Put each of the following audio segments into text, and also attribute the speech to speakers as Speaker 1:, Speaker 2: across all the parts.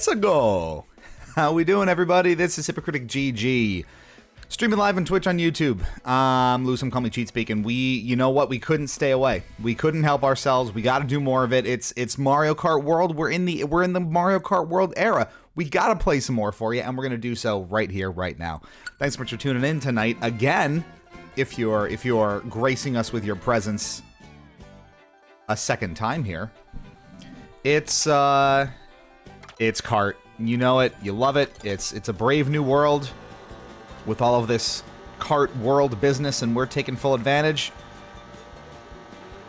Speaker 1: Let's go. How we doing, everybody? This is Hypocritic GG. Streaming live on Twitch on YouTube. Lose some call me cheat speak, and you know what? We couldn't stay away. We couldn't help ourselves. We got to do more of it. It's Mario Kart World. We're in the Mario Kart World era. We got to play some more for you, and we're gonna do so right here, right now. Thanks so much for tuning in tonight. Again, if you're gracing us with your presence a second time here, it's Kart. You know it. You love it. It's a brave new world with all of this kart world business, and we're taking full advantage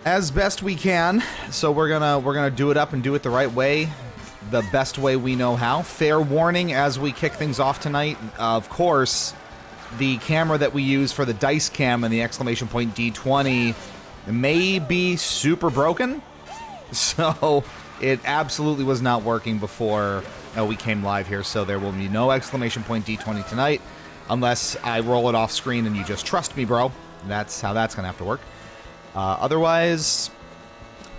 Speaker 1: as best we can. So we're gonna do it up and do it the right way, the best way we know how. Fair warning as we kick things off tonight. Of course, the camera that we use for the dice cam and the exclamation point D20 may be super broken. So it absolutely was not working before we came live here. So there will be no exclamation point D20 tonight. Unless I roll it off screen and you just trust me, bro. That's how that's going to have to work. Otherwise,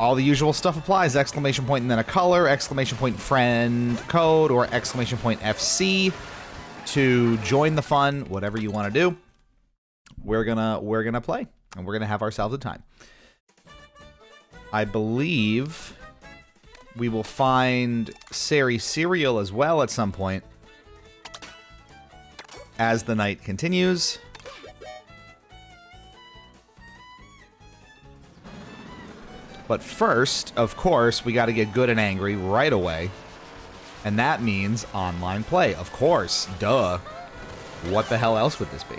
Speaker 1: all the usual stuff applies. Exclamation point and then a color, exclamation point friend code, or exclamation point FC to join the fun, whatever you want to do. We're gonna play, and we're going to have ourselves a time. I believe we will find Sari cereal as well at some point as the night continues. But first, of course, we got to get good and angry right away. And that means online play, of course. Duh. What the hell else would this be?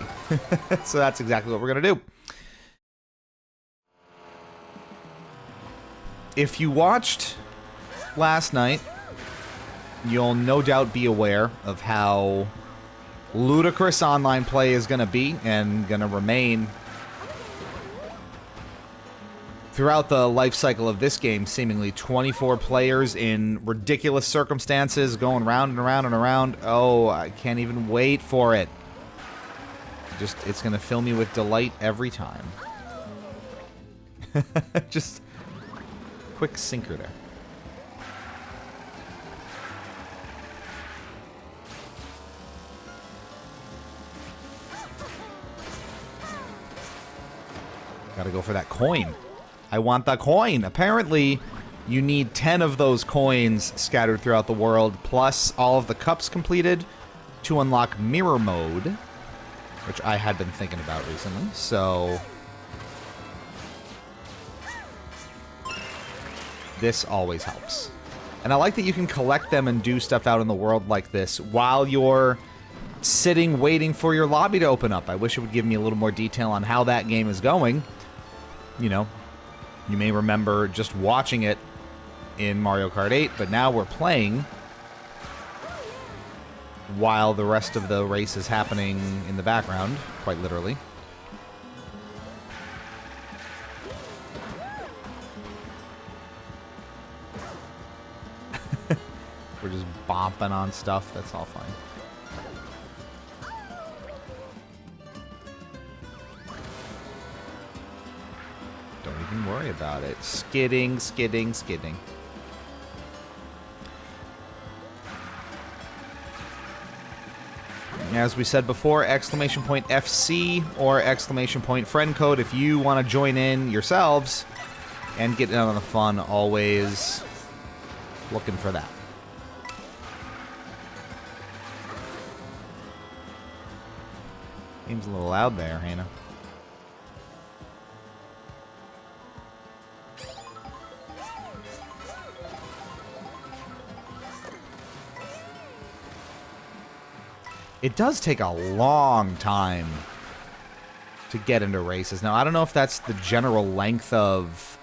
Speaker 1: So that's exactly what we're going to do. If you watched last night, you'll no doubt be aware of how ludicrous online play is going to be and going to remain throughout the life cycle of this game. Seemingly 24 players in ridiculous circumstances going round and around and around. Oh, I can't even wait for it. It's going to fill me with delight every time. Just quick sinker there. Gotta go for that coin. I want the coin. Apparently, you need 10 of those coins scattered throughout the world, plus all of the cups completed to unlock mirror mode, which I had been thinking about recently, so this always helps. And I like that you can collect them and do stuff out in the world like this while you're sitting waiting for your lobby to open up. I wish it would give me a little more detail on how that game is going. You know, you may remember just watching it in Mario Kart 8, but now we're playing while the rest of the race is happening in the background, quite literally. We're just bomping on stuff. That's all fine. Don't even worry about it. Skidding, skidding, skidding. As we said before, exclamation point FC or exclamation point friend code if you want to join in yourselves and get in on the fun. Always looking for that. Seems a little loud there, Hannah. It does take a long time to get into races. Now, I don't know if that's the general length of,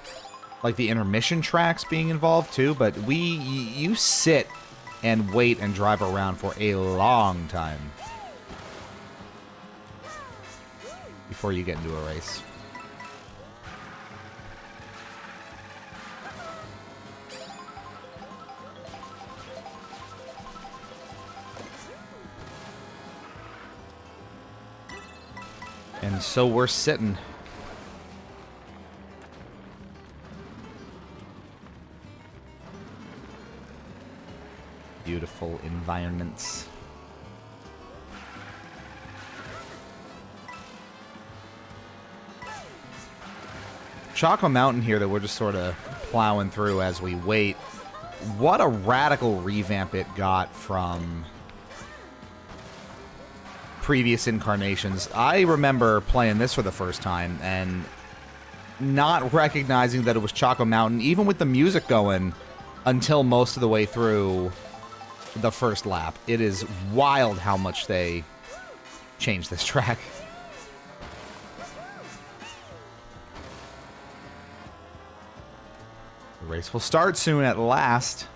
Speaker 1: like, the intermission tracks being involved, too, but you sit and wait and drive around for a long time before you get into a race. And so we're sitting. beautiful environments. Choco Mountain here that we're just sort of plowing through as we wait. What a radical revamp it got from previous incarnations. I remember playing this for the first time and not recognizing that it was Choco Mountain, even with the music going, until most of the way through the first lap. It is wild how much they changed this track. The race will start soon at last.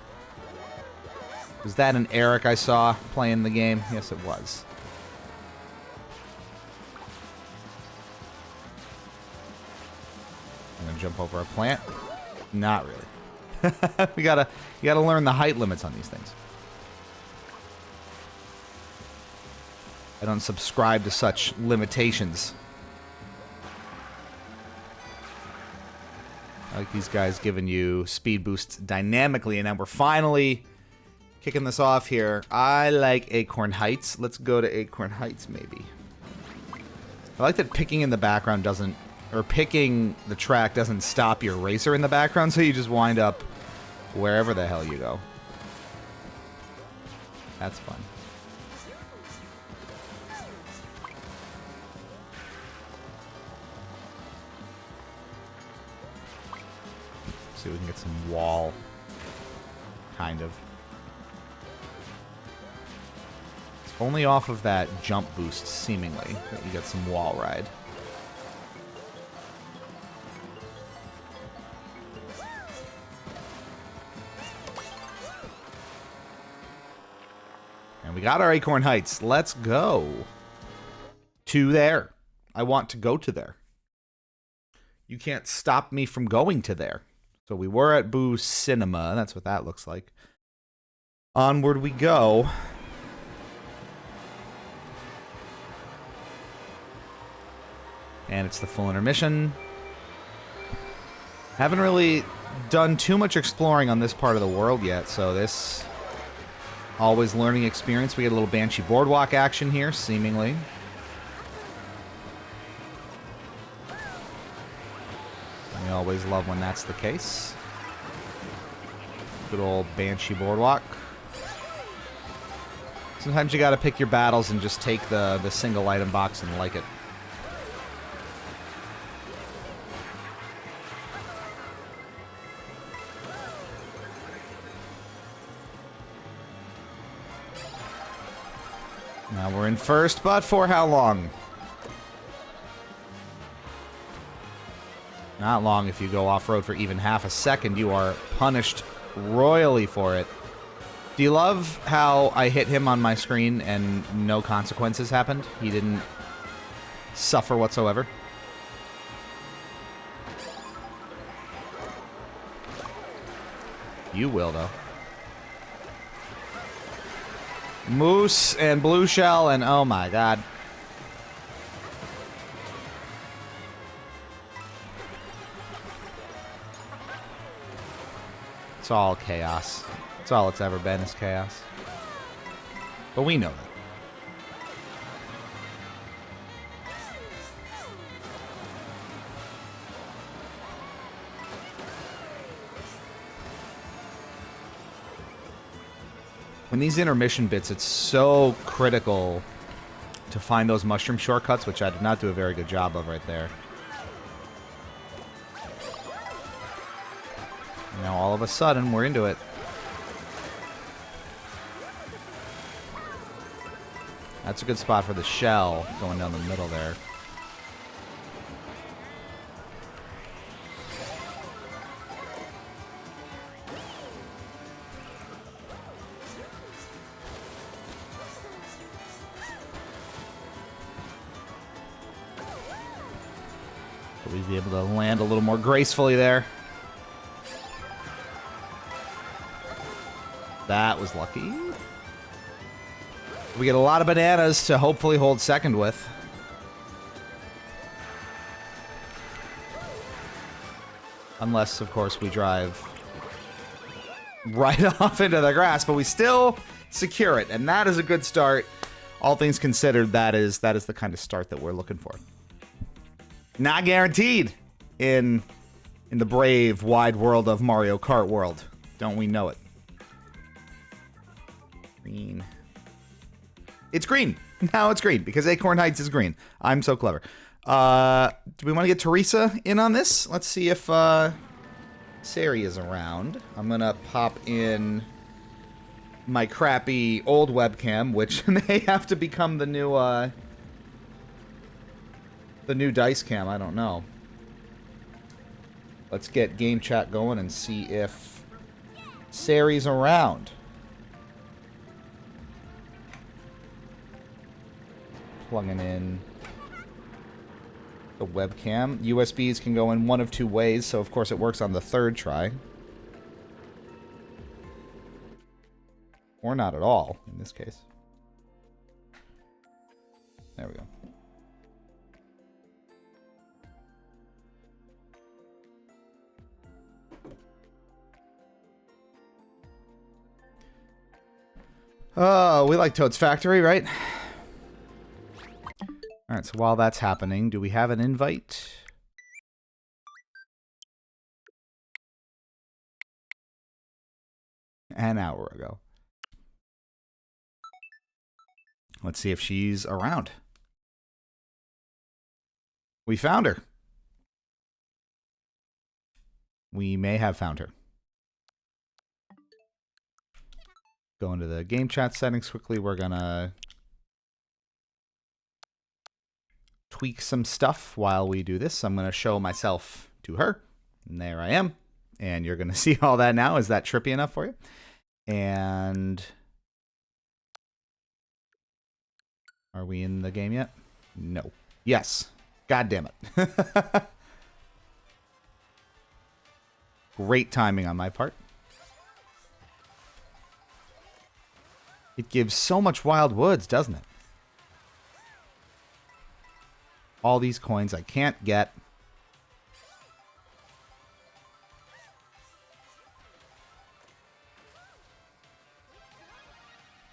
Speaker 1: Was that an Eric I saw playing the game? Yes, it was. I'm gonna jump over a plant. Not really. You gotta learn the height limits on these things. I don't subscribe to such limitations. I like these guys giving you speed boosts dynamically, and now we're finally kicking this off here. I like Acorn Heights. Let's go to Acorn Heights, maybe. I like that picking in the background doesn't, or picking the track doesn't stop your racer in the background, so you just wind up wherever the hell you go. That's fun. See if we can get some wall, kind of. It's only off of that jump boost, seemingly, that you get some wall ride. And we got our Acorn Heights. Let's go to there. I want to go to there. You can't stop me from going to there. So we were at Boo Cinema. That's what that looks like. Onward we go. And it's the full intermission. Haven't really done too much exploring on this part of the world yet, so this always learning experience. We get a little Banshee Boardwalk action here, seemingly. We always love when that's the case. Good old Banshee Boardwalk. Sometimes you gotta pick your battles and just take the single item box and like it. Now we're in first, but for how long? Not long. If you go off-road for even half a second, you are punished royally for it. Do you love how I hit him on my screen and no consequences happened? He didn't suffer whatsoever. You will, though. Moose and Blue Shell and oh my god. It's all chaos. It's all it's ever been is chaos. But we know that. When these intermission bits, it's so critical to find those mushroom shortcuts, which I did not do a very good job of right there. Now all of a sudden, we're into it. That's a good spot for the shell going down the middle there. We'd be able to land a little more gracefully there. That was lucky. We get a lot of bananas to hopefully hold second with. Unless, of course, we drive right off into the grass. But we still secure it, and that is a good start. All things considered, that is the kind of start that we're looking for. Not guaranteed in the brave, wide world of Mario Kart world. Don't we know it? Green. It's green. Now it's green because Acorn Heights is green. I'm so clever. Do we want to get Teresa in on this? Let's see if Sari is around. I'm going to pop in my crappy old webcam, which may have to become the new dice cam. I don't know. Let's get game chat going and see if Sari's around. Plugging in the webcam. USBs can go in one of two ways, so of course it works on the third try. Or not at all, in this case. There we go. Oh, we like Toad's Factory, right? Alright, so while that's happening, do we have an invite? An hour ago. Let's see if she's around. We found her. We may have found her. Go into the game chat settings quickly. We're gonna tweak some stuff while we do this. I'm gonna show myself to her. And there I am. And you're gonna see all that now. Is that trippy enough for you? And are we in the game yet? No. Yes. God damn it. Great timing on my part. It gives so much Wild Woods, doesn't it? All these coins I can't get.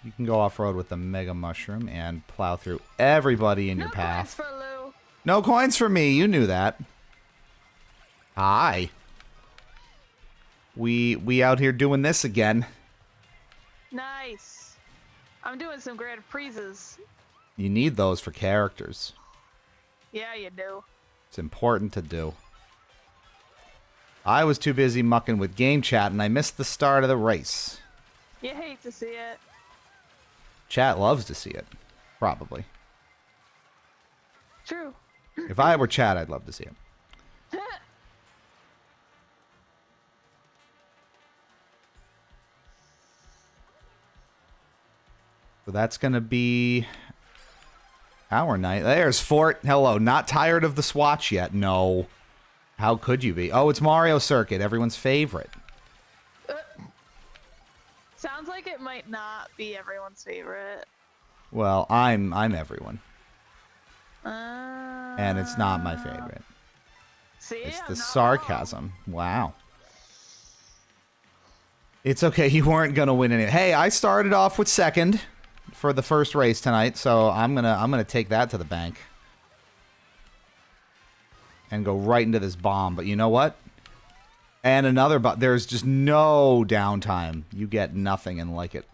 Speaker 1: You can go off-road with the Mega Mushroom and plow through everybody in your path.
Speaker 2: No coins for Lou.
Speaker 1: No coins for me. You knew that. Hi. We out here doing this again.
Speaker 2: Nice. I'm doing some grand prizes.
Speaker 1: You need those for characters.
Speaker 2: Yeah, you do.
Speaker 1: It's important to do. I was too busy mucking with game chat and I missed the start of the race.
Speaker 2: You hate to see it.
Speaker 1: Chat loves to see it. Probably.
Speaker 2: True.
Speaker 1: If I were chat, I'd love to see it. So that's going to be our night. There's Fort. Hello. Not tired of the Swatch yet? No. How could you be? Oh, it's Mario Circuit. Everyone's favorite.
Speaker 2: Sounds like it might not be everyone's favorite.
Speaker 1: Well, I'm everyone. And it's not my favorite.
Speaker 2: See?
Speaker 1: It's
Speaker 2: I'm
Speaker 1: the
Speaker 2: not
Speaker 1: sarcasm. Wow. It's okay. You weren't going to win any. Hey, I started off with second for the first race tonight, so I'm gonna take that to the bank and go right into this bomb. But you know what? And another bomb. There's just no downtime. You get nothing and like it.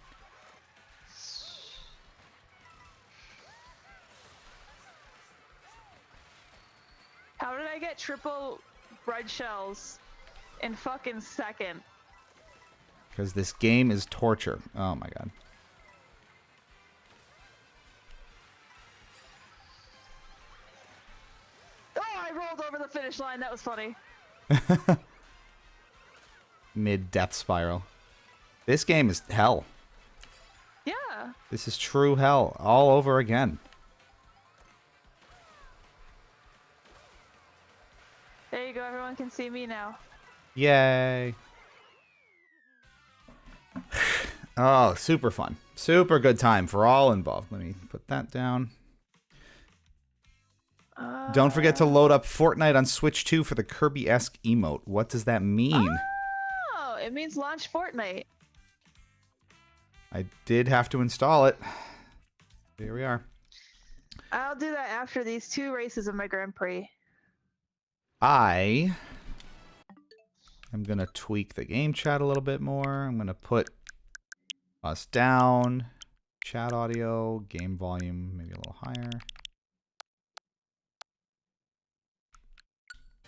Speaker 2: How did I get triple bread shells in fucking second?
Speaker 1: Because this game is torture. Oh my god.
Speaker 2: Oh, I rolled over the finish line. That was funny.
Speaker 1: Mid-death spiral. This game is hell.
Speaker 2: Yeah.
Speaker 1: This is true hell all over again.
Speaker 2: There you go. Everyone can see me now.
Speaker 1: Yay. Oh, super fun. Super good time for all involved. Let me put that down. Don't forget to load up Fortnite on Switch 2 for the Kirby-esque emote. What does that mean?
Speaker 2: Oh, it means launch Fortnite.
Speaker 1: I did have to install it. Here we are.
Speaker 2: I'll do that after these 2 races of my Grand Prix.
Speaker 1: I am going to tweak the game chat a little bit more. I'm going to put us down. Chat audio, game volume, maybe a little higher.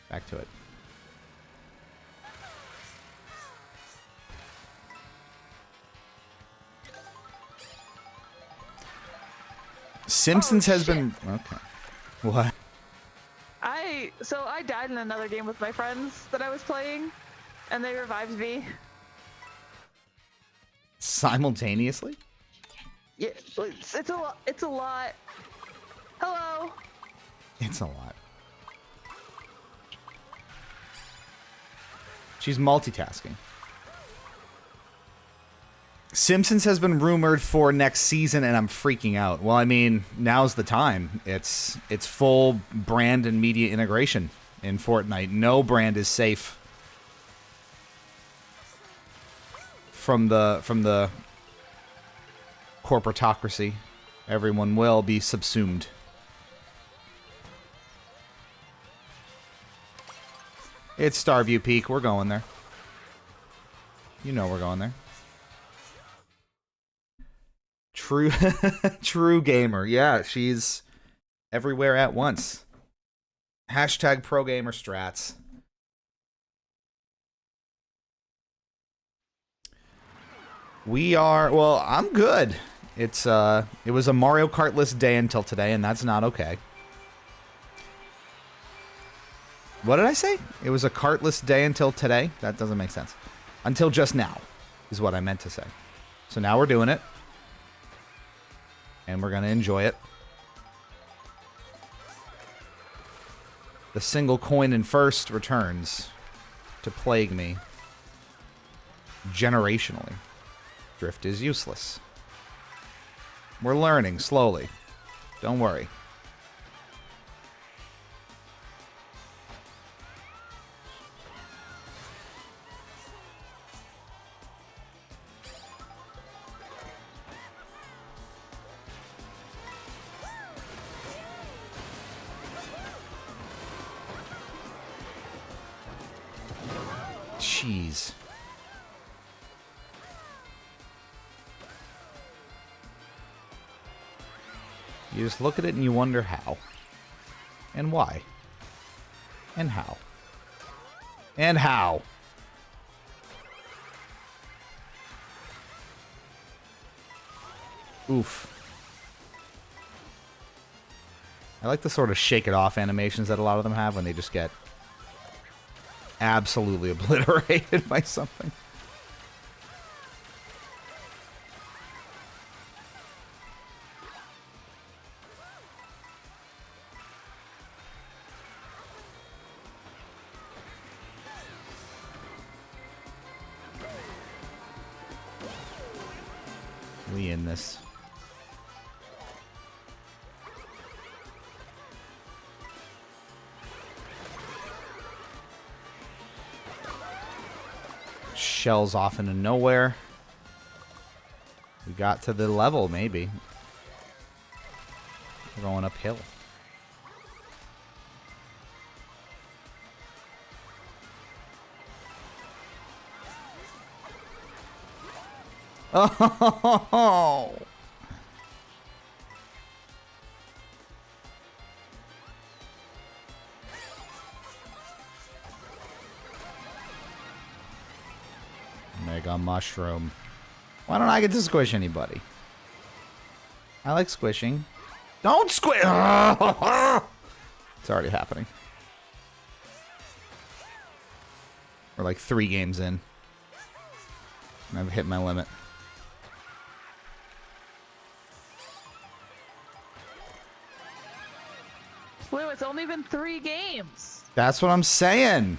Speaker 1: Back to it. Simpsons has been... Okay. What?
Speaker 2: So I died in another game with my friends that I was playing, and they revived me.
Speaker 1: Simultaneously?
Speaker 2: Yeah, it's a lot. It's a lot. Hello.
Speaker 1: It's a lot. She's multitasking. Simpsons has been rumored for next season, and I'm freaking out. Well, I mean, now's the time. It's full brand and media integration in Fortnite. No brand is safe from the corporatocracy. Everyone will be subsumed. It's Starview Peak. We're going there. You know we're going there. True gamer. Yeah, she's everywhere at once. Hashtag pro gamer strats. We are, well, I'm good. It was a Mario Kart-less day until today, and that's not okay. What did I say? It was a kartless day until today? That doesn't make sense. Until just now is what I meant to say. So now we're doing it. And we're going to enjoy it. The single coin in first returns to plague me generationally. Drift is useless. We're learning slowly. Don't worry. Jeez. You just look at it and you wonder how. And why. And how. And how. Oof. I like the sort of shake it off animations that a lot of them have when they just get absolutely obliterated by something. We in this. Shells off into nowhere. We got to the level, maybe. We're going uphill. Oh! Mega mushroom. Why don't I get to squish anybody? I like squishing. Don't squish! It's already happening. We're like 3 games in. And I've hit my limit.
Speaker 2: Lou, it's only been 3 games.
Speaker 1: That's what I'm saying.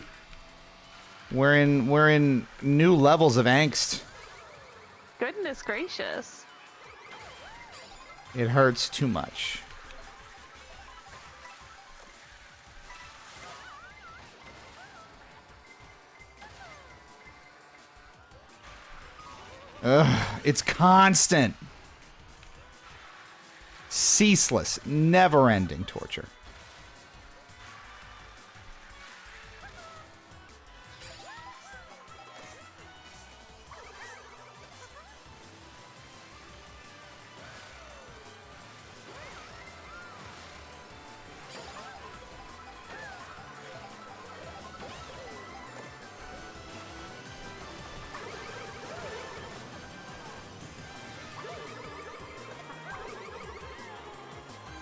Speaker 1: We're in new levels of angst.
Speaker 2: Goodness gracious.
Speaker 1: It hurts too much. Ugh, it's constant. Ceaseless, never-ending torture.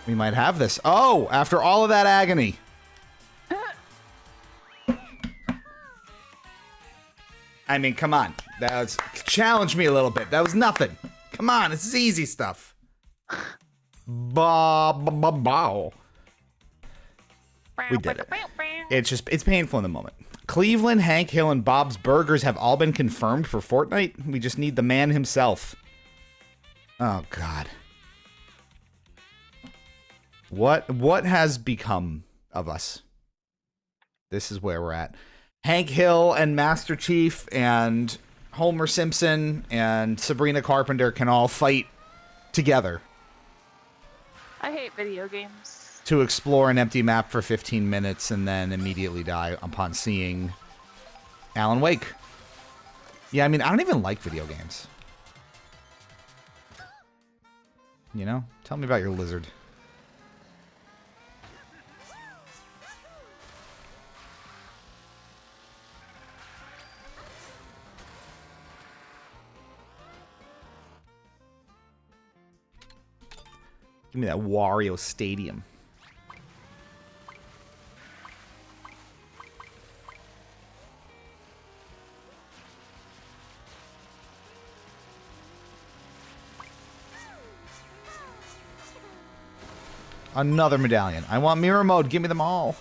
Speaker 1: We might have this. Oh, after all of that agony. I mean, come on. That was challenge me a little bit. That was nothing. Come on, this is easy stuff. Bow. We did it. It's painful in the moment. Cleveland, Hank Hill, and Bob's Burgers have all been confirmed for Fortnite. We just need the man himself. Oh, God. What has become of us? This is where we're at. Hank Hill and Master Chief and Homer Simpson and Sabrina Carpenter can all fight together.
Speaker 2: I hate video games.
Speaker 1: To explore an empty map for 15 minutes and then immediately die upon seeing Alan Wake. Yeah, I mean, I don't even like video games. You know? Tell me about your lizard. Give me that Wario Stadium. Another medallion. I want mirror mode. Give me them all.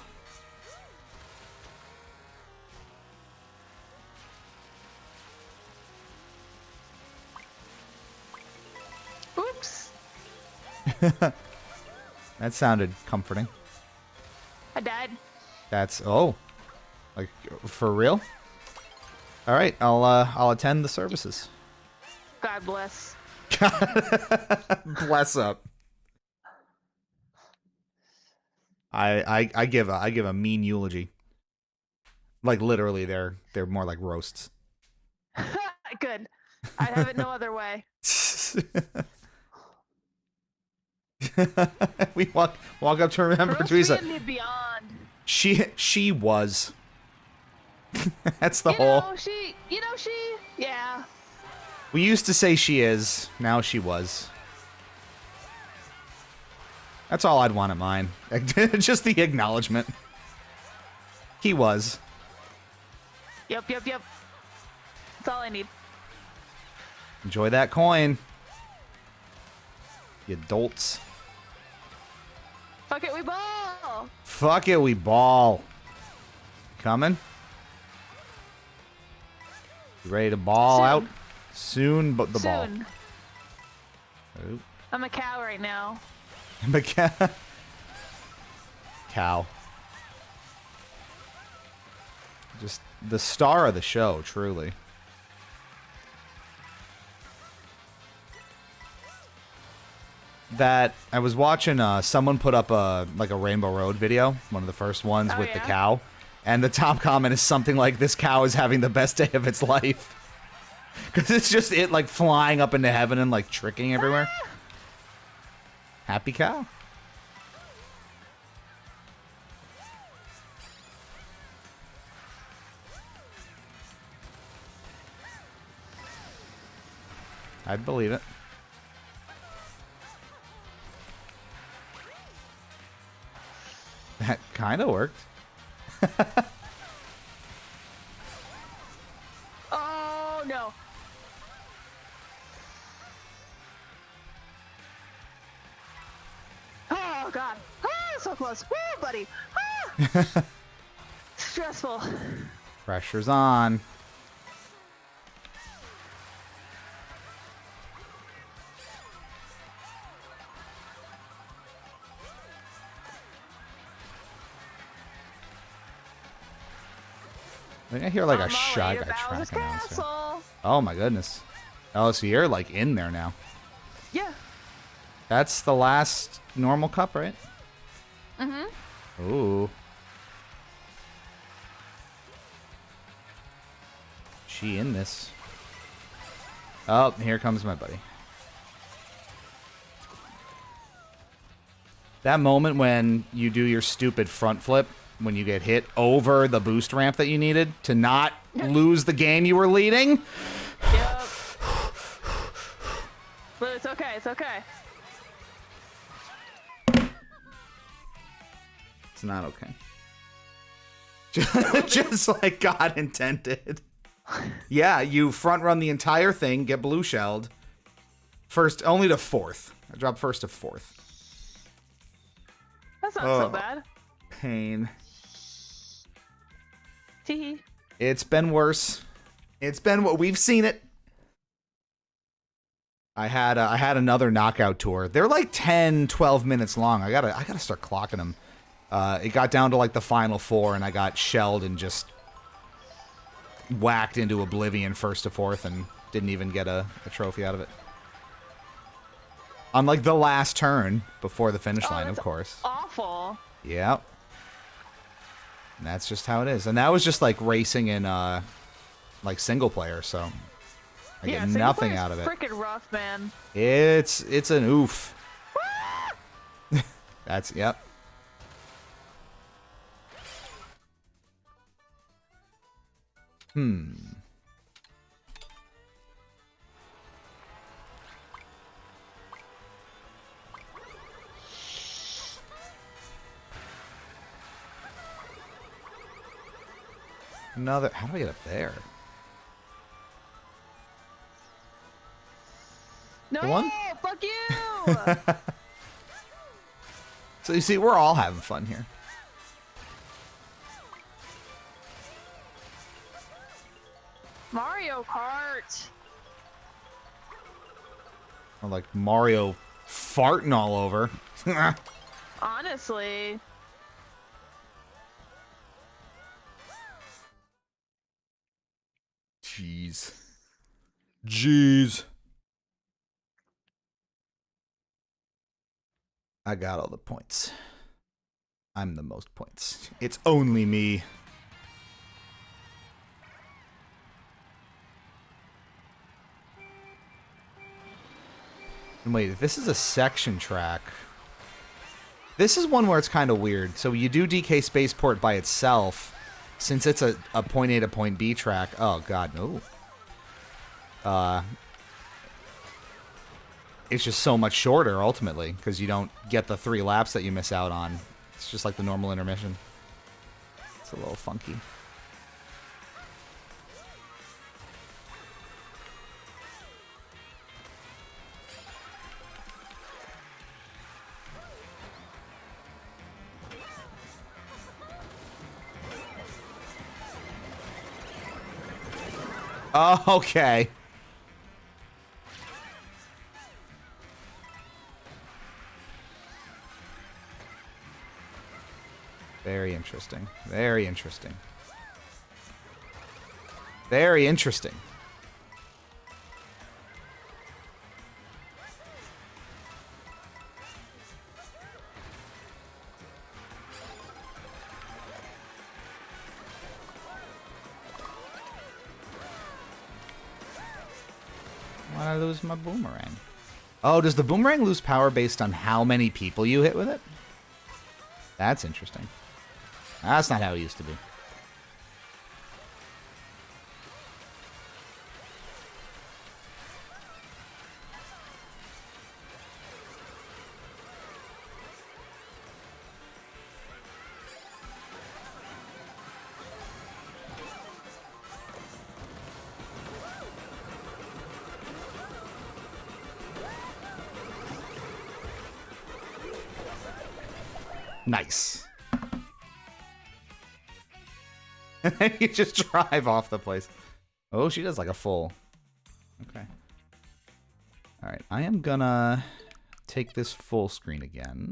Speaker 2: Oops.
Speaker 1: That sounded comforting.
Speaker 2: I died.
Speaker 1: That's like for real? All right, I'll attend the services.
Speaker 2: God bless.
Speaker 1: Bless up. I give a mean eulogy. Like literally, they're more like roasts.
Speaker 2: Good. I have it no other way.
Speaker 1: We walk up to remember Teresa.
Speaker 2: Beyond.
Speaker 1: She was. That's the whole.
Speaker 2: Yeah.
Speaker 1: We used to say she is. Now she was. That's all I'd want at mine. Just the acknowledgement. He was.
Speaker 2: Yep. That's all I need.
Speaker 1: Enjoy that coin. You dolts.
Speaker 2: Fuck it, we ball!
Speaker 1: Fuck it, we ball. Coming? You ready to ball out? Soon, but the ball. Oop.
Speaker 2: I'm a cow right now.
Speaker 1: I'm a cow. Just the star of the show, truly. That I was watching someone put up a Rainbow Road video, one of the first ones with the cow, and the top comment is something like, "This cow is having the best day of its life," because it's just it like flying up into heaven and like tricking everywhere. Happy cow. I'd believe it. That kind of worked.
Speaker 2: Oh, no. Oh, God. Ah, so close. Woo, buddy. Ah. Stressful.
Speaker 1: Pressure's on. I think I hear like a shy guy tracking us. Oh my goodness. Oh, so you're like in there now.
Speaker 2: Yeah.
Speaker 1: That's the last normal cup, right?
Speaker 2: Mm-hmm.
Speaker 1: Ooh. She in this. Oh, here comes my buddy. That moment when you do your stupid front flip, when you get hit over the boost ramp that you needed to not lose the game you were leading.
Speaker 2: Yep. But it's okay, it's okay.
Speaker 1: It's not okay. Just like God intended. Yeah, you front run the entire thing, get blue shelled. First, only to 4th. I dropped first to 4th.
Speaker 2: That's not so bad.
Speaker 1: Pain.
Speaker 2: Teehee.
Speaker 1: It's been worse. It's been what we've seen it. I had another knockout tour. They're like 10, 12 minutes long. I gotta start clocking them. It got down to like the final 4, and I got shelled and just whacked into oblivion first to 4th, and didn't even get a trophy out of it. On like the last turn before the finish line, of course.
Speaker 2: Awful.
Speaker 1: Yep. And that's just how it is. And that was just like racing in like single player, so I get nothing out of it.
Speaker 2: Freaking rough, man.
Speaker 1: It's an oof. That's yep. Another. How do I get up there?
Speaker 2: No,
Speaker 1: One?
Speaker 2: fuck you!
Speaker 1: So you see, we're all having fun here.
Speaker 2: Mario Kart.
Speaker 1: Or like Mario farting all over.
Speaker 2: Honestly.
Speaker 1: Jeez. Jeez. I got all the points. I'm the most points. It's only me. And wait, if this is a section track, this is one where it's kind of weird. So you do DK Spaceport by itself, since it's a point A to point B track. Oh god, no. It's just so much shorter ultimately because you don't get the 3 laps that you miss out on. It's just like the normal intermission. It's a little funky. Oh, okay. Very interesting. Very interesting. Very interesting. Why did I lose my boomerang? Oh, does the boomerang lose power based on how many people you hit with it? That's interesting. That's not how it used to be. Nice. And then you just drive off the place. Oh, she does like a full. Okay. All right, I am gonna take this full screen again,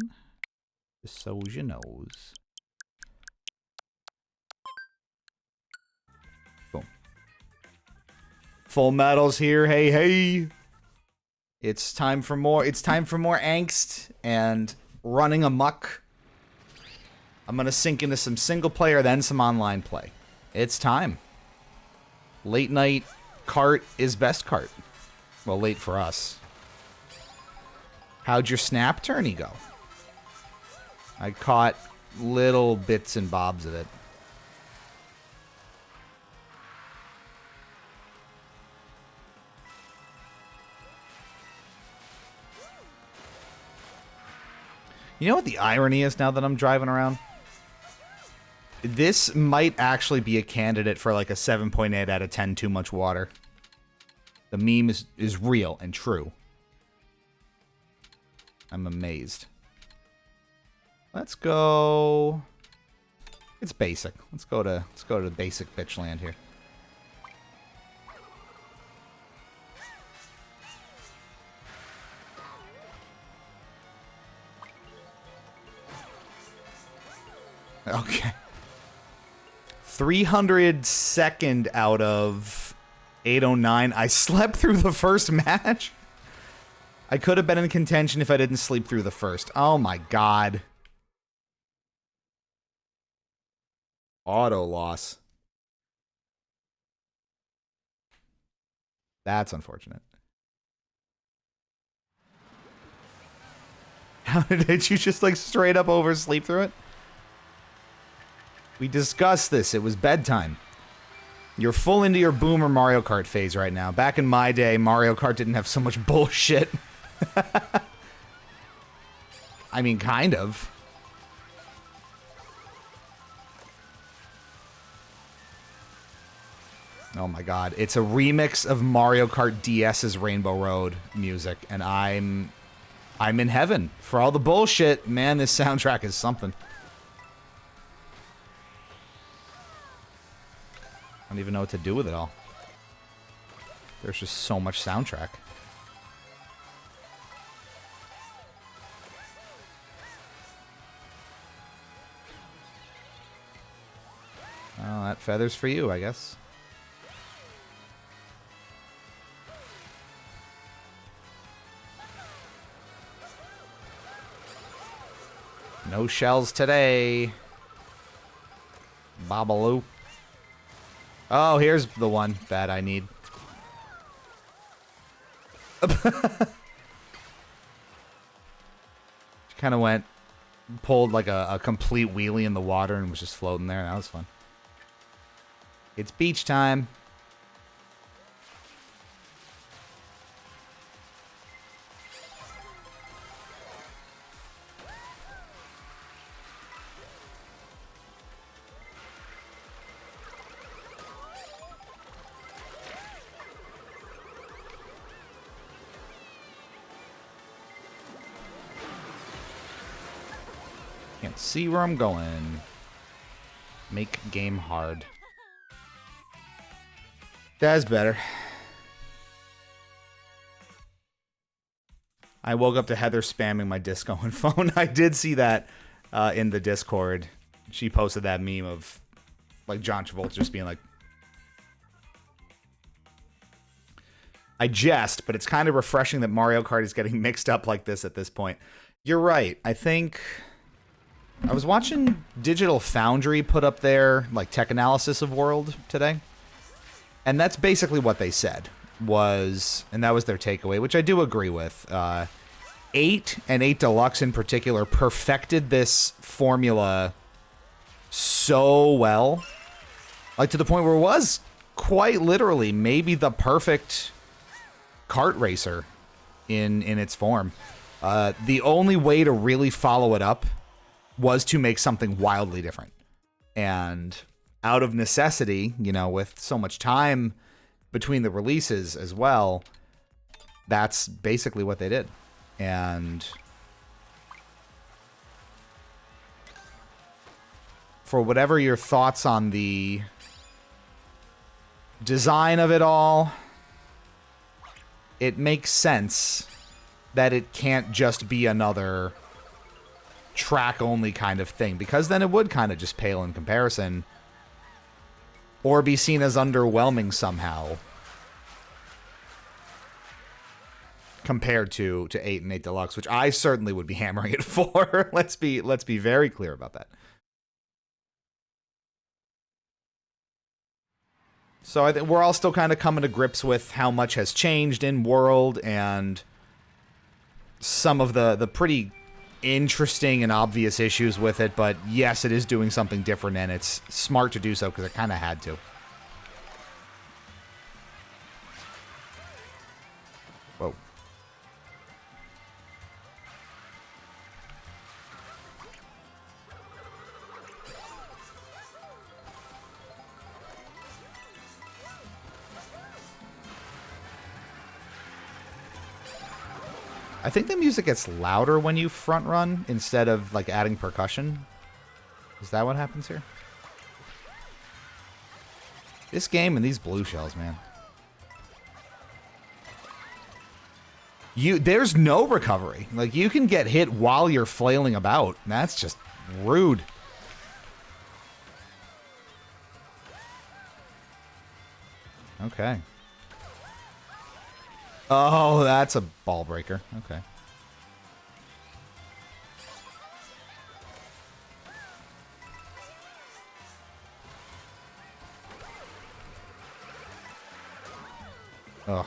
Speaker 1: just so you knows. Boom. Full Metal's here. Hey, hey. It's time for more. It's time for more angst and running amok. I'm gonna sink into some single player, then some online play. It's time. Late night cart is best cart. Well, late for us. How'd your snap tourney go? I caught little bits and bobs of it. You know what the irony is now that I'm driving around? This might actually be a candidate for like a 7.8 out of 10 too much water. The meme is real and true. I'm amazed. Let's go. It's basic. Let's go to basic bitch land here. Okay. 302nd out of 809. I slept through the first match. I could have been in contention if I didn't sleep through the first. Oh my god. Auto loss. That's unfortunate. How did you just like straight up oversleep through it? We discussed this. It was bedtime. You're full into your boomer Mario Kart phase right now. Back in my day, Mario Kart didn't have so much bullshit. I mean, kind of. Oh my god. It's a remix of Mario Kart DS's Rainbow Road music, and I'm in heaven. For all the bullshit, man, this soundtrack is something. I don't even know what to do with it all. There's just so much soundtrack. Well, that feather's for you, I guess. No shells today. Babaloo. Oh, here's the one that I need. She kind of pulled like a complete wheelie in the water and was just floating there. That was fun. It's beach time. Can't see where I'm going. Make game hard. That's better. I woke up to Heather spamming my Disco and phone. I did see that in the Discord. She posted that meme of like John Travolta just being like, I jest, but it's kind of refreshing that Mario Kart is getting mixed up like this at this point. You're right. I think I was watching Digital Foundry put up their like tech analysis of World today. And that's basically what they said and that was their takeaway, which I do agree with. 8 and 8 Deluxe in particular perfected this formula so well. Like to the point where it was quite literally maybe the perfect kart racer in its form. The only way to really follow it up was to make something wildly different. And out of necessity, you know, with so much time between the releases as well, that's basically what they did. And for whatever your thoughts on the design of it all, it makes sense that it can't just be another track only kind of thing, because then it would kind of just pale in comparison or be seen as underwhelming somehow. compared to 8 and 8 Deluxe, which I certainly would be hammering it for. Let's be very clear about that. So I think we're all still kind of coming to grips with how much has changed in World and some of the pretty interesting and obvious issues with it, but yes, it is doing something different, and it's smart to do so because it kind of had to. Whoa. I think the music gets louder when you front run instead of like adding percussion. Is that what happens here? This game and these blue shells, man. There's no recovery. Like, you can get hit while you're flailing about. That's just rude. Okay. Oh, that's a ball breaker. Okay. Ugh.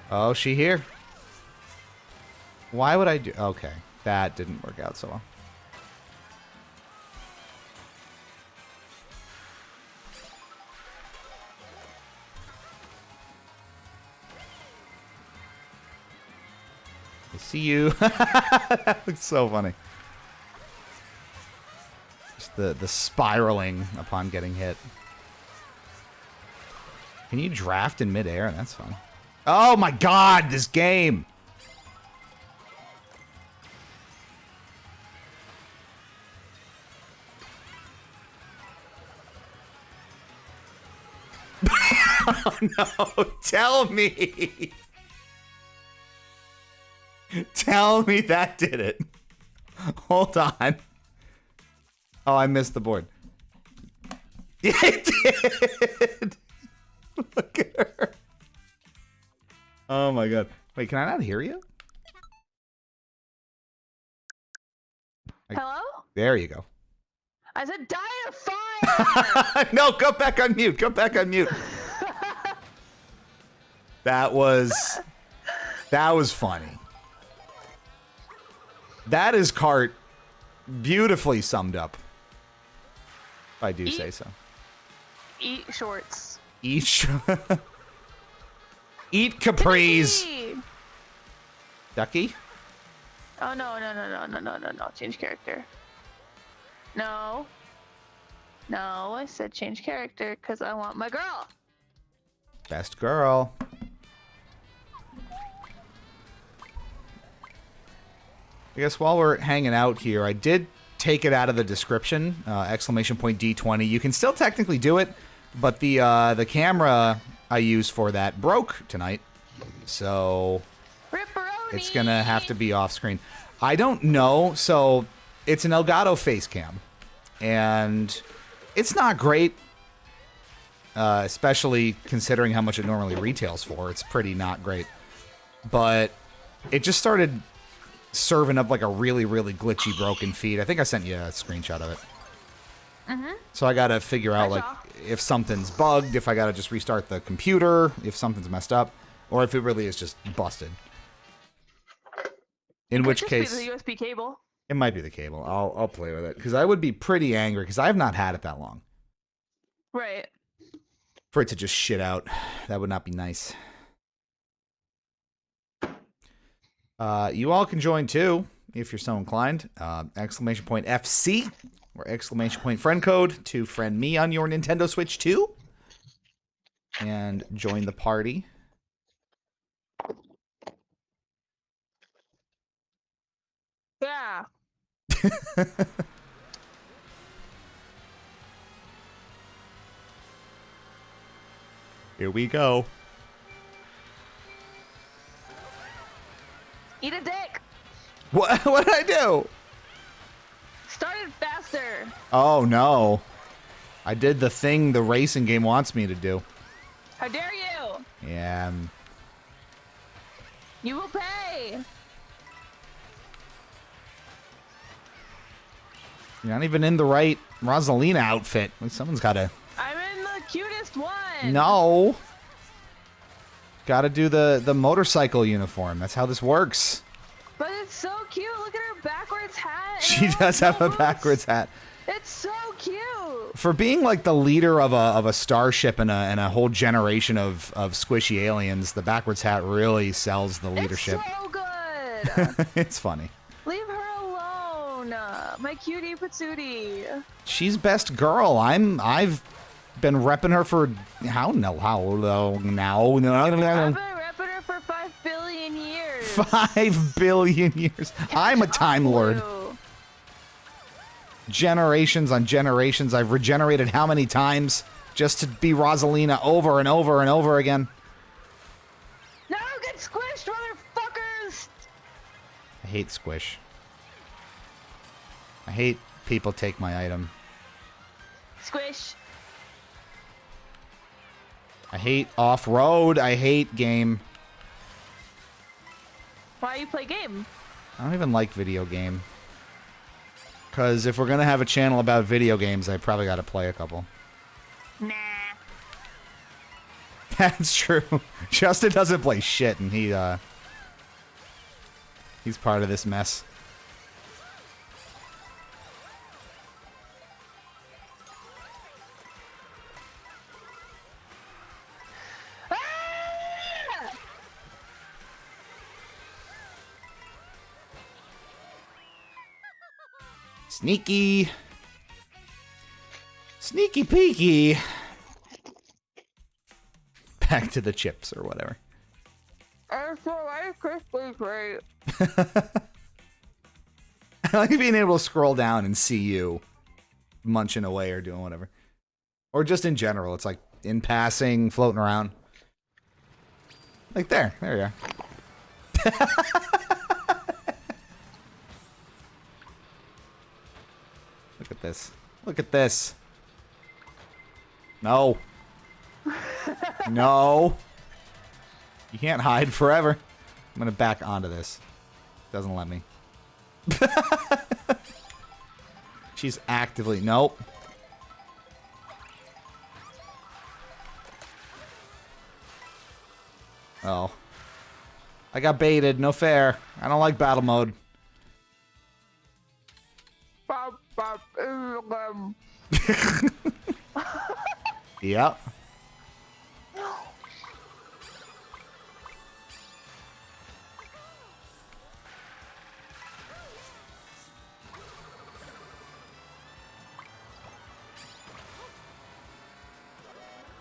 Speaker 1: Oh, she here? Why would I do... Okay, that didn't work out so well. I see you. That looks so funny. Just the spiraling upon getting hit. Can you draft in midair? That's fun. Oh my god, this game! Oh no, tell me! Tell me that did it. Hold on. Oh, I missed the board. It did! Look at her. Oh my god. Wait, can I not hear you?
Speaker 2: Hello?
Speaker 1: There you go.
Speaker 2: I said die of fire!
Speaker 1: No, go back on mute. Go back on mute. That was funny. That is Kart beautifully summed up. If I do say so.
Speaker 2: Eat shorts.
Speaker 1: Eat Eat capris.
Speaker 2: Timothy!
Speaker 1: Ducky?
Speaker 2: Oh no. Change character. No. No, I said change character because I want my girl.
Speaker 1: Best girl. I guess while we're hanging out here, I did take it out of the description. Exclamation point D20. You can still technically do it, but the camera I used for that broke tonight, so
Speaker 2: Ripperoni!
Speaker 1: it's gonna have to be off screen. I don't know. So it's an Elgato face cam, and it's not great, especially considering how much it normally retails for. It's pretty not great, but it just started serving up like a really, really glitchy broken feed. I think I sent you a screenshot of it.
Speaker 2: Mm-hmm.
Speaker 1: So I gotta figure out like if something's bugged, if I gotta just restart the computer, if something's messed up, or if it really is just busted. In which case,
Speaker 2: the USB cable.
Speaker 1: it might be the cable. I'll play with it because I would be pretty angry because I have not had it that long.
Speaker 2: Right.
Speaker 1: For it to just shit out, that would not be nice. You all can join too if you're so inclined. Exclamation point FC or exclamation point friend code to friend me on your Nintendo Switch 2 and join the party.
Speaker 2: Yeah.
Speaker 1: Here we go.
Speaker 2: Eat a dick.
Speaker 1: What did I do?
Speaker 2: Started faster.
Speaker 1: Oh no. I did the thing the racing game wants me to do.
Speaker 2: How dare you?
Speaker 1: Yeah.
Speaker 2: You will pay.
Speaker 1: You're not even in the right Rosalina outfit. Like, someone's got to...
Speaker 2: I'm in the cutest one.
Speaker 1: No. Got to do the motorcycle uniform. That's how this works.
Speaker 2: But it's so cute. Look at her backwards hat.
Speaker 1: She does have a backwards hat.
Speaker 2: It's so cute.
Speaker 1: For being like the leader of a starship and a whole generation of squishy aliens, the backwards hat really sells the leadership.
Speaker 2: It's so good.
Speaker 1: It's funny.
Speaker 2: Leave her alone. My cutie patootie.
Speaker 1: She's best girl. I've been repping her for how long now?
Speaker 2: I've been repping her for 5 billion years.
Speaker 1: 5 billion years. I'm a Time Lord. Generations on generations. I've regenerated how many times just to be Rosalina over and over and over again?
Speaker 2: No, get squished, motherfuckers!
Speaker 1: I hate squish. I hate people take my item.
Speaker 2: Squish.
Speaker 1: I hate off-road. I hate game.
Speaker 2: Why you play game?
Speaker 1: I don't even like video game. Because if we're going to have a channel about video games, I probably got to play a couple.
Speaker 2: Nah.
Speaker 1: That's true. Justin doesn't play shit, and he's part of this mess. Sneaky. Sneaky peeky. Back to the chips or whatever.
Speaker 2: I'm so crispy great.
Speaker 1: I like being able to scroll down and see you munching away or doing whatever. Or just in general. It's like in passing, floating around. Like there. There you are. Look at this. Look at this. No. No. You can't hide forever. I'm gonna back onto this. Doesn't let me. She's actively... Nope. Oh. I got baited. No fair. I don't like battle mode. Yep.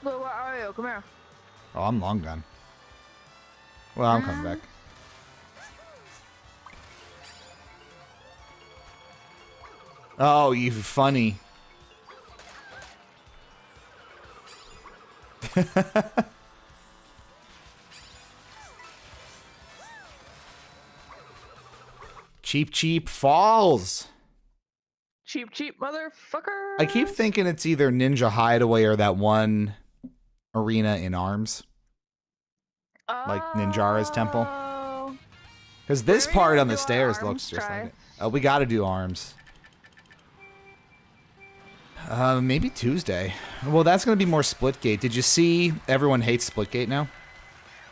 Speaker 2: Blue, where are you? Come here.
Speaker 1: Oh, I'm long gone. Well, I'm coming back. Oh, you funny. Cheap, cheap falls.
Speaker 2: Cheap, cheap motherfucker.
Speaker 1: I keep thinking it's either Ninja Hideaway or that one arena in Arms. Like Ninjara's temple. Because this part on the stairs looks just like it. We gotta do Arms. Maybe Tuesday. Well, that's gonna be more Splitgate. Did you see everyone hates Splitgate now?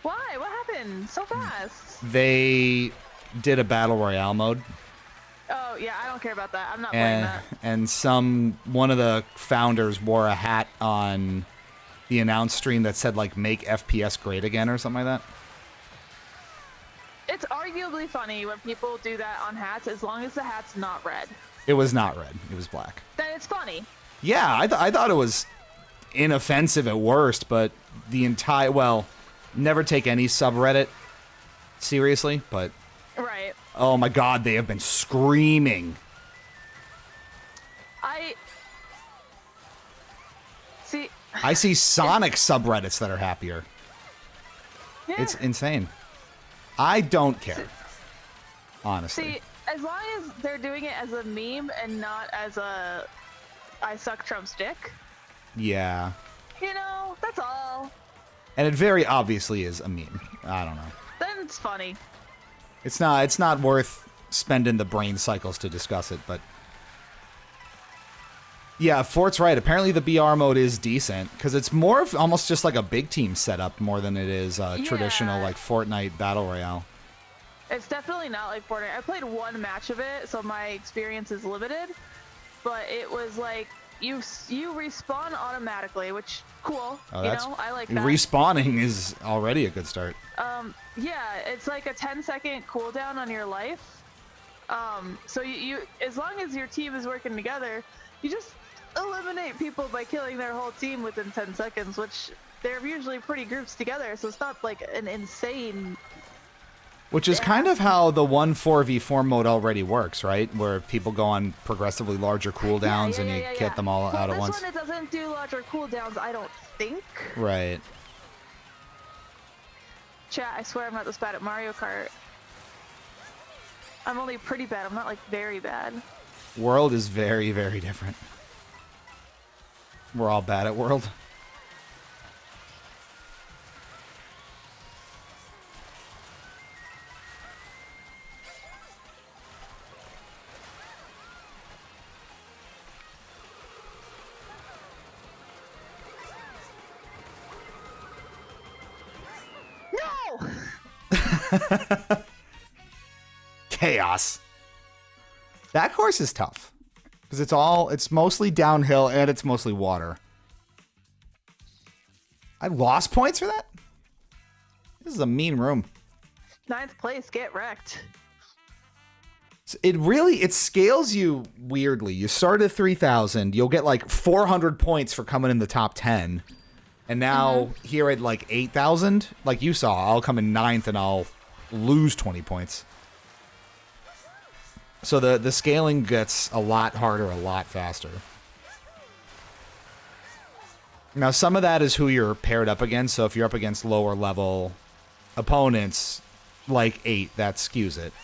Speaker 2: Why? What happened so fast?
Speaker 1: They did a Battle Royale mode.
Speaker 2: Oh, yeah, I don't care about that. I'm not playing that.
Speaker 1: And one of the founders wore a hat on the announce stream that said, like, make FPS great again or something like that.
Speaker 2: It's arguably funny when people do that on hats, as long as the hat's not red.
Speaker 1: It was not red. It was black.
Speaker 2: Then it's funny.
Speaker 1: Yeah, I thought it was inoffensive at worst, but the entire... Well, never take any subreddit seriously, but...
Speaker 2: Right.
Speaker 1: Oh my god, they have been screaming. I see Sonic subreddits that are happier.
Speaker 2: Yeah.
Speaker 1: It's insane. I don't care. Honestly.
Speaker 2: See, as long as they're doing it as a meme and not as a I suck Trump's dick,
Speaker 1: Yeah.
Speaker 2: You know, that's all.
Speaker 1: And it very obviously is a meme. I don't know.
Speaker 2: Then it's funny.
Speaker 1: It's not worth spending the brain cycles to discuss it, but yeah, Fort's right. Apparently the BR mode is decent because it's more of almost just like a big team setup more than it is traditional like Fortnite Battle Royale.
Speaker 2: It's definitely not like Fortnite. I played one match of it, so my experience is limited. But it was like you respawn automatically, which cool.
Speaker 1: Oh,
Speaker 2: you know, I like that.
Speaker 1: Respawning is already a good start.
Speaker 2: Yeah, it's like a 10-second cooldown on your life. So you as long as your team is working together, you just eliminate people by killing their whole team within 10 seconds, which they're usually pretty groups together, so it's not like an insane.
Speaker 1: Which is kind of how the 1-4v4 mode already works, right? Where people go on progressively larger cooldowns and you get them all out at once.
Speaker 2: This one, it doesn't do larger cooldowns, I don't think.
Speaker 1: Right.
Speaker 2: Chat, I swear I'm not this bad at Mario Kart. I'm only pretty bad, I'm not like very bad.
Speaker 1: World is very, very different. We're all bad at World.
Speaker 2: No!
Speaker 1: Chaos. That course is tough because it's mostly downhill and it's mostly water. I lost points for that? This is a mean room.
Speaker 2: 9th place, get wrecked.
Speaker 1: It scales you weirdly. You start at 3,000, you'll get like 400 points for coming in the top 10. And now here at like 8,000, like you saw, I'll come in 9th and I'll lose 20 points. So the scaling gets a lot harder, a lot faster. Now, some of that is who you're paired up against. So if you're up against lower level opponents, like 8, that skews it.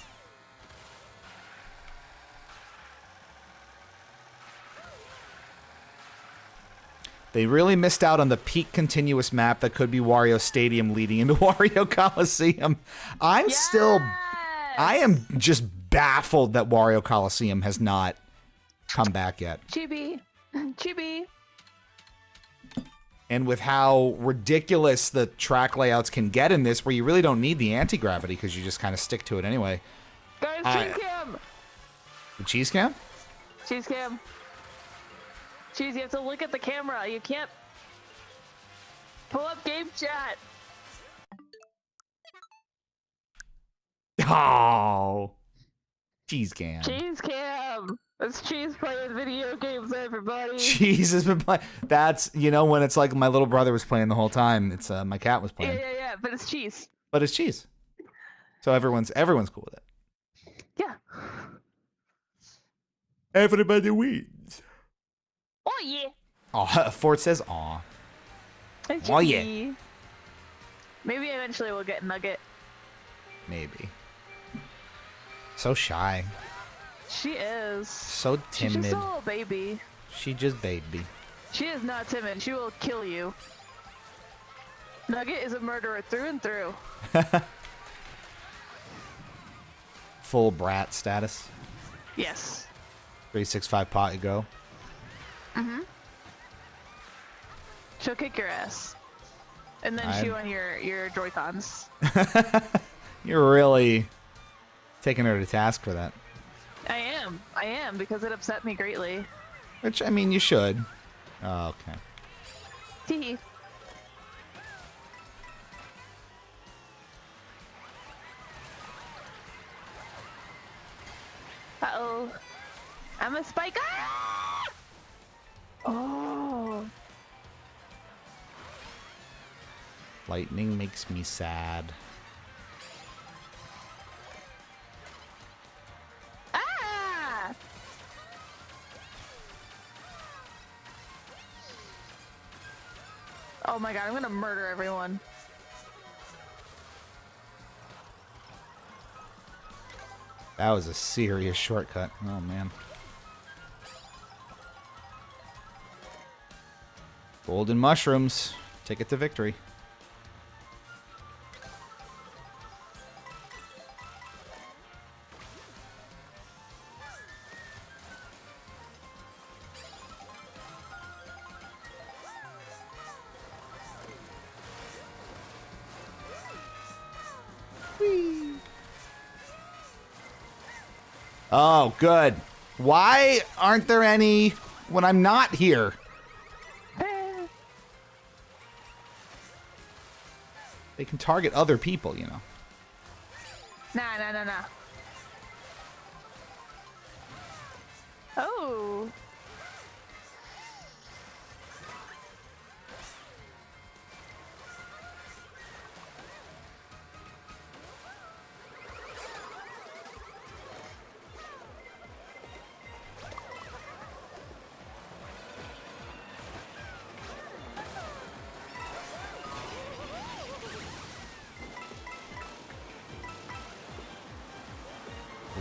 Speaker 1: They really missed out on the peak continuous map that could be Wario Stadium leading into Wario Coliseum. I am just baffled that Wario Coliseum has not come back yet.
Speaker 2: Chibi. Chibi.
Speaker 1: And with how ridiculous the track layouts can get in this, where you really don't need the anti-gravity because you just kind of stick to it anyway.
Speaker 2: Guys, cheese cam!
Speaker 1: The cheese cam?
Speaker 2: Cheese cam. Cheese, you have to look at the camera. You can't pull up game chat.
Speaker 1: Oh. Cheese cam.
Speaker 2: Cheese cam. It's Cheese playing video games, everybody.
Speaker 1: Cheese has been playing. That's, you know, when it's like my little brother was playing the whole time. It's my cat was playing.
Speaker 2: Yeah, but it's Cheese.
Speaker 1: But it's Cheese. So everyone's cool with it.
Speaker 2: Yeah.
Speaker 1: Everybody wins.
Speaker 2: Oh yeah.
Speaker 1: Oh, Fort says aw.
Speaker 2: It's
Speaker 1: Oh yeah.
Speaker 2: Maybe eventually we'll get Nugget.
Speaker 1: Maybe. So shy.
Speaker 2: She is.
Speaker 1: So timid.
Speaker 2: She's just a little baby.
Speaker 1: She just baby.
Speaker 2: She is not timid. She will kill you. Nugget is a murderer through and through.
Speaker 1: Full brat status.
Speaker 2: Yes.
Speaker 1: 365 pot you go.
Speaker 2: Mm-hmm. She'll kick your ass. And then chew on your Joy-Cons.
Speaker 1: You're really taking her to task for that.
Speaker 2: I am, because it upset me greatly.
Speaker 1: Which, I mean, you should. Oh, okay.
Speaker 2: Tee. Uh-oh. I'm a spike. Ah! Oh.
Speaker 1: Lightning makes me sad.
Speaker 2: Ah! Oh my god, I'm gonna murder everyone.
Speaker 1: That was a serious shortcut. Oh, man. Golden mushrooms. Ticket to victory. Whee. Oh, good. Why aren't there any when I'm not here? They can target other people, you know.
Speaker 2: Nah. Oh.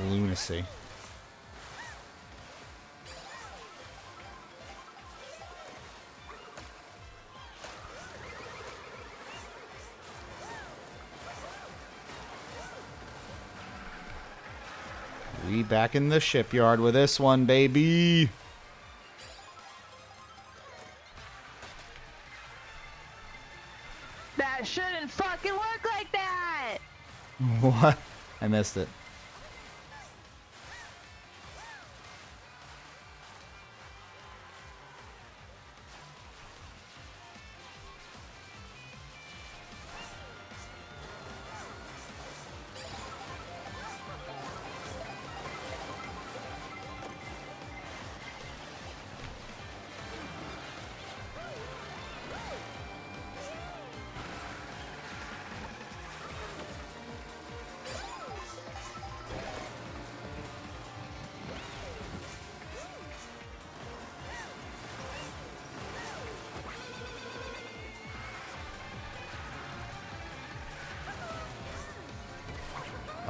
Speaker 1: Lunacy. We back in the shipyard with this one, baby.
Speaker 2: That shouldn't fucking work like that!
Speaker 1: What? I missed it.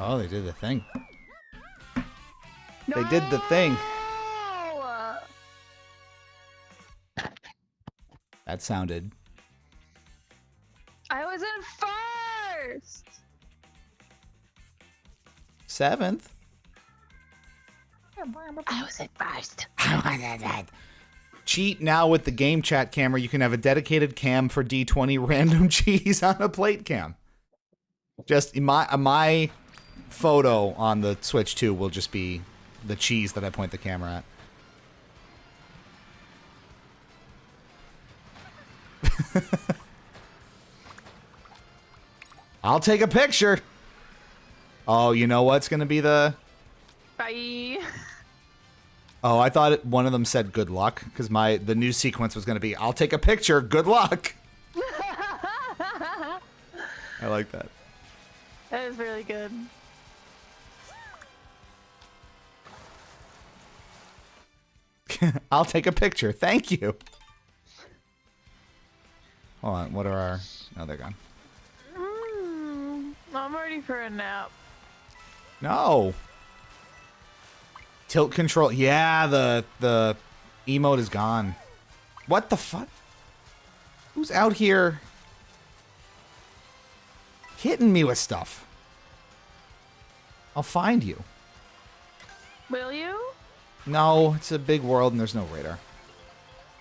Speaker 1: Oh, they did the thing.
Speaker 2: No!
Speaker 1: They did the thing. That sounded...
Speaker 2: I was in first!
Speaker 1: 7th?
Speaker 2: I was in first.
Speaker 1: Cheat now with the game chat camera. You can have a dedicated cam for D20 random cheese on a plate cam. Just my photo on the Switch 2 will just be the cheese that I point the camera at. I'll take a picture. Oh, you know what's going to be the...
Speaker 2: Bye.
Speaker 1: Oh, I thought one of them said good luck, because the new sequence was going to be, I'll take a picture, good luck. I like that.
Speaker 2: That is really good.
Speaker 1: I'll take a picture, thank you. Hold on, what are our... Oh, they're gone.
Speaker 2: I'm ready for a nap.
Speaker 1: No. Tilt control. Yeah, the emote is gone. What the fuck? Who's out here hitting me with stuff? I'll find you.
Speaker 2: Will you?
Speaker 1: No, it's a big world and there's no radar.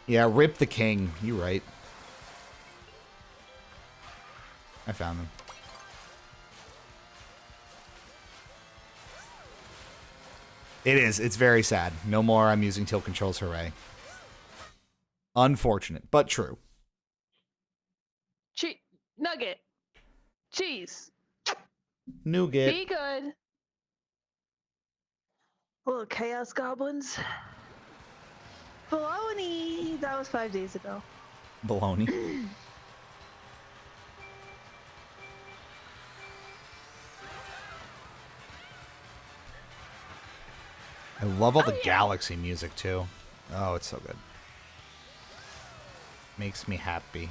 Speaker 1: Yeah, rip the king. You right. I found them. It is. It's very sad. No more I'm using tilt controls, hooray. Unfortunate, but true.
Speaker 2: Nugget. Cheese.
Speaker 1: Nougat.
Speaker 2: Be good. Little chaos goblins. Baloney. That was 5 days ago.
Speaker 1: Baloney. I love all the Galaxy music, too. Oh, it's so good. Makes me happy.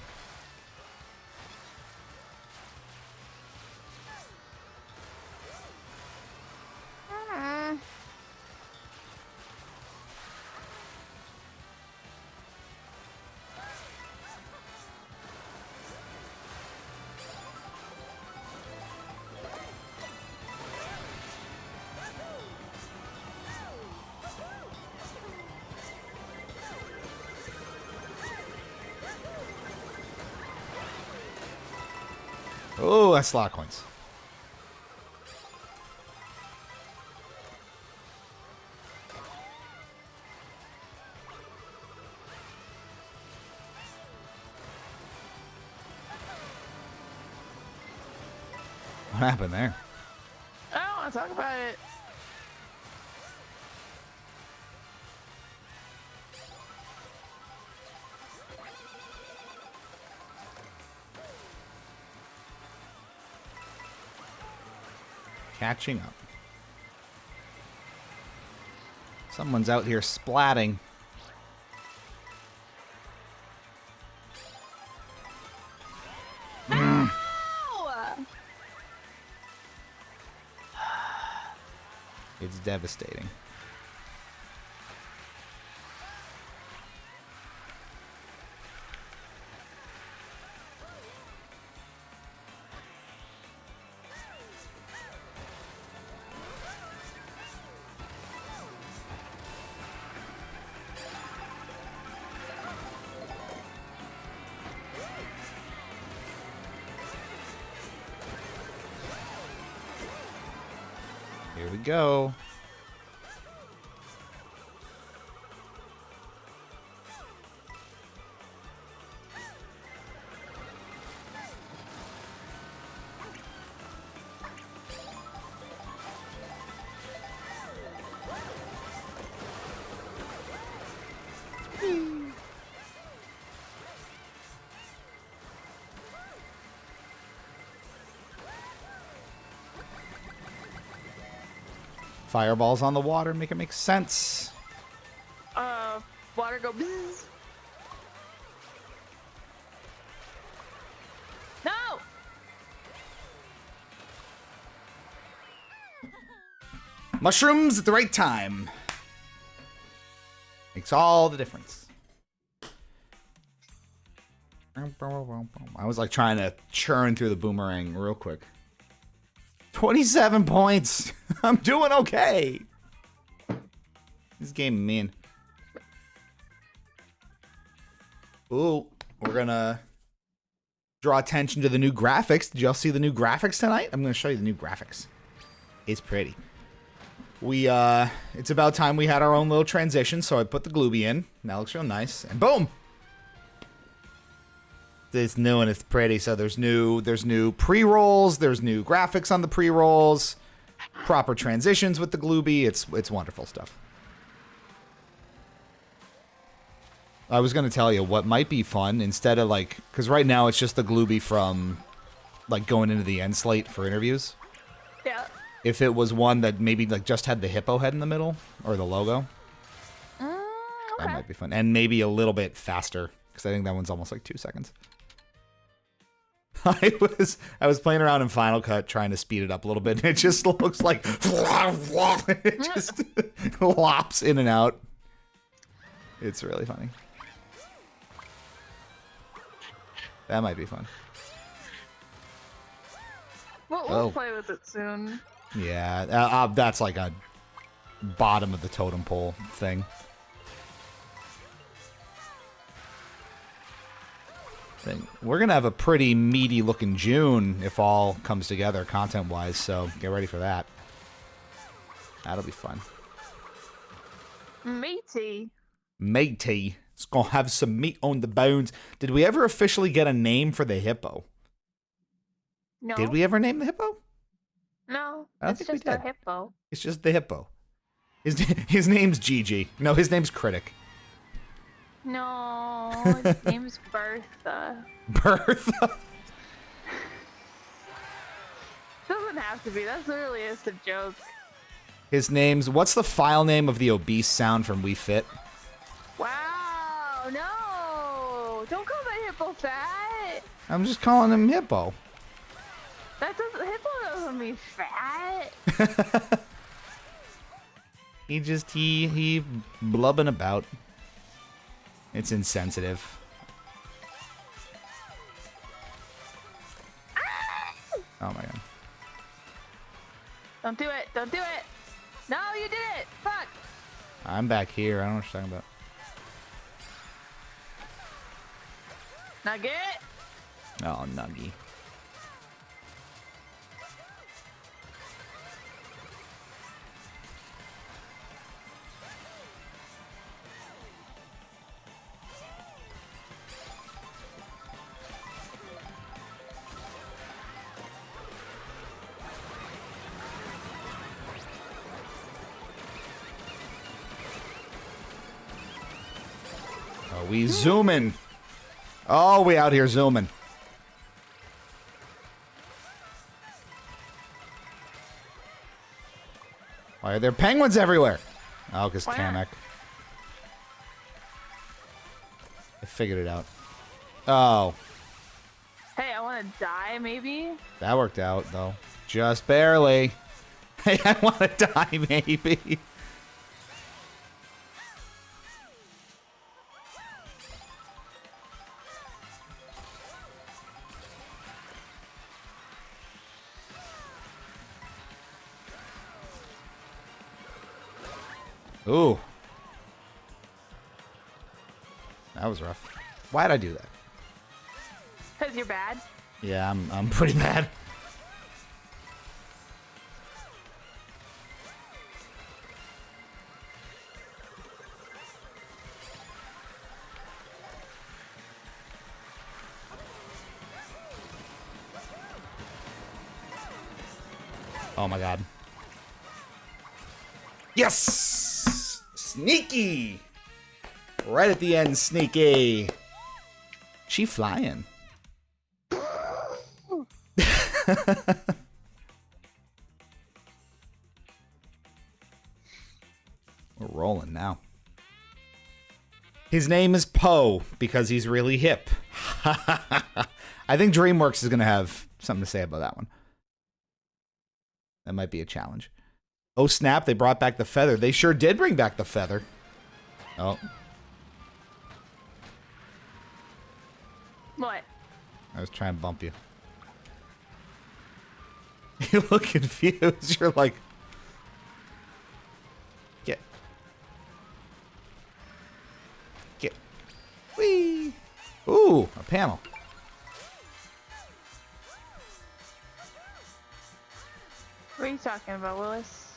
Speaker 1: Oh, that's a lot of coins. What happened there?
Speaker 2: I don't want to talk about it.
Speaker 1: Catching up. Someone's out here splatting.
Speaker 2: No!
Speaker 1: It's devastating. Here we go. Fireballs on the water make it make sense.
Speaker 2: Water go bzzz. No!
Speaker 1: Mushrooms at the right time. Makes all the difference. I was like trying to churn through the boomerang real quick. 27 points. I'm doing okay. This game mean. Ooh, we're gonna draw attention to the new graphics. Did y'all see the new graphics tonight? I'm gonna show you the new graphics. It's pretty. It's about time we had our own little transition, so I put the Glooby in. That looks real nice. And boom! It's new and it's pretty. So there's new pre-rolls, there's new graphics on the pre-rolls, proper transitions with the Glooby. It's wonderful stuff. I was gonna tell you what might be fun instead of like, because right now it's just the Glooby from like going into the end slate for interviews.
Speaker 2: Yeah.
Speaker 1: If it was one that maybe like just had the hippo head in the middle or the logo,
Speaker 2: Okay.
Speaker 1: that might be fun, and maybe a little bit faster because I think that one's almost like 2 seconds. I was playing around in Final Cut trying to speed it up a little bit, and it just looks like it just lops in and out. It's really funny. That might be fun.
Speaker 2: We'll play with it soon.
Speaker 1: Yeah, that's like a bottom of the totem pole thing. We're gonna have a pretty meaty looking June if all comes together content wise, so get ready for that. That'll be fun.
Speaker 2: Matey.
Speaker 1: It's gonna have some meat on the bones. Did we ever officially get a name for the hippo?
Speaker 2: No.
Speaker 1: Did we ever name the hippo?
Speaker 2: No.
Speaker 1: I don't
Speaker 2: It's
Speaker 1: think we
Speaker 2: just a
Speaker 1: did.
Speaker 2: hippo.
Speaker 1: It's just the hippo. His name's Gigi. No, his name's Critic.
Speaker 2: No, his name's Bertha.
Speaker 1: Bertha?
Speaker 2: Doesn't have to be. That's literally just a joke.
Speaker 1: His name's... What's the file name of the obese sound from We Fit?
Speaker 2: Wow, no! Don't call that hippo fat!
Speaker 1: I'm just calling him Hippo.
Speaker 2: Hippo doesn't mean fat!
Speaker 1: He blubbing about. It's insensitive. Oh my god.
Speaker 2: Don't do it! Don't do it! No, you did it! Fuck!
Speaker 1: I'm back here. I don't know what you're talking about.
Speaker 2: Nugget!
Speaker 1: Oh, Nuggy. Are we zooming? Oh, we out here zooming. Why are there penguins everywhere? Oh, because Kamek. I figured it out. Oh.
Speaker 2: Hey, I want to die, maybe?
Speaker 1: That worked out, though. Just barely. Hey, I want to die, maybe. Ooh. That was rough. Why'd I do that?
Speaker 2: Because you're bad?
Speaker 1: Yeah, I'm pretty bad. Oh my god. Yes! Sneaky! Right at the end, sneaky. She flying. We're rolling now. His name is Poe because he's really hip. I think DreamWorks is going to have something to say about that one. That might be a challenge. Oh, snap. They brought back the feather. They sure did bring back the feather. Oh.
Speaker 2: What?
Speaker 1: I was trying to bump you. You look confused. You're like... Get. Get. Whee! Ooh, a panel.
Speaker 2: What are you talking about, Willis?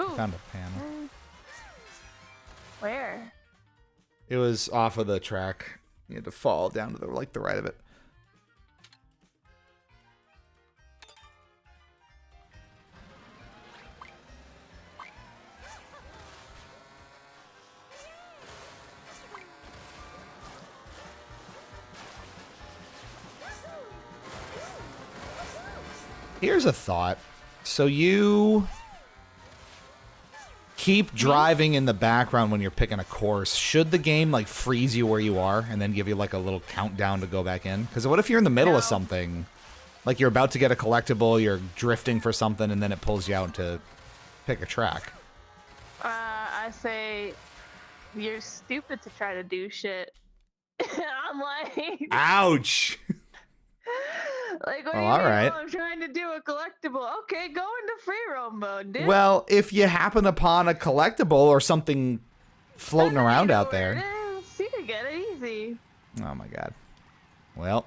Speaker 2: Ooh.
Speaker 1: Found a panel.
Speaker 2: Where?
Speaker 1: It was off of the track. You had to fall down to the the right of it. Here's a thought. So you keep driving in the background when you're picking a course. Should the game like freeze you where you are and then give you like a little countdown to go back in? Because what if you're in the middle of something, like you're about to get a collectible, you're drifting for something, and then it pulls you out to pick a track?
Speaker 2: I say you're stupid to try to do shit. I'm like,
Speaker 1: ouch.
Speaker 2: Like, what
Speaker 1: Well,
Speaker 2: do you
Speaker 1: all
Speaker 2: mean?
Speaker 1: right.
Speaker 2: Oh, I'm trying to do a collectible. Okay, go into free roam mode, dude.
Speaker 1: Well, if you happen upon a collectible or something floating
Speaker 2: Then
Speaker 1: around
Speaker 2: you know
Speaker 1: out
Speaker 2: where
Speaker 1: there.
Speaker 2: it is. You can get it easy.
Speaker 1: Oh my god. Well.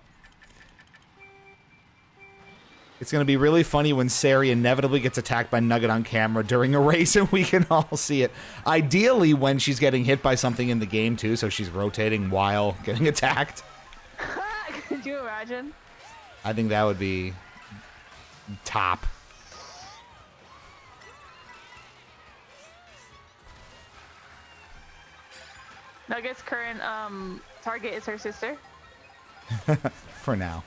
Speaker 1: It's going to be really funny when Sari inevitably gets attacked by Nugget on camera during a race and we can all see it. Ideally when she's getting hit by something in the game too, so she's rotating while getting attacked.
Speaker 2: Could you imagine?
Speaker 1: I think that would be top.
Speaker 2: Nugget's current target is her sister.
Speaker 1: For now.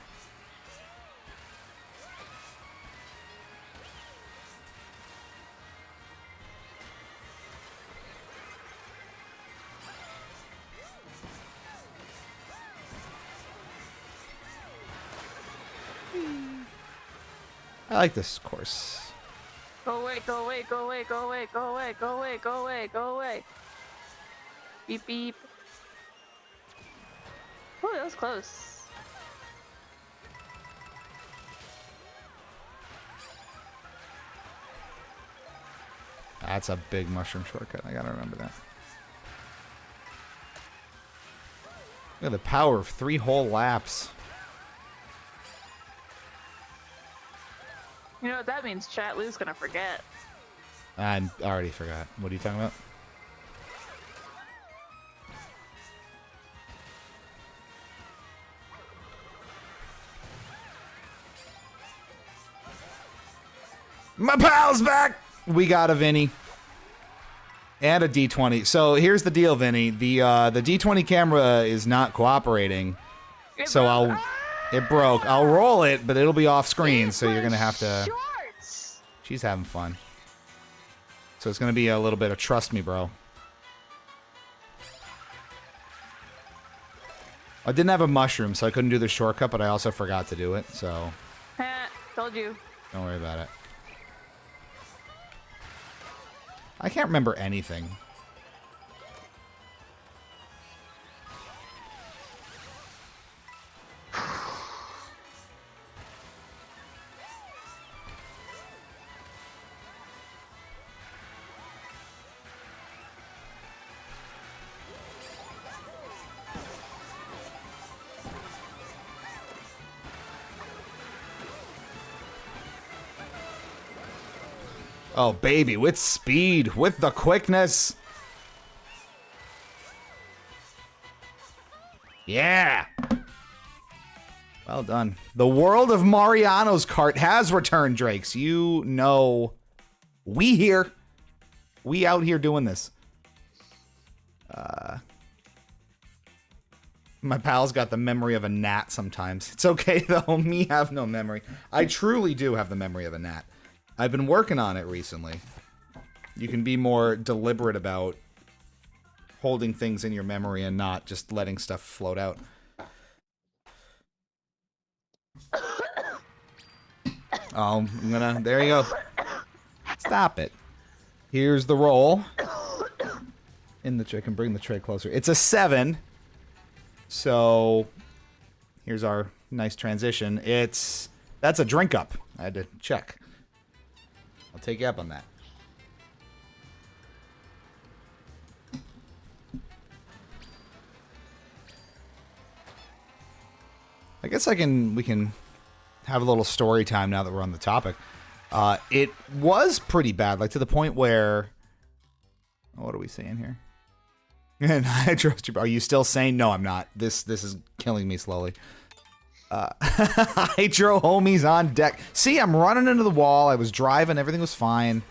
Speaker 1: I like this course.
Speaker 2: Go away, go away, go away, go away, go away, go away, go away, go away. Beep beep. Oh, that was close.
Speaker 1: That's a big mushroom shortcut. I gotta remember that. Look at the power of 3 whole laps.
Speaker 2: You know what that means, chat? Lou's gonna forget.
Speaker 1: I already forgot. What are you talking about? My pal's back! We got a Vinny. And a D20. So here's the deal, Vinny. The D20 camera is not cooperating. It broke. I'll roll it, but it'll be off screen, so you're gonna have to.
Speaker 2: Shorts.
Speaker 1: She's having fun. So it's gonna be a little bit of trust me, bro. I didn't have a mushroom, so I couldn't do the shortcut, but I also forgot to do it, so.
Speaker 2: Told you.
Speaker 1: Don't worry about it. I can't remember anything. Oh, baby, with speed, with the quickness. Yeah. Well done. The world of Mariano's Kart has returned, Drakes. You know, we here. We out here doing this. My pal's got the memory of a gnat sometimes. It's okay, though. Me have no memory. I truly do have the memory of a gnat. I've been working on it recently. You can be more deliberate about holding things in your memory and not just letting stuff float out. Oh, I'm gonna... There you go. Stop it. Here's the roll. In the tray. I can bring the tray closer. It's a 7. So, here's our nice transition. That's a drink up. I had to check. I'll take you up on that. I guess we can have a little story time now that we're on the topic. It was pretty bad, like to the point where... What are we saying here? And I trust you. Are you still saying no? I'm not. This is killing me slowly. Hydro homies on deck. See, I'm running into the wall. I was driving. Everything was fine.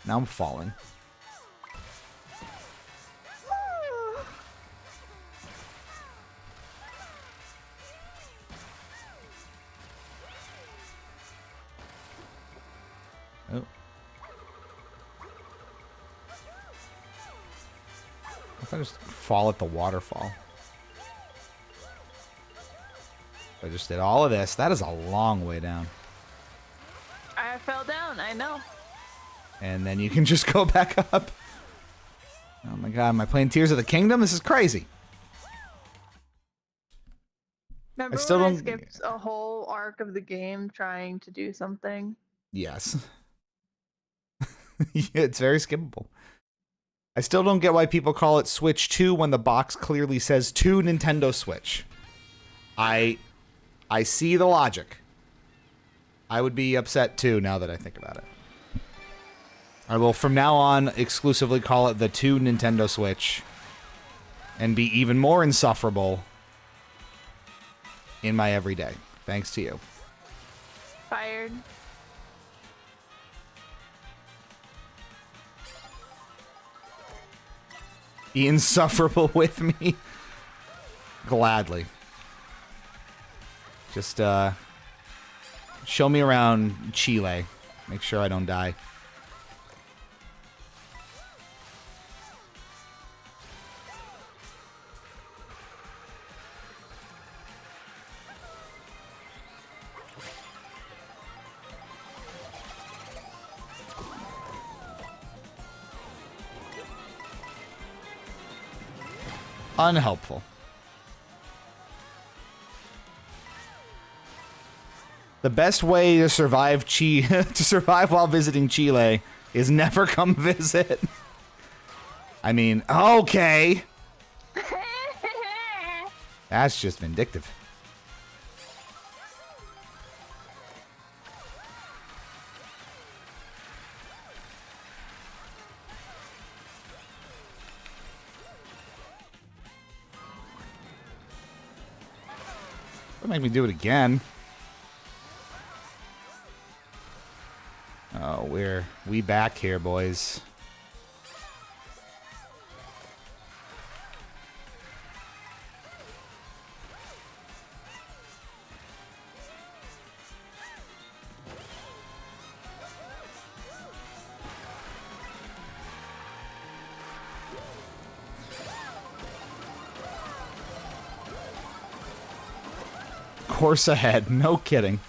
Speaker 1: Now I'm falling. Oh. If I just fall at the waterfall. I just did all of this. That is a long way down.
Speaker 2: I fell down, I know.
Speaker 1: And then you can just go back up. Oh my god, am I playing Tears of the Kingdom? This is crazy.
Speaker 2: Remember
Speaker 1: I still
Speaker 2: when
Speaker 1: don't...
Speaker 2: I skipped a whole arc of the game trying to do something?
Speaker 1: Yes. Yeah, it's very skippable. I still don't get why people call it Switch 2 when the box clearly says 2 Nintendo Switch. I see the logic. I would be upset too now that I think about it. I will from now on exclusively call it the 2 Nintendo Switch and be even more insufferable in my everyday. Thanks to you.
Speaker 2: Fired.
Speaker 1: Be insufferable with me? Gladly. Just, show me around Chile. Make sure I don't die. Unhelpful. The best way to survive to survive while visiting Chile is never come visit. I mean, okay. That's just vindictive. Don't make me do it again. Oh, we back here, boys. course ahead. No kidding.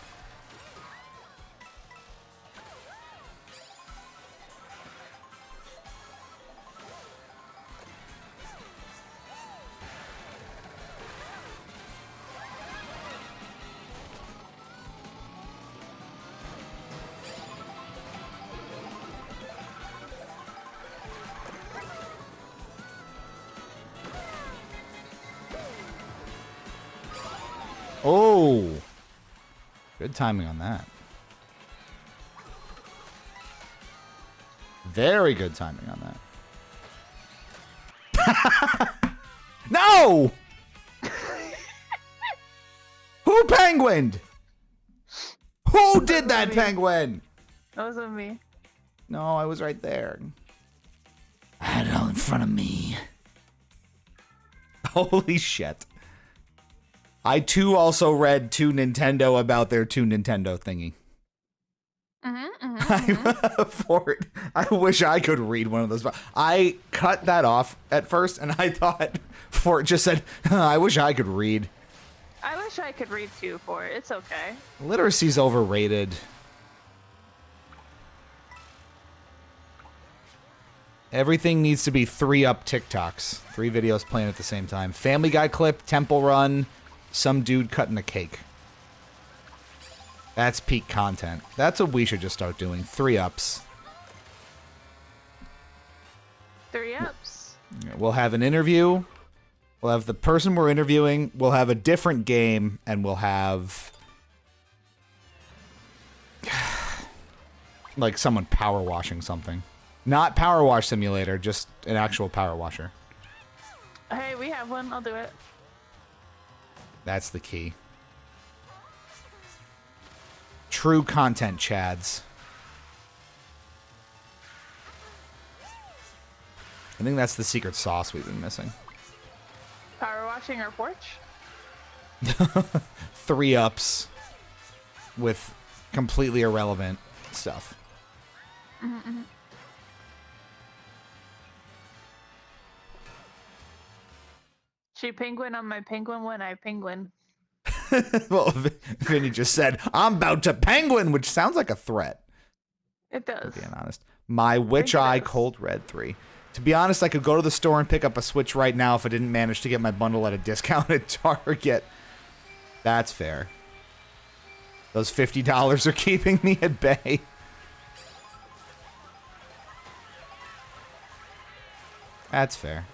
Speaker 1: Oh, good timing on that. Very good timing on that. No! Who penguined? Who did that penguin?
Speaker 2: That wasn't me.
Speaker 1: No, I was right there. I had it all in front of me. Holy shit. I too also read to Nintendo about their to Nintendo thingy. Fort, I wish I could read one of those. I cut that off at first, and I thought Fort just said, I wish I could read.
Speaker 2: I wish I could read too, for it. It's okay.
Speaker 1: Literacy's overrated. Everything needs to be 3-up TikToks. 3 videos playing at the same time. Family Guy clip, Temple Run, some dude cutting a cake. That's peak content. That's what we should just start doing. 3-ups.
Speaker 2: 3-ups.
Speaker 1: We'll have an interview. We'll have the person we're interviewing. We'll have a different game. And we'll have... like someone power washing something. Not Power Wash Simulator, just an actual power washer.
Speaker 2: Hey, we have one. I'll do it.
Speaker 1: That's the key. True content, Chads. I think that's the secret sauce we've been missing.
Speaker 2: Power washing our porch?
Speaker 1: 3-ups with completely irrelevant stuff.
Speaker 2: She penguin on my penguin when I penguin.
Speaker 1: Well, Vinny just said, I'm about to penguin, which sounds like a threat.
Speaker 2: It does.
Speaker 1: Being honest. My Witch Eye Cold Red 3. To be honest, I could go to the store and pick up a Switch right now if I didn't manage to get my bundle at a discount at Target. That's fair. Those $50 are keeping me at bay. That's fair.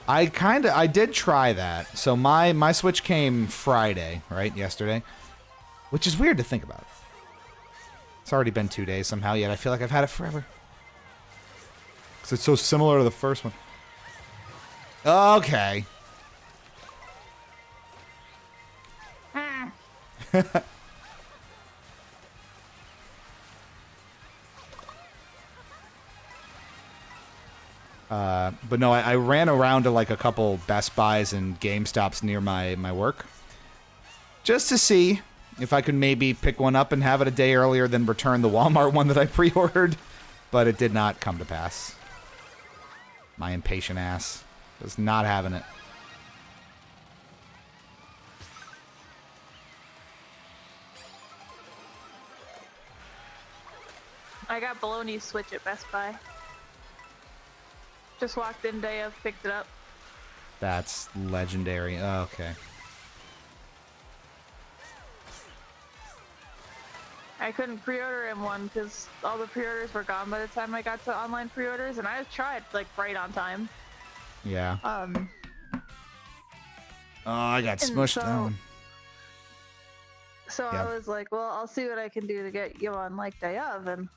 Speaker 1: I did try that. So my Switch came Friday, right? Yesterday. Which is weird to think about. It's already been 2 days somehow, yet I feel like I've had it forever. Because it's so similar to the first one. Okay. But no, I ran around to like a couple Best Buys and GameStops near my work. Just to see if I could maybe pick one up and have it a day earlier than return the Walmart one that I pre-ordered. But it did not come to pass. My impatient ass was not having it.
Speaker 2: I got bologna Switch at Best Buy. Just walked in day of, picked it up.
Speaker 1: That's legendary. Oh, okay.
Speaker 2: I couldn't pre-order him one because all the pre-orders were gone by the time I got to online pre-orders, and I tried like right on time.
Speaker 1: Yeah. Oh, I got smushed down.
Speaker 2: So I was like, well, I'll see what I can do to get you on like day of, and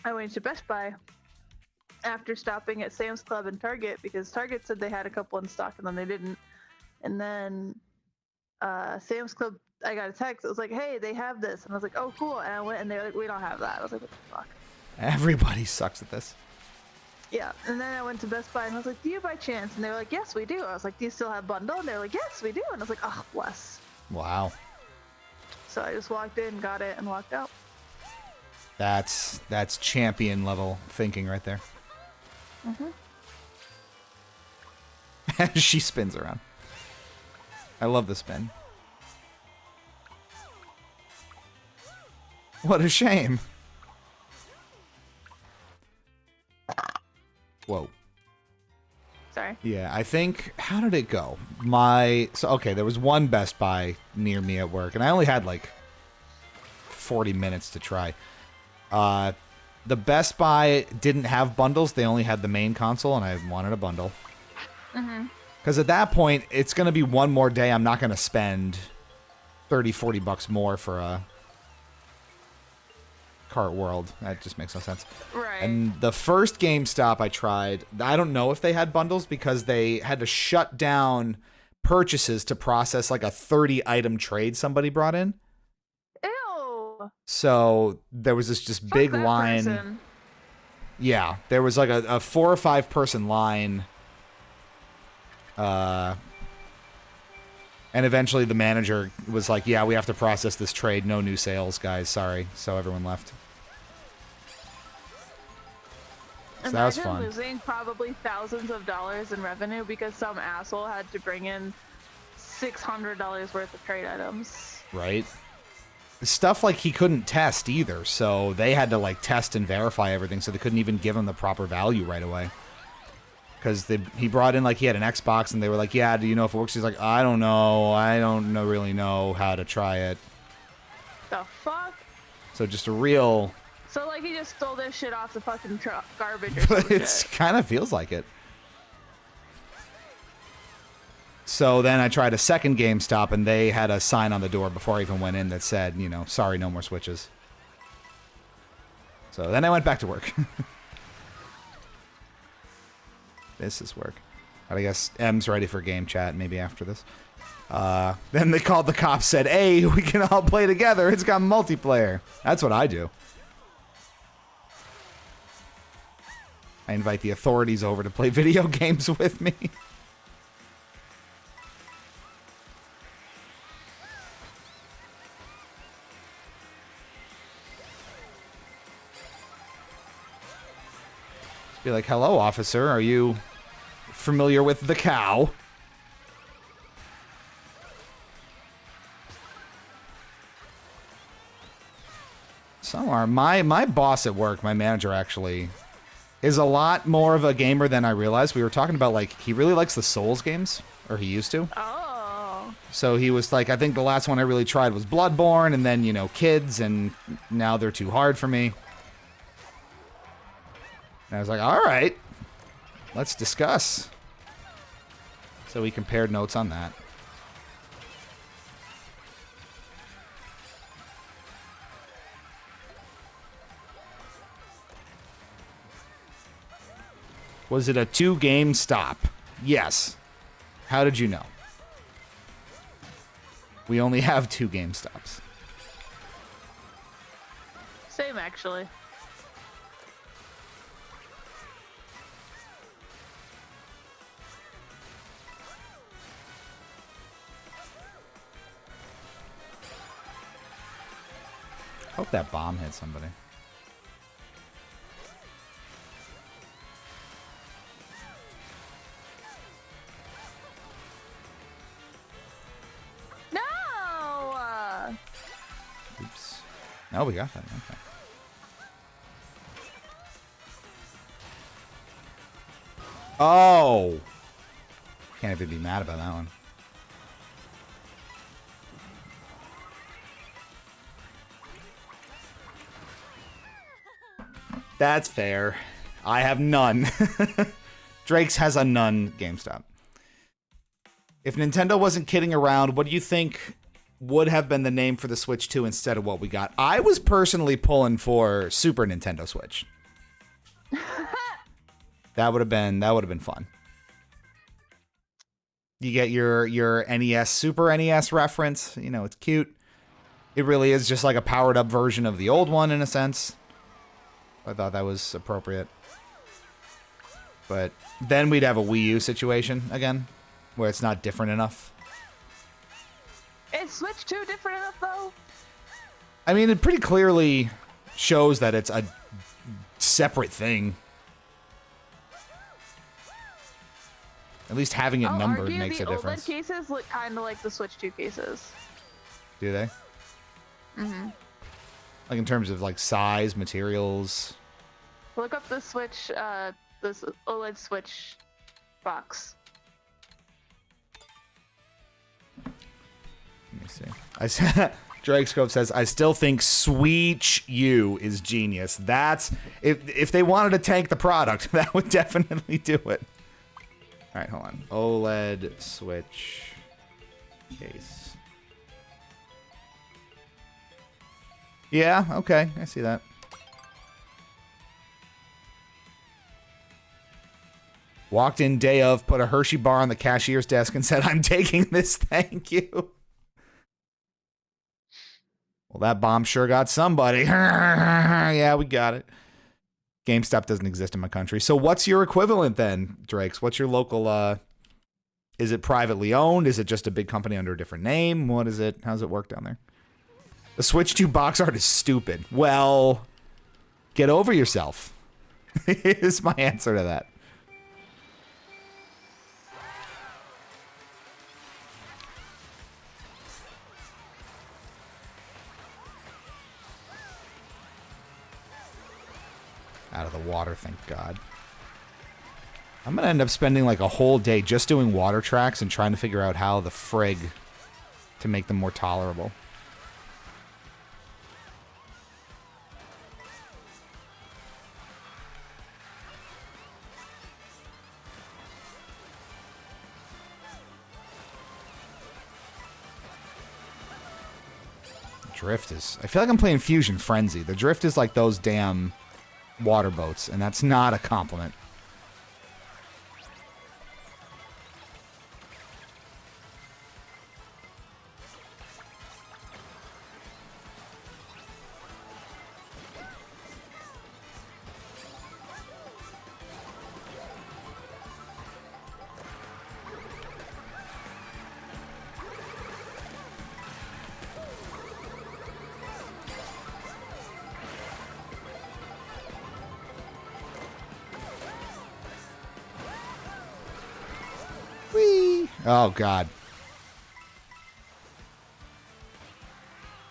Speaker 2: I went to Best Buy after stopping at Sam's Club and Target because Target said they had a couple in stock and then they didn't. And then Sam's Club, I got a text. It was like, hey, they have this. And I was like, oh, cool. And I went and they were like, we don't have that. I was like, what the fuck?
Speaker 1: Everybody sucks at this.
Speaker 2: Yeah, and then I went to Best Buy and I was like, do you by chance? And they were like, yes, we do. I was like, do you still have bundle? And they were like, yes, we do. And I was like, oh, bless.
Speaker 1: Wow.
Speaker 2: So I just walked in, got it, and walked out.
Speaker 1: That's champion level thinking right there. She spins around. I love the spin. What a shame. Whoa.
Speaker 2: Sorry.
Speaker 1: Yeah, I think, how did it go? Okay, there was one Best Buy near me at work, and I only had like 40 minutes to try. The Best Buy didn't have bundles, they only had the main console, and I wanted a bundle. Because at that point, it's going to be one more day, I'm not going to spend 30, 40 bucks more for a Kart World. That just makes no sense.
Speaker 2: Right.
Speaker 1: And the first GameStop I tried, I don't know if they had bundles because they had to shut down purchases to process like a 30-item trade somebody brought in.
Speaker 2: Ew.
Speaker 1: So there was this just big line.
Speaker 2: Person.
Speaker 1: Yeah, there was like a 4 or 5 person line. And eventually the manager was like, yeah, we have to process this trade. No new sales, guys. Sorry. So everyone left. So that was fun.
Speaker 2: Losing probably thousands of dollars in revenue because some asshole had to bring in $600 worth of trade items.
Speaker 1: Right. Stuff like he couldn't test either. So they had to like test and verify everything. So they couldn't even give him the proper value right away. Because he brought in, like, he had an Xbox, and they were like, yeah, do you know if it works? He's like, I don't know. I don't really know how to try it.
Speaker 2: The fuck?
Speaker 1: So just a real...
Speaker 2: So, like, he just stole this shit off the fucking garbage or something.
Speaker 1: It kind of feels like it. So then I tried a second GameStop, and they had a sign on the door before I even went in that said, you know, sorry, no more Switches. So then I went back to work. This is work. But I guess M's ready for game chat maybe after this. Then they called the cops, said, hey, we can all play together. It's got multiplayer. That's what I do. I invite the authorities over to play video games with me. Be like, hello, officer. Are you familiar with the cow? Some are. My boss at work, my manager actually, is a lot more of a gamer than I realized. We were talking about, like, he really likes the Souls games, or he used to.
Speaker 2: Oh.
Speaker 1: So he was like, I think the last one I really tried was Bloodborne, and then, you know, Kids, and now they're too hard for me. And I was like, all right, let's discuss. So we compared notes on that. Was it a 2-game stop? Yes. How did you know? We only have 2 game stops.
Speaker 2: Same, actually.
Speaker 1: Hope that bomb hit somebody.
Speaker 2: No!
Speaker 1: Oops. No, we got that. Okay. Oh! Can't even be mad about that one. That's fair. I have none. Drake's has a none GameStop. If Nintendo wasn't kidding around, what do you think would have been the name for the Switch 2 instead of what we got? I was personally pulling for Super Nintendo Switch. That would have been fun. You get your NES, Super NES reference. You know, it's cute. It really is just like a powered up version of the old one in a sense. I thought that was appropriate. But then we'd have a Wii U situation again, where it's not different enough.
Speaker 2: Is Switch 2 different enough, though?
Speaker 1: I mean, it pretty clearly shows that it's a separate thing. At least having it numbered makes a difference.
Speaker 2: The OLED cases look kind of like the Switch 2 cases.
Speaker 1: Do they?
Speaker 2: Mm-hmm.
Speaker 1: Like in terms of like size, materials.
Speaker 2: Look up the Switch, this OLED Switch box.
Speaker 1: Let me see. Drake Scope says, I still think Switch U is genius. That's if they wanted to tank the product, that would definitely do it. All right, hold on. OLED Switch case. Yeah, okay, I see that. Walked in day of, put a Hershey bar on the cashier's desk and said, I'm taking this, thank you. Well, that bomb sure got somebody. Yeah, we got it. GameStop doesn't exist in my country. So what's your equivalent then, Drakes? What's your local, is it privately owned? Is it just a big company under a different name? What is it? How's it work down there? The Switch 2 box art is stupid. Well, get over yourself. Is my answer to that. Out of the water, thank God. I'm gonna end up spending like a whole day just doing water tracks and trying to figure out how the frig to make them more tolerable. Drift is... I feel like I'm playing Fusion Frenzy. The drift is like those damn water boats, and that's not a compliment. Oh, God.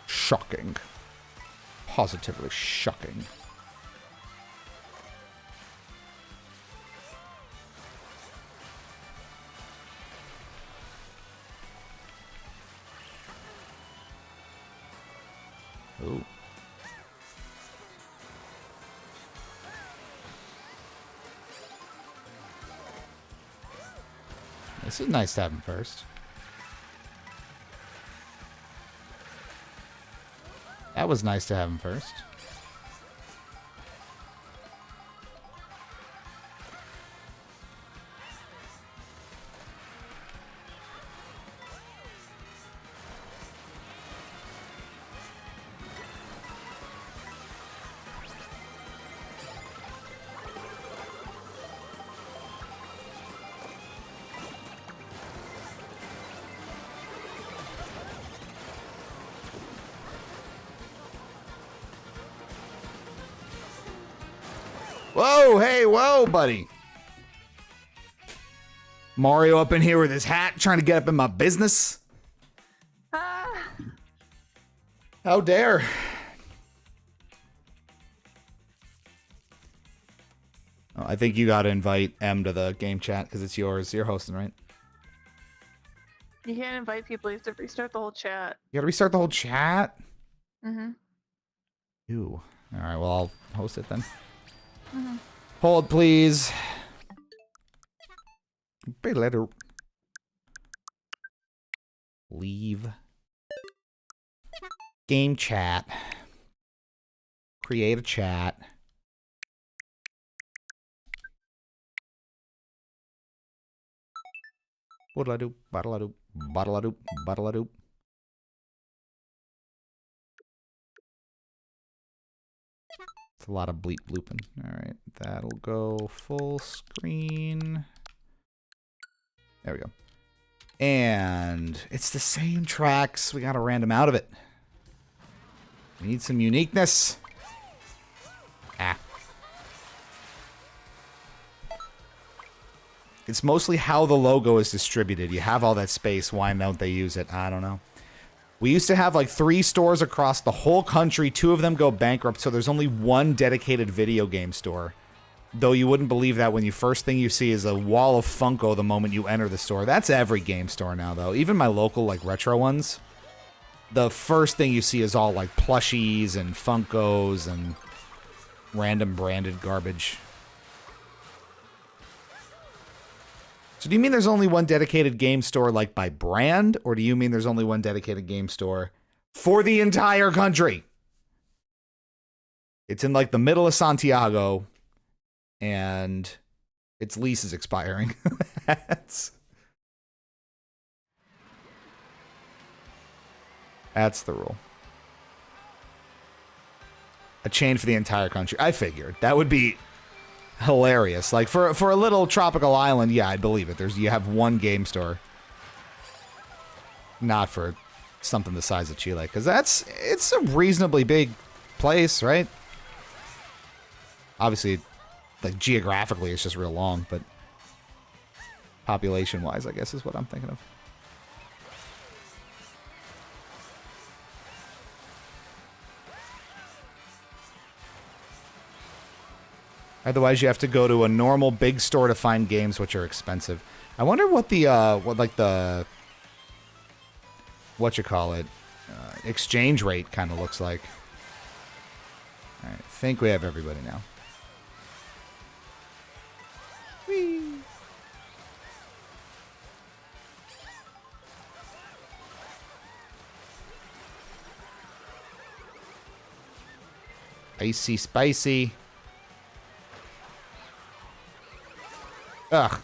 Speaker 1: Shocking. Positively shocking. Ooh. This is nice to have him first. That was nice to have him first. Whoa, hey, whoa, buddy. Mario up in here with his hat trying to get up in my business. How dare. Oh, I think you got to invite M to the game chat because it's yours. You're hosting, right?
Speaker 2: You can't invite people. You have to restart the whole chat.
Speaker 1: You got to restart the whole chat?
Speaker 2: Mm-hmm.
Speaker 1: Ew. All right, well, I'll host it then.
Speaker 2: Mm-hmm.
Speaker 1: Hold, please. Leave. Game chat. Create a chat. What'll I do? Bottle I do? Bottle I do? Bottle I do? It's a lot of bleep blooping. All right, that'll go full screen. There we go. And it's the same tracks. We got to random out of it. We need some uniqueness. Ah. It's mostly how the logo is distributed. You have all that space. Why don't they use it? I don't know. We used to have like 3 stores across the whole country. 2 of them go bankrupt, so there's only one dedicated video game store. Though you wouldn't believe that when you first thing you see is a wall of Funko the moment you enter the store. That's every game store now, though. Even my local, like, retro ones. The first thing you see is all, like, plushies and Funkos and random branded garbage. So do you mean there's only one dedicated game store, like, by brand? Or do you mean there's only one dedicated game store for the entire country? It's in, like, the middle of Santiago, and its lease is expiring. That's the rule. A chain for the entire country. I figured. That would be hilarious. Like, for a little tropical island, yeah, I'd believe it. You have one game store. Not for something the size of Chile. Because it's a reasonably big place, right? Obviously, like, geographically, it's just real long, but population-wise, I guess, is what I'm thinking of. Otherwise, you have to go to a normal big store to find games, which are expensive. I wonder what the, exchange rate kind of looks like. All right, I think we have everybody now. Whee! Icy spicy. Ugh.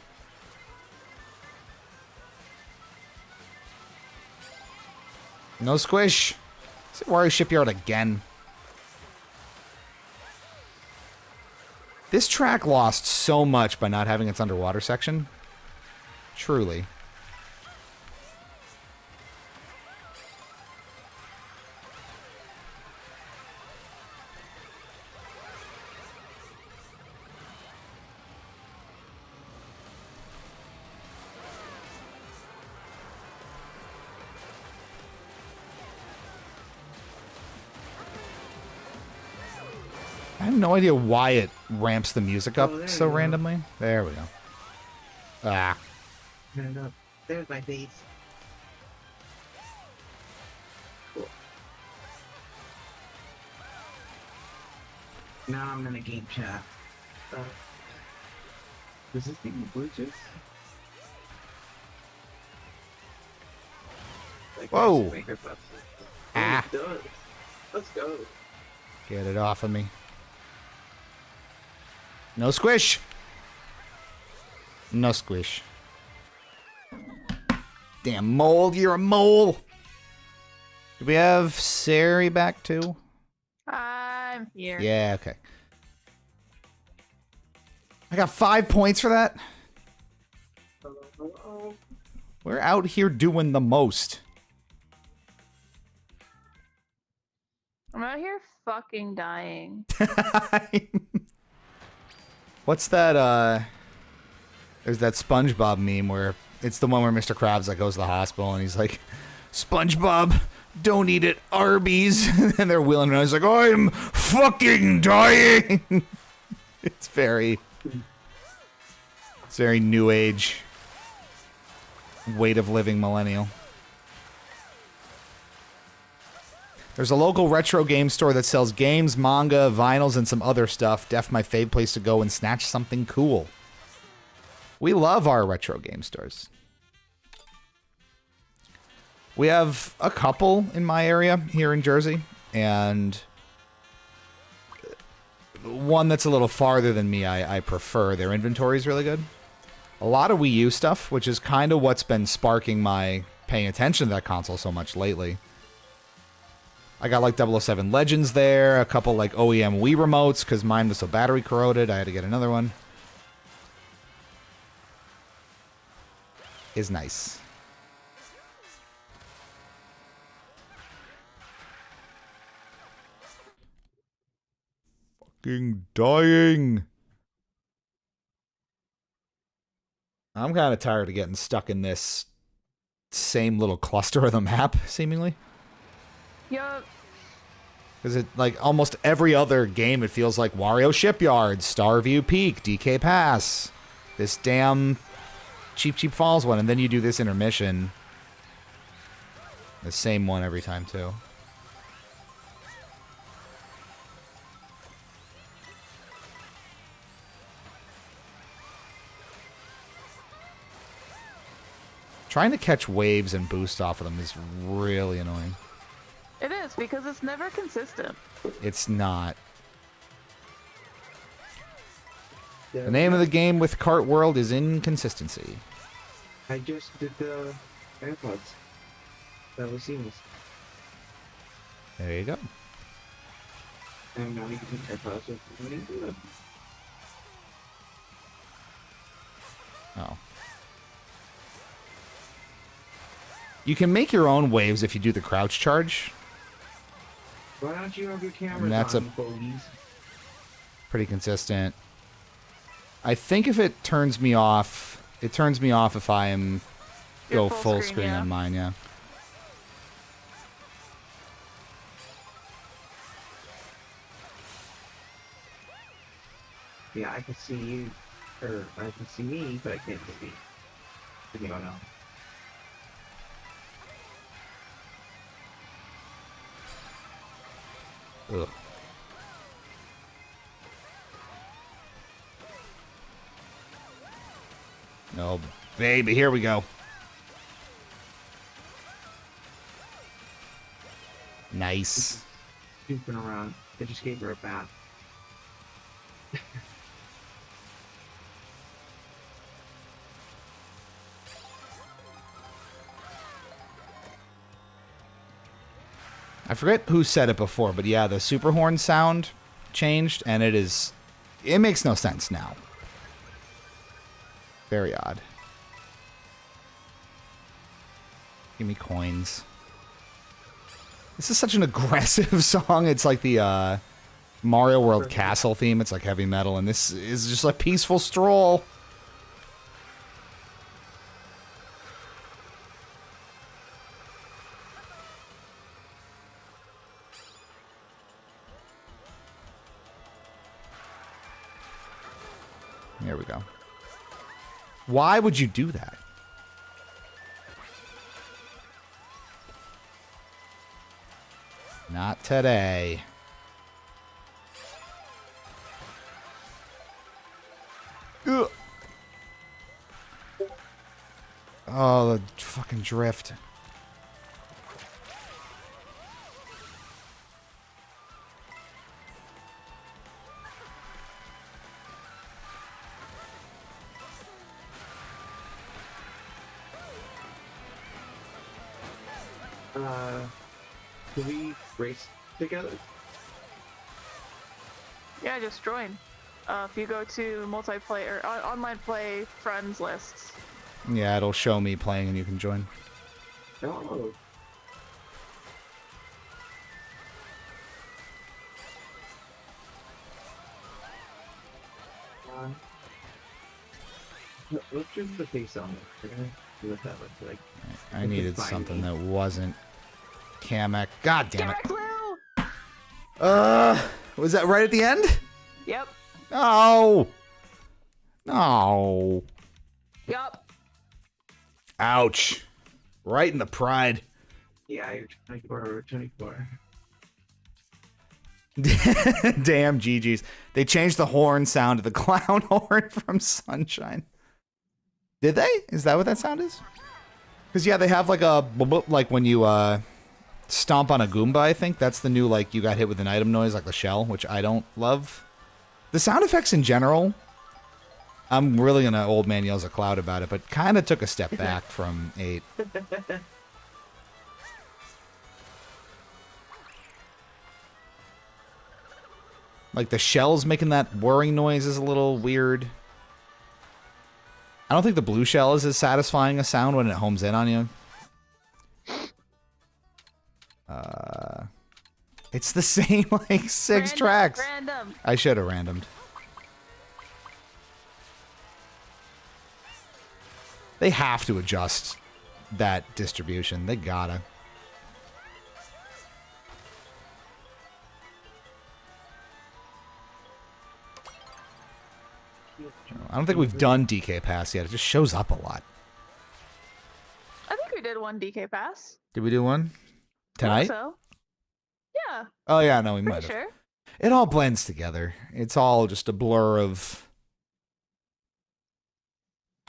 Speaker 1: No squish. Is it Wario Shipyard again? This track lost so much by not having its underwater section. Truly. I have no idea why it ramps the music up so randomly. There we go. Ah.
Speaker 3: No. There's my base. Cool. Now I'm in a game chat. Does this thing glitches? Like,
Speaker 1: whoa! Ah!
Speaker 3: It does. Let's go.
Speaker 1: Get it off of me. No squish! No squish. Damn mold, you're a mole! Do we have Sari back too?
Speaker 2: I'm here.
Speaker 1: Yeah, okay. I got 5 points for that?
Speaker 3: Hello.
Speaker 1: We're out here doing the most.
Speaker 2: I'm out here fucking dying.
Speaker 1: What's that, there's that SpongeBob meme where it's the one where Mr. Krabs like goes to the hospital and he's like, SpongeBob, don't eat at Arby's. And they're wheeling around. He's like, I'm fucking dying. It's very new age. Weight of living millennial. There's a local retro game store that sells games, manga, vinyls, and some other stuff. Def my fave place to go and snatch something cool. We love our retro game stores. We have a couple in my area here in Jersey, and one that's a little farther than me I prefer. Their inventory is really good. A lot of Wii U stuff, which is kind of what's been sparking my paying attention to that console so much lately. I got like 007 Legends there, a couple like OEM Wii remotes because mine was so battery corroded. I had to get another one. Is nice. Fucking dying. I'm kind of tired of getting stuck in this same little cluster of the map, seemingly.
Speaker 2: Yup.
Speaker 1: Because it, like, almost every other game, it feels like Wario Shipyard, Starview Peak, DK Pass, this damn Cheap Falls one, and then you do this intermission. The same one every time, too. Trying to catch waves and boost off of them is really annoying.
Speaker 2: It is, because it's never consistent.
Speaker 1: It's not. The name of the game with Kart World is inconsistency.
Speaker 3: I just did the AirPods. That was seamless.
Speaker 1: There you go.
Speaker 3: I'm not using AirPods with any of them.
Speaker 1: Oh. You can make your own waves if you do the crouch charge.
Speaker 3: Why don't you have your cameras
Speaker 1: And that's
Speaker 3: on, bogeys?
Speaker 1: Pretty consistent. I think if it turns me off if I am
Speaker 2: You're
Speaker 1: go full
Speaker 2: screen,
Speaker 1: screen
Speaker 2: yeah.
Speaker 1: on mine, yeah.
Speaker 3: Yeah, I can see you, or I can see me, but I can't see anyone else.
Speaker 1: Ugh. No, baby, here we go. Nice.
Speaker 3: Snooping around. I just gave her a bath.
Speaker 1: I forget who said it before, but yeah, the super horn sound changed, and it makes no sense now. Very odd. Give me coins. This is such an aggressive song. It's like the Mario World Castle theme. It's like heavy metal, and this is just a peaceful stroll. There we go. Why would you do that? Not today. Ugh. Oh, the fucking drift.
Speaker 3: Can we race together?
Speaker 2: Yeah, just join. If you go to multiplayer, online play friends lists.
Speaker 1: Yeah, it'll show me playing and you can join.
Speaker 3: Oh. Let's just the face on it. We're gonna see what that looks like.
Speaker 1: I needed something that wasn't Kamek. God damn it.
Speaker 2: Blue!
Speaker 1: Was that right at the end?
Speaker 2: Yep.
Speaker 1: No. No.
Speaker 2: Yup.
Speaker 1: Ouch. Right in the pride.
Speaker 3: Yeah, you're 24 or 24.
Speaker 1: Damn GG's. They changed the horn sound to the clown horn from Sunshine. Did they? Is that what that sound is? Because, yeah, they have like a... like when you stomp on a Goomba, I think. That's the new, like, you got hit with an item noise, like the shell, which I don't love. The sound effects in general, I'm really going to Old Man Yells a Cloud about it, but kind of took a step back from 8. Like, the shells making that whirring noise is a little weird. I don't think the blue shell is as satisfying a sound when it homes in on you. It's the same, like, six tracks.
Speaker 2: Random.
Speaker 1: I should have randomed. They have to adjust that distribution. They gotta. I don't think we've done DK Pass yet. It just shows up a lot.
Speaker 2: I think we did one DK pass.
Speaker 1: Did we do one? Tonight?
Speaker 2: So. Yeah.
Speaker 1: Oh, yeah, no, we might
Speaker 2: Pretty
Speaker 1: have.
Speaker 2: sure.
Speaker 1: It all blends together. It's all just a blur of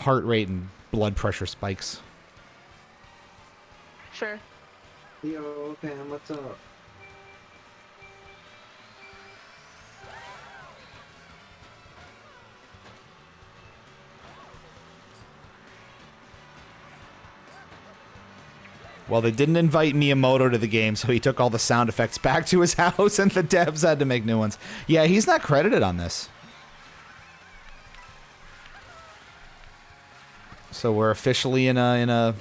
Speaker 1: heart rate and blood pressure spikes.
Speaker 2: Sure.
Speaker 3: Yo, fam, what's up?
Speaker 1: Well, they didn't invite Miyamoto to the game, so he took all the sound effects back to his house, and the devs had to make new ones. Yeah, he's not credited on this. So we're officially in a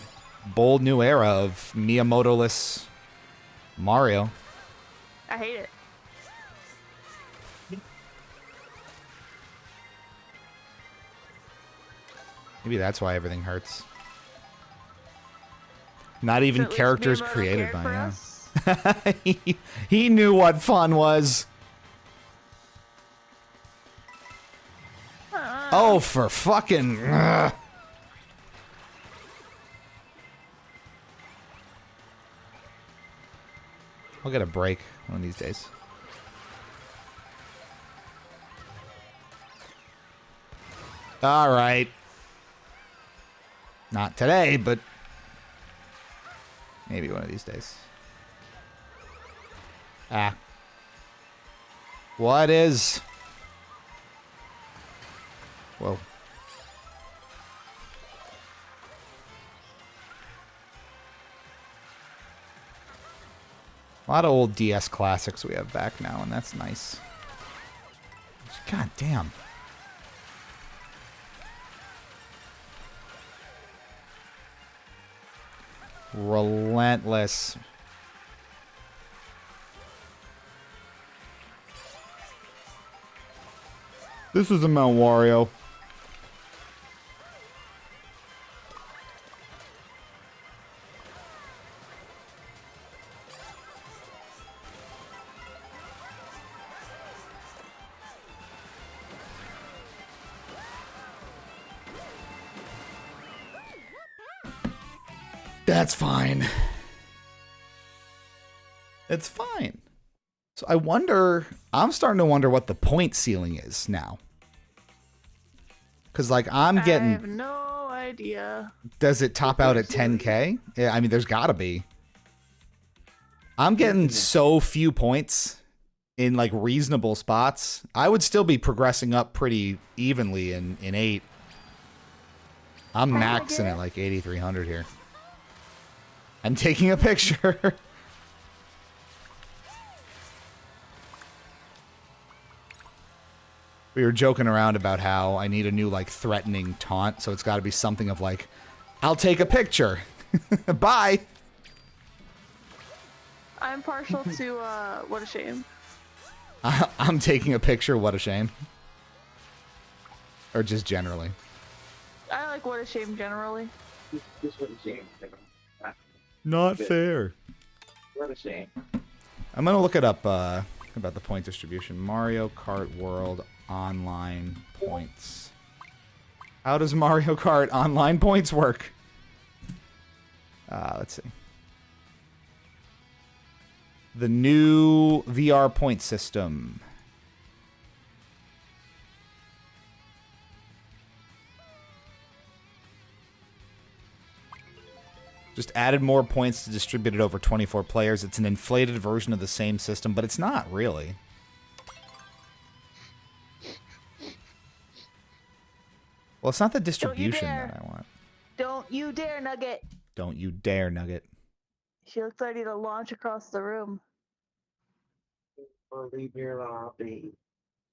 Speaker 1: bold new era of Miyamoto-less Mario.
Speaker 2: I hate it.
Speaker 1: Maybe that's why everything hurts. Not even
Speaker 2: So at least
Speaker 1: characters
Speaker 2: Miyamoto
Speaker 1: created
Speaker 2: cared
Speaker 1: by
Speaker 2: for
Speaker 1: him.
Speaker 2: us.
Speaker 1: He knew what fun was. Oh, for fucking... ugh. I'll get a break one of these days. All right. Not today, but maybe one of these days. Ah. What is... Whoa. A lot of old DS classics we have back now, and that's nice. God damn. Relentless. This is a Mount Wario. That's fine. It's fine. So I wonder, I'm starting to wonder what the point ceiling is now. Because, like, I'm getting...
Speaker 2: I have no idea.
Speaker 1: Does it top out at 10K? Yeah, I mean, there's got to be. I'm getting so few points in, like, reasonable spots. I would still be progressing up pretty evenly in 8. I'm maxing at, like, 8,300 here. I'm taking a picture. We were joking around about how I need a new, like, threatening taunt, so it's got to be something of, like, I'll take a picture. Bye.
Speaker 2: I'm partial to, what a shame.
Speaker 1: I'm taking a picture, what a shame. Or just generally.
Speaker 2: I like what a shame generally.
Speaker 3: Just what a shame.
Speaker 1: Not fair.
Speaker 3: What a shame.
Speaker 1: I'm going to look it up about the point distribution. Mario Kart World Online points. How does Mario Kart Online points work? Let's see. The new VR point system. Just added more points to distribute it over 24 players. It's an inflated version of the same system, but it's not really. Well, it's not the distribution that I want.
Speaker 2: Don't you dare, Nugget.
Speaker 1: Don't you dare, Nugget.
Speaker 2: She looks ready to launch across the room.
Speaker 3: Or leave your lobby.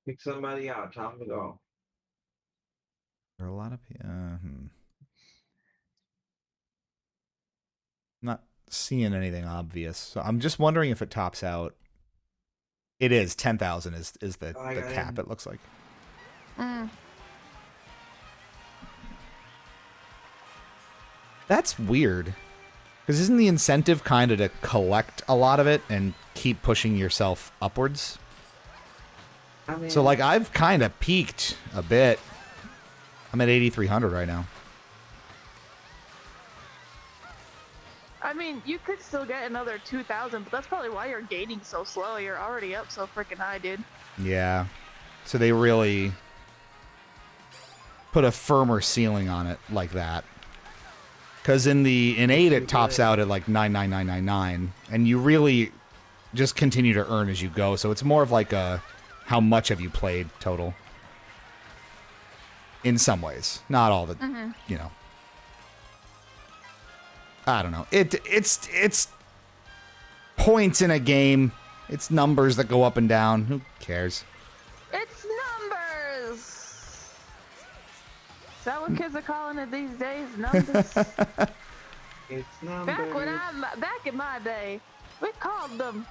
Speaker 3: Pick somebody out. Time to go.
Speaker 1: There are a lot of people. Not seeing anything obvious. So I'm just wondering if it tops out. It is 10,000 is the cap. It looks like. That's weird. Because isn't the incentive kind of to collect a lot of it and keep pushing yourself upwards?
Speaker 3: I mean,
Speaker 1: So, like, I've kind of peaked a bit. I'm at 8,300 right now.
Speaker 2: I mean, you could still get another 2,000, but that's probably why you're gaining so slow. You're already up so freaking high, dude.
Speaker 1: Yeah. So they really put a firmer ceiling on it like that. Because in 8 it tops out at like 99999, and you really just continue to earn as you go. So it's more of like a how much have you played total. In some ways, not all the you know. I don't know. It's points in a game. It's numbers that go up and down. Who cares?
Speaker 2: It's numbers. Is that what kids are calling it these days? Numbers.
Speaker 3: it's numbers.
Speaker 2: Back in my day, we called them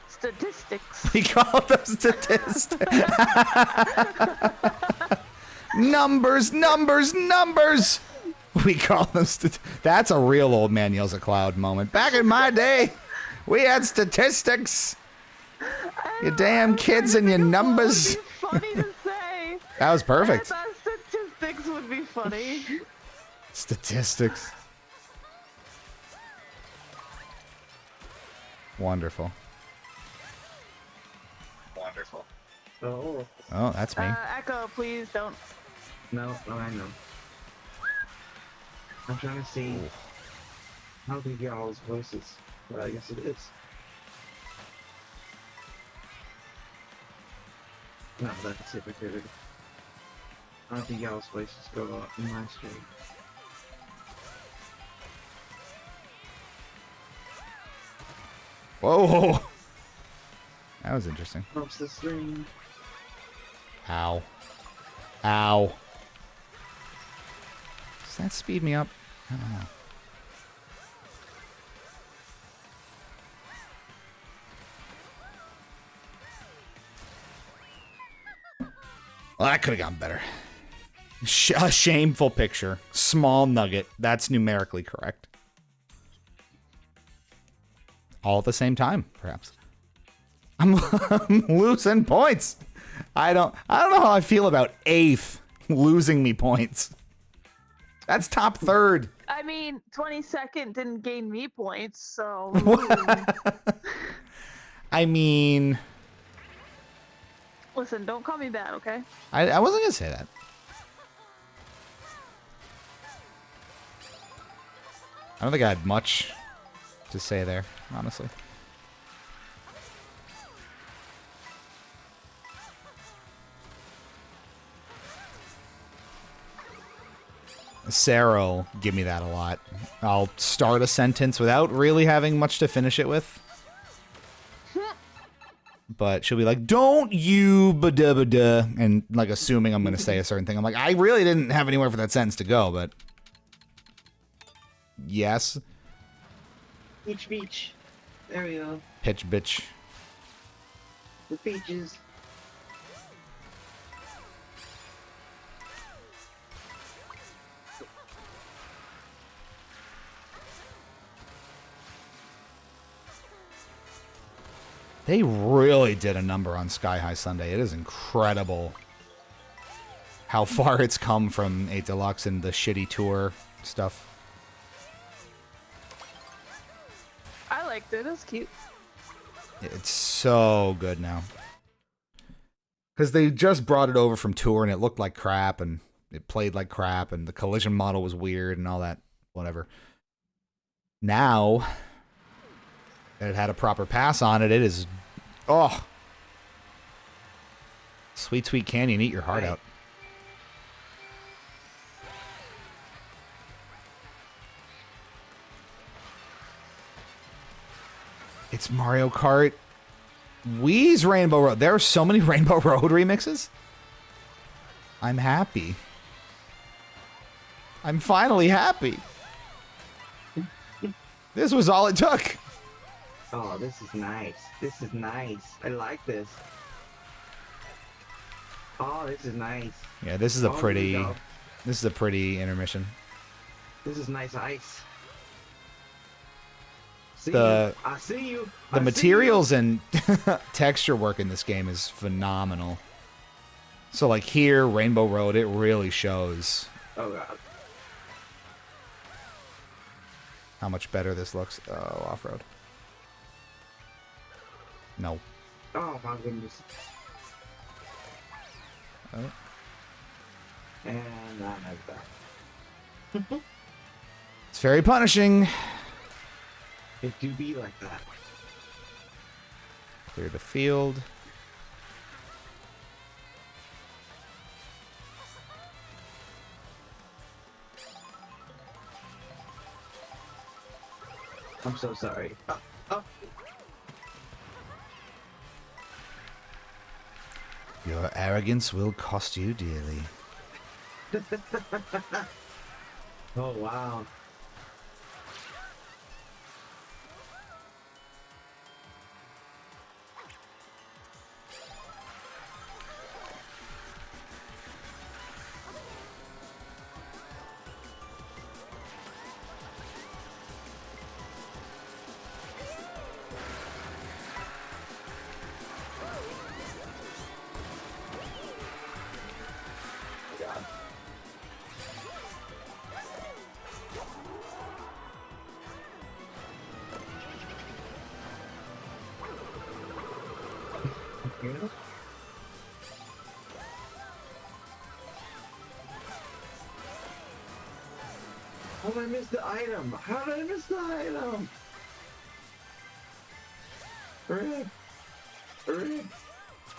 Speaker 2: statistics.
Speaker 1: We called them statistics. Numbers. We call them that's a real old man yells at cloud moment. Back in my day, we had statistics. You damn kids and your numbers.
Speaker 2: What would be funny to say?
Speaker 1: That was perfect.
Speaker 2: I thought statistics would be funny.
Speaker 1: Statistics. Wonderful.
Speaker 3: Oh,
Speaker 1: Oh, that's me.
Speaker 2: Echo, please don't.
Speaker 3: no, I know. I'm trying to see how to get all his voices, but I guess it is. No, that's hypocritical. I don't think y'all's voices go up in my stream.
Speaker 1: Whoa. That was interesting.
Speaker 3: Helps the stream.
Speaker 1: Ow. Ow. Does that speed me up? I don't know. Well, that could have gone better. A shameful picture. Small nugget. That's numerically correct. All at the same time, perhaps. I'm losing points. I don't know how I feel about 8th losing me points. That's top 3rd.
Speaker 2: I mean, 22nd didn't gain me points, so.
Speaker 1: I mean,
Speaker 2: Listen, don't call me bad, okay?
Speaker 1: I wasn't gonna say that. I don't think I had much to say there, honestly. Sarah will give me that a lot. I'll start a sentence without really having much to finish it with. But she'll be like, don't you ba-da-ba-da, and like assuming I'm going to say a certain thing. I'm like, I really didn't have anywhere for that sentence to go, but yes.
Speaker 3: Beach. There we go.
Speaker 1: Pitch bitch.
Speaker 3: The beaches.
Speaker 1: They really did a number on Sky High Sunday. It is incredible how far it's come from 8 Deluxe and the shitty tour stuff.
Speaker 2: I liked it. It was cute.
Speaker 1: It's so good now. Because they just brought it over from tour and it looked like crap and it played like crap and the collision model was weird and all that, whatever. Now that it had a proper pass on it, it is, oh, sweet, sweet candy and eat your heart out. It's Mario Kart Wii's Rainbow Road. There are so many Rainbow Road remixes. I'm happy. I'm finally happy. This was all it took.
Speaker 3: Oh, this is nice. This is nice. I like this. Oh, this is nice.
Speaker 1: Yeah, this is a
Speaker 3: Oh,
Speaker 1: pretty.
Speaker 3: here we go.
Speaker 1: This is a pretty intermission.
Speaker 3: This is nice ice. See
Speaker 1: The-
Speaker 3: you. I see you.
Speaker 1: The
Speaker 3: I see
Speaker 1: materials and texture work in this game is phenomenal. So like here, Rainbow Road, it really shows
Speaker 3: you. Oh god.
Speaker 1: how much better this looks. Oh, off-road. No.
Speaker 3: Oh my goodness.
Speaker 1: Oh.
Speaker 3: And I have that.
Speaker 1: It's very punishing.
Speaker 3: It do be like that.
Speaker 1: Clear the field.
Speaker 3: I'm so sorry. Oh.
Speaker 1: Your arrogance will cost you dearly.
Speaker 3: Oh wow. God. How did I miss the item? How did I miss the item? Rip. Rip.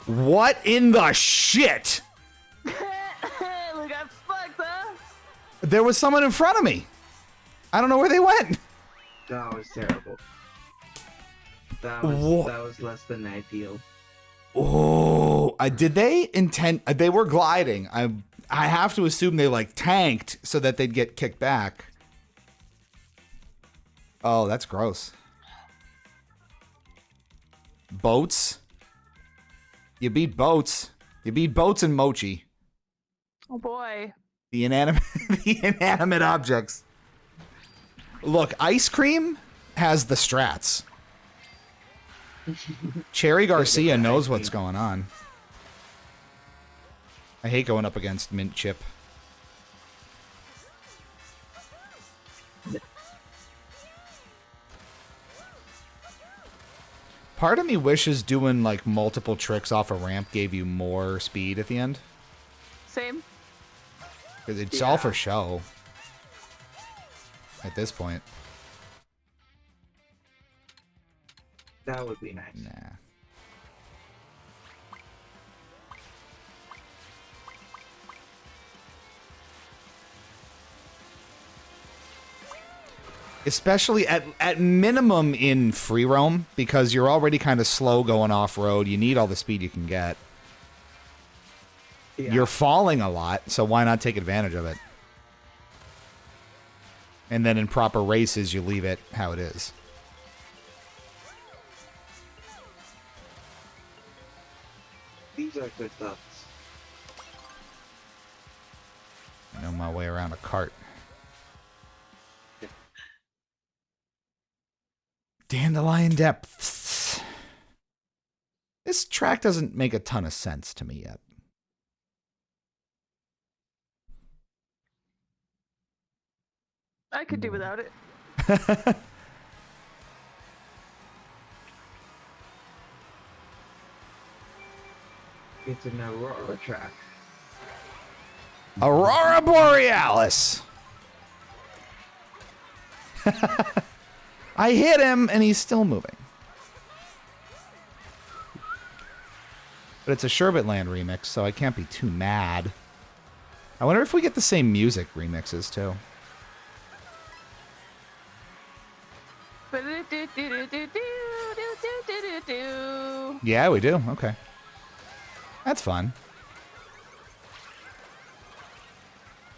Speaker 1: What in the shit?
Speaker 2: Look, I fucked, huh?
Speaker 1: There was someone in front of me. I don't know where they went.
Speaker 3: That was terrible. That was less than ideal.
Speaker 1: Oh, did they intend? They were gliding. I have to assume they like tanked so that they'd get kicked back. Oh, that's gross. Boats. You beat boats. You beat boats and mochi.
Speaker 2: Oh boy.
Speaker 1: The inanimate objects. Look, ice cream has the strats. Cherry Garcia knows what's going on. I hate going up against Mint Chip. Part of me wishes doing like multiple tricks off a ramp gave you more speed at the end.
Speaker 2: Same.
Speaker 1: Because it's all for show. At this point.
Speaker 3: That would be nice.
Speaker 1: Nah. Especially at minimum in free roam, because you're already kind of slow going off-road. You need all the speed you can get.
Speaker 3: Yeah.
Speaker 1: You're falling a lot, so why not take advantage of it? And then in proper races, you leave it how it is.
Speaker 3: These are good thoughts.
Speaker 1: I know my way around a cart. Dandelion Depths. This track doesn't make a ton of sense to me yet.
Speaker 2: I could do without it.
Speaker 3: It's an Aurora track.
Speaker 1: Aurora Borealis. I hit him and he's still moving. But it's a Sherbetland remix, so I can't be too mad. I wonder if we get the same music remixes too. Yeah, we do. Okay. That's fun.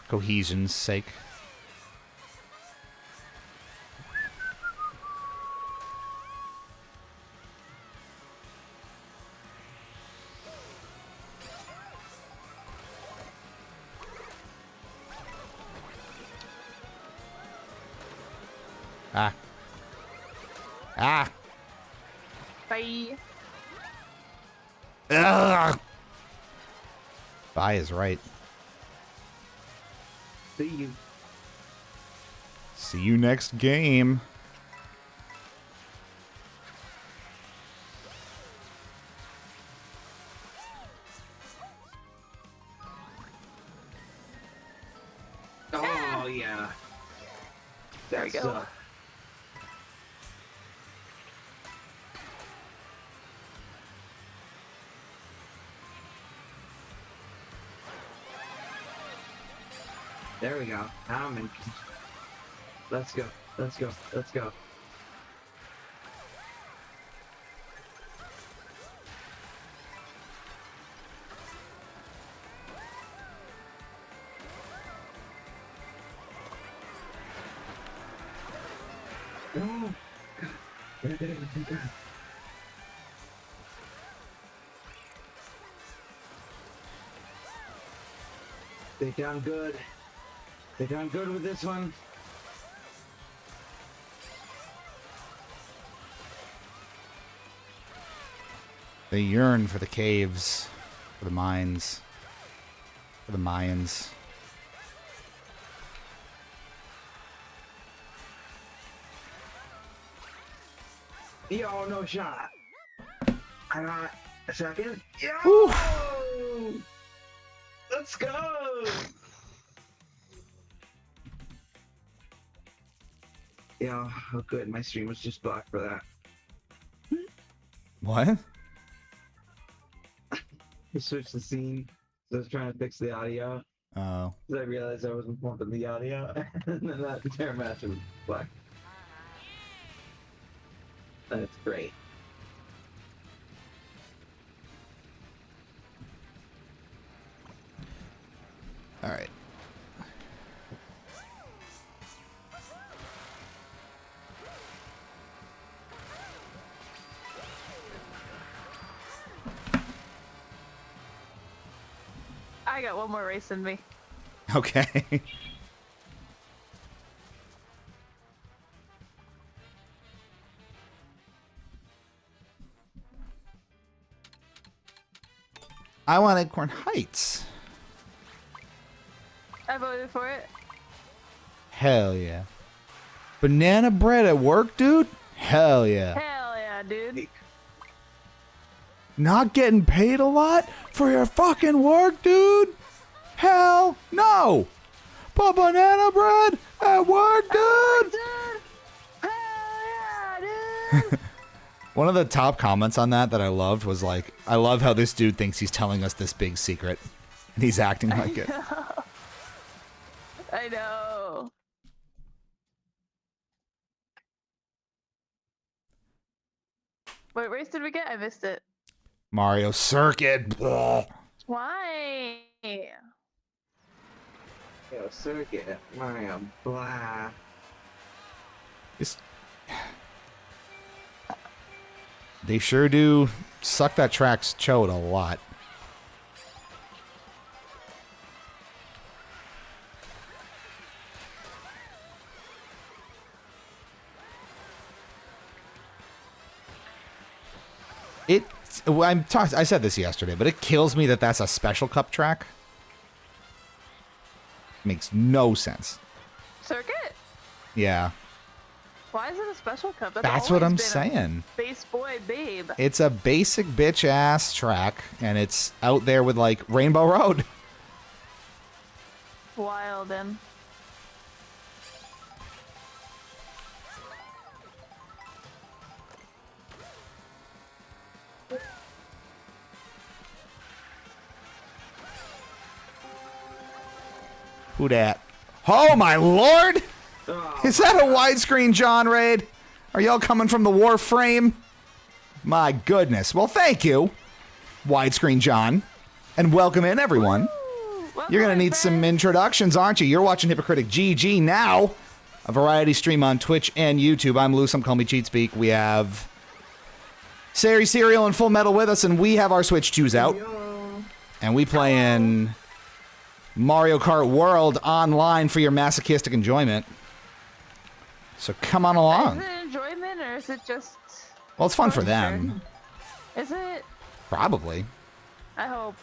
Speaker 1: Cohesion's sake. Ah. Ah.
Speaker 2: Bye.
Speaker 1: Ugh. Bye is right.
Speaker 3: See you.
Speaker 1: See you next game.
Speaker 3: Oh, yeah.
Speaker 2: There we go.
Speaker 3: There we go. I'm in. Let's go. Let's go. Let's go. Oh, God. They done good. They done good with this one.
Speaker 1: They yearn for the caves, for the mines, for the Mayans.
Speaker 3: Yo, no shot. I got a second. Yo!
Speaker 1: Whew.
Speaker 3: Let's go! Yeah, oh good. My stream was just blocked for that.
Speaker 1: What?
Speaker 3: I switched the scene. So I was trying to fix the audio.
Speaker 1: Oh.
Speaker 3: Because I realized I wasn't pumping the audio. And then that entire match was black. That's great.
Speaker 1: All right.
Speaker 2: I got one more race in me.
Speaker 1: Okay. I want Acorn Heights.
Speaker 2: I voted for it.
Speaker 1: Hell yeah. Banana bread at work, dude? Hell yeah.
Speaker 2: Hell yeah, dude.
Speaker 1: Not getting paid a lot for your fucking work, dude? Hell no. But banana bread at work, dude?
Speaker 2: Dude! Hell yeah, dude!
Speaker 1: One of the top comments on that I loved was like, I love how this dude thinks he's telling us this big secret. And he's acting like it.
Speaker 2: I know. What race did we get? I missed it.
Speaker 1: Mario Circuit. Blah.
Speaker 2: Why?
Speaker 3: Yo, circuit. Mario, blah.
Speaker 1: It's- They sure do suck that track's chode a lot. I said this yesterday, but it kills me that that's a special cup track. Makes no sense.
Speaker 2: Circuit?
Speaker 1: Yeah.
Speaker 2: Why is it a special cup?
Speaker 1: That's what I'm
Speaker 2: always been a
Speaker 1: saying.
Speaker 2: Base boy babe.
Speaker 1: It's a basic bitch ass track, and it's out there with like Rainbow Road.
Speaker 2: Wild and
Speaker 1: Who dat? Oh my lord!
Speaker 3: Oh,
Speaker 1: Is that a widescreen John raid? Are y'all coming from the Warframe? My goodness. Well, thank you, Widescreen John. And welcome in, everyone. You're going to need some introductions, aren't you? You're watching Hypocritic GG now, a variety stream on Twitch and YouTube. I'm Lou, some call me Cheatspeak. We have Sari, Serial, and Full Metal with us, and we have our Switch 2s out. And we play in Mario Kart World online for your masochistic enjoyment. So come on along.
Speaker 2: Is it enjoyment or is it just...
Speaker 1: Well, it's fun for them.
Speaker 2: Is it?
Speaker 1: Probably.
Speaker 2: I hope.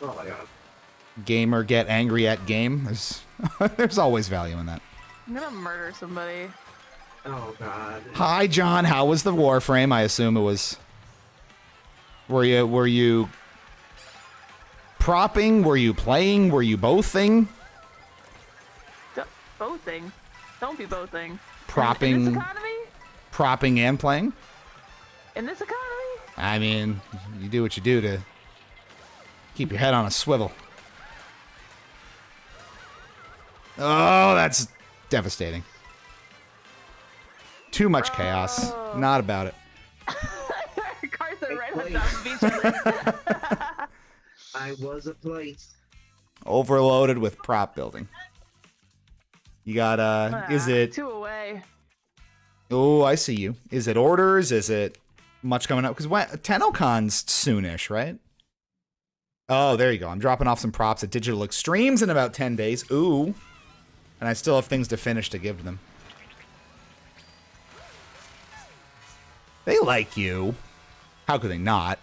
Speaker 3: Oh my god.
Speaker 1: Gamer get angry at game. There's always value in that.
Speaker 2: I'm gonna murder somebody.
Speaker 3: Oh god.
Speaker 1: Hi, John. How was the Warframe? I assume it was... Were you propping? Were you playing? Were you bothing?
Speaker 2: Bothing? Don't be bothing.
Speaker 1: Propping.
Speaker 2: In this economy?
Speaker 1: Propping and playing?
Speaker 2: In this economy?
Speaker 1: I mean, you do what you do to keep your head on a swivel. Oh, that's devastating. Too much chaos. Not about it.
Speaker 2: Cars are right on top of each other.
Speaker 3: I was a place.
Speaker 1: Overloaded with prop building. You got, is it...
Speaker 2: 2 away.
Speaker 1: Oh, I see you. Is it orders? Is it much coming up? Because TennoCon's soonish, right? Oh, there you go. I'm dropping off some props at Digital Extremes in about 10 days. Ooh. And I still have things to finish to give to them. They like you. How could they not?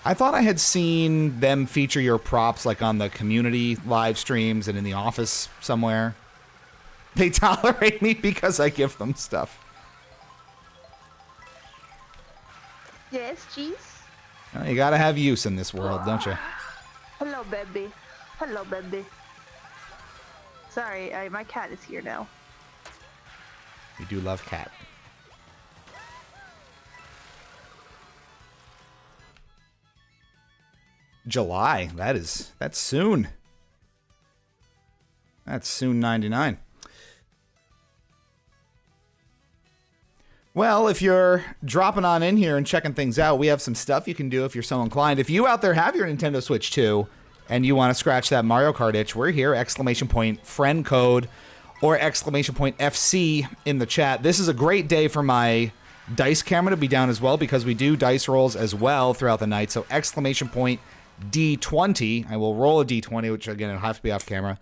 Speaker 1: I thought I had seen them feature your props like on the community live streams and in the office somewhere. They tolerate me because I give them stuff.
Speaker 2: Yes, cheese?
Speaker 1: Well, you gotta have use in this world, don't you?
Speaker 2: Hello, baby. Hello, baby. Sorry, my cat is here now.
Speaker 1: You do love cat. July. That's soon. That's soon 99. Well, if you're dropping on in here and checking things out, we have some stuff you can do if you're so inclined. If you out there have your Nintendo Switch 2 and you want to scratch that Mario Kart itch, we're here, ! Friend code or ! FC in the chat. This is a great day for my dice camera to be down as well because we do dice rolls as well throughout the night. So ! D20. I will roll a D20, which again, it'll have to be off camera.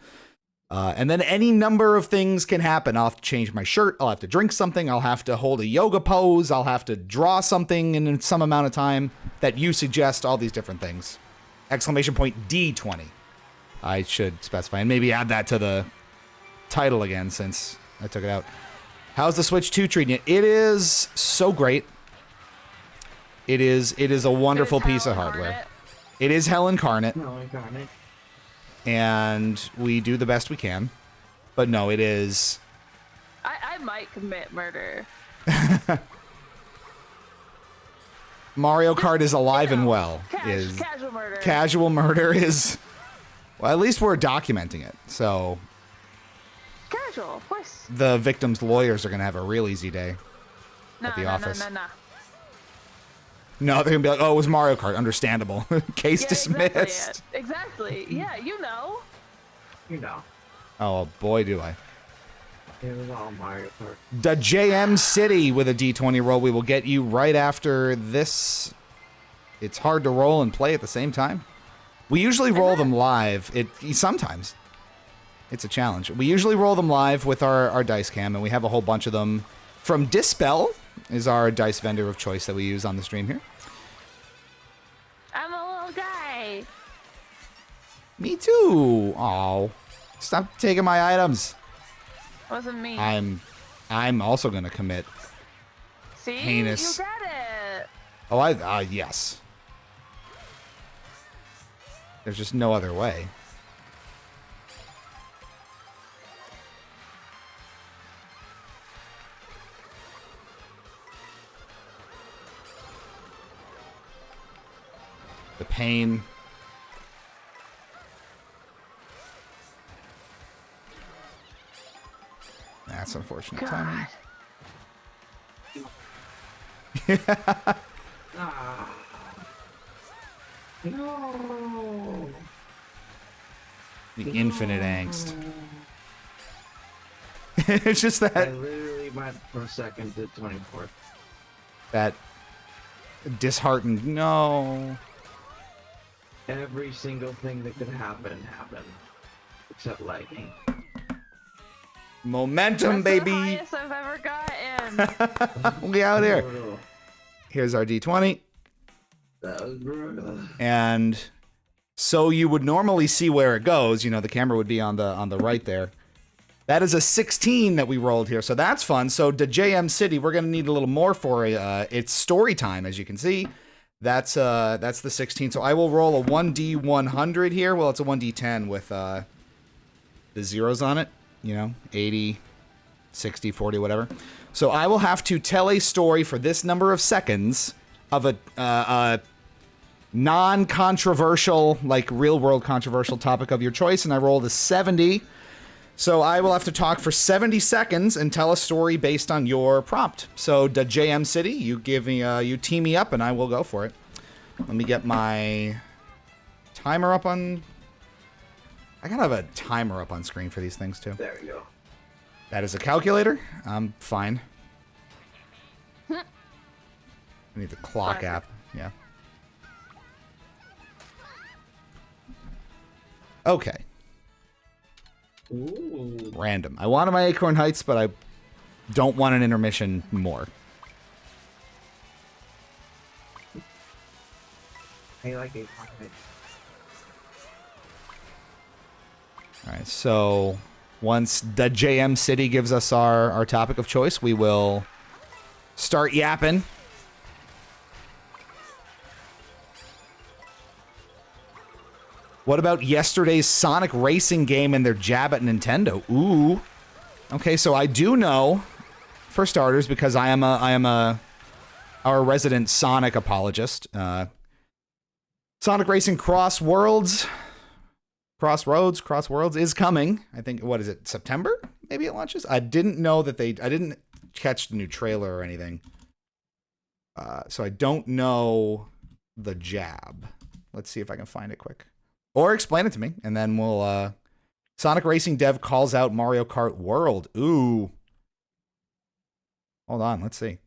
Speaker 1: And then any number of things can happen. I'll have to change my shirt. I'll have to drink something. I'll have to hold a yoga pose. I'll have to draw something in some amount of time that you suggest, all these different things. ! D20. I should specify and maybe add that to the title again since I took it out. How's the Switch 2 treating you? It is so great. It is a wonderful piece of hardware. It is hell incarnate.
Speaker 3: No, I got it.
Speaker 1: And we do the best we can. But no, it is...
Speaker 2: I might commit murder.
Speaker 1: Mario Kart is alive and well.
Speaker 2: Casual murder.
Speaker 1: Casual murder is... Well, at least we're documenting it. So
Speaker 2: Casual, of course.
Speaker 1: the victim's lawyers are going to have a real easy day at the office.
Speaker 2: No.
Speaker 1: No, they're going to be like, oh, it was Mario Kart. Understandable. Case dismissed.
Speaker 2: Exactly. Yeah, you know.
Speaker 3: You know.
Speaker 1: Oh, boy, do I.
Speaker 3: It was all Mario Kart.
Speaker 1: The JM City with a D20 roll. We will get you right after this. It's hard to roll and play at the same time. We usually roll them live. Sometimes. It's a challenge. We usually roll them live with our dice cam, and we have a whole bunch of them. From Dispel is our dice vendor of choice that we use on the stream here.
Speaker 2: I'm a little guy.
Speaker 1: Me too. Oh, stop taking my items.
Speaker 2: Wasn't me.
Speaker 1: I'm also gonna commit.
Speaker 2: See?
Speaker 1: Heinous.
Speaker 2: You got it.
Speaker 1: Oh, yes. There's just no other way. The pain. That's unfortunate timing.
Speaker 3: Ah. No.
Speaker 1: The infinite angst. It's just
Speaker 3: I
Speaker 1: that
Speaker 3: literally went from second to 24th.
Speaker 1: that disheartened. No.
Speaker 3: Every single thing that could happen happened, except lightning.
Speaker 1: Momentum,
Speaker 2: That's
Speaker 1: baby.
Speaker 2: the highest I've ever gotten.
Speaker 1: We out here.
Speaker 3: Brutal.
Speaker 1: Here's our D20.
Speaker 3: That was brutal.
Speaker 1: And so you would normally see where it goes. You know, the camera would be on the right there. That is a 16 that we rolled here, so that's fun. So the JM City, we're gonna need a little more for it's story time, as you can see. That's the 16. So I will roll a 1d100 here. Well, it's a 1d10 with the zeros on it. You know, 80, 60, 40, whatever. So I will have to tell a story for this number of seconds of a non-controversial, like real-world controversial topic of your choice, and I rolled a 70. So I will have to talk for 70 seconds and tell a story based on your prompt. So the JM City, you give me, you tee me up, and I will go for it. Let me get my timer up on. I gotta have a timer up on screen for these things too.
Speaker 3: There we go.
Speaker 1: That is a calculator. I'm fine. I need the clock app. Yeah. Okay.
Speaker 3: Ooh.
Speaker 1: Random. I wanted my Acorn Heights, but I don't want an intermission more.
Speaker 3: I like it.
Speaker 1: All right, so once the JM City gives us our topic of choice, we will start yapping. What about yesterday's Sonic racing game and their jab at Nintendo? Ooh. Okay, so I do know, for starters, because I am our resident Sonic apologist. Sonic Racing Crossroads is coming. I think, what is it, September? Maybe it launches? I didn't know that I didn't catch the new trailer or anything. So I don't know the jab. Let's see if I can find it quick. Or explain it to me, and then we'll, Sonic Racing dev calls out Mario Kart World. Ooh. Hold on, let's see.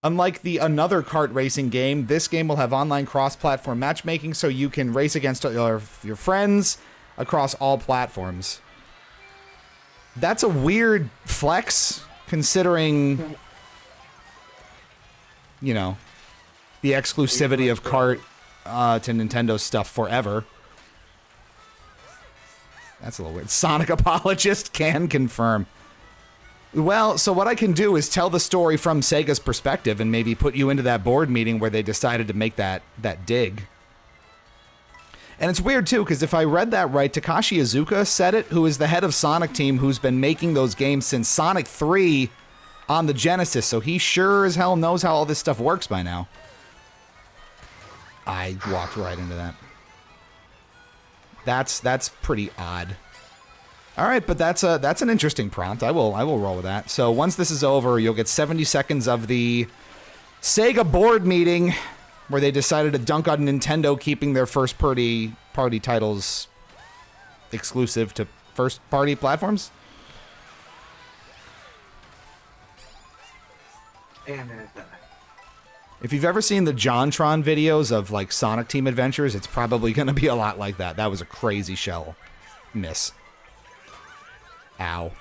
Speaker 1: Unlike the another kart racing game, this game will have online cross-platform matchmaking, so you can race against your friends across all platforms. That's a weird flex, considering, you know, the exclusivity of kart to Nintendo stuff forever. That's a little weird. Sonic apologist can confirm. Well, so what I can do is tell the story from Sega's perspective and maybe put you into that board meeting where they decided to make that dig. And it's weird, too, because if I read that right, Takashi Iizuka said it, who is the head of Sonic Team, who's been making those games since Sonic 3 on the Genesis, so he sure as hell knows how all this stuff works by now. I walked right into that. That's pretty odd. All right, but that's an interesting prompt. I will roll with that. So once this is over, you'll get 70 seconds of the Sega board meeting where they decided to dunk on Nintendo keeping their first party titles exclusive to first party platforms.
Speaker 3: And there's that.
Speaker 1: If you've ever seen the JonTron videos of like Sonic Team Adventures, it's probably going to be a lot like that. That was a crazy shell miss. Ow.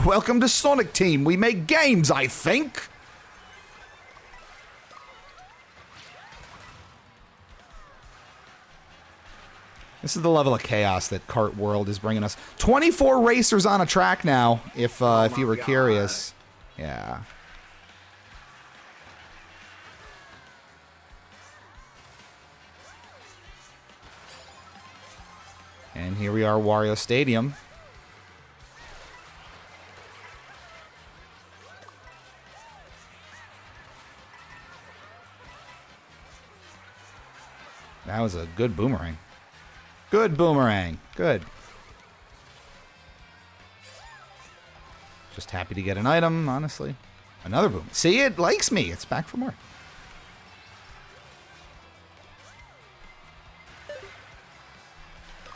Speaker 1: Welcome to Sonic Team. We make games, I think. This is the level of chaos that Kart World is bringing us. 24 racers on a track now, if you were curious. Yeah. And here we are, Wario Stadium. That was a good boomerang. Good boomerang. Good. Just happy to get an item, honestly. Another boom. See, it likes me. It's back for more.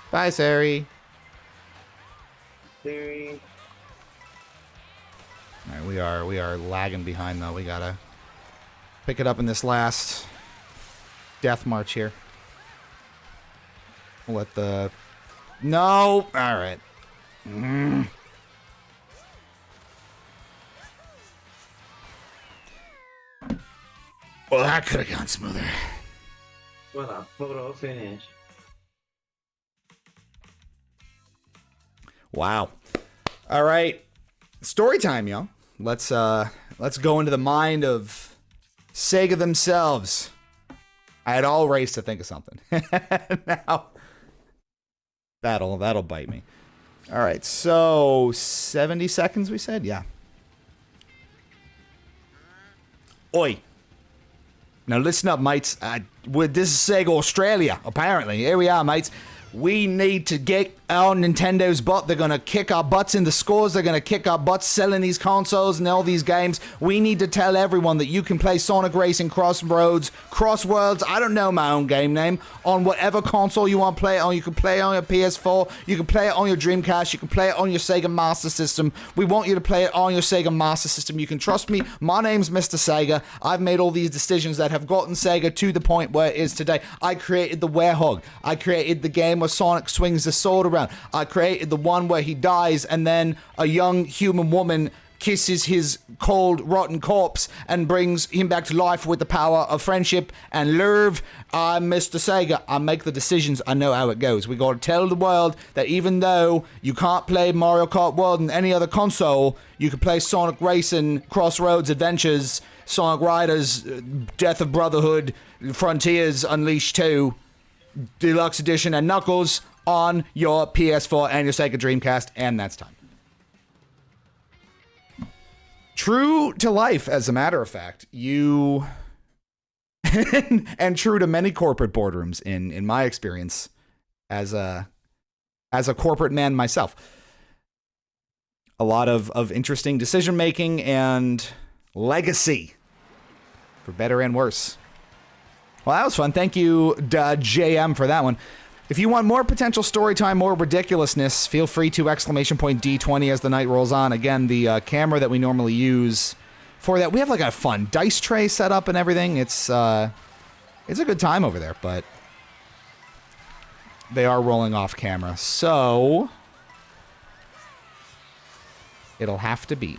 Speaker 1: Bye, Sari.
Speaker 3: Theory.
Speaker 1: All right, we are lagging behind though. We gotta pick it up in this last death march here. We'll let the no. All right. Well, that could have gone smoother.
Speaker 3: What a photo finish.
Speaker 1: Wow. All right. Story time, y'all. Let's go into the mind of Sega themselves. I had all race to think of something. Now that'll bite me. All right. So 70 seconds we said? Yeah. Oi. Now listen up, mates. This is Sega Australia, apparently. Here we are, mates. We need to get on Nintendo's butt. They're going to kick our butts in the scores. They're going to kick our butts selling these consoles and all these games. We need to tell everyone that you can play Sonic Racing, Crossroads, Crossworlds, I don't know my own game name, on whatever console you want to play it on. You can play it on your PS4. You can play it on your Dreamcast. You can play it on your Sega Master System. We want you to play it on your Sega Master System. You can trust me. My name's Mr. Sega. I've made all these decisions that have gotten Sega to the point where it is today. I created the Werehog. I created the game where Sonic swings the sword around. I created the one where he dies and then a young human woman kisses his cold, rotten corpse and brings him back to life with the power of friendship and love. I'm Mr. Sega. I make the decisions. I know how it goes. We gotta tell the world that even though you can't play Mario Kart World on any other console, you can play Sonic Racing, Crossroads Adventures, Sonic Riders, Death of Brotherhood, Frontiers Unleashed 2, Deluxe Edition, and Knuckles on your PS4 and your Sega Dreamcast, and that's time. True to life, as a matter of fact, you and true to many corporate boardrooms in my experience as a corporate man myself. A lot of interesting decision making and legacy, for better and worse. Well, that was fun. Thank you, JM, for that one. If you want more potential story time, more ridiculousness, feel free to !D20 as the night rolls on. Again, the camera that we normally use for that, we have like a fun dice tray set up and everything. It's a good time over there, but they are rolling off camera, so it'll have to be.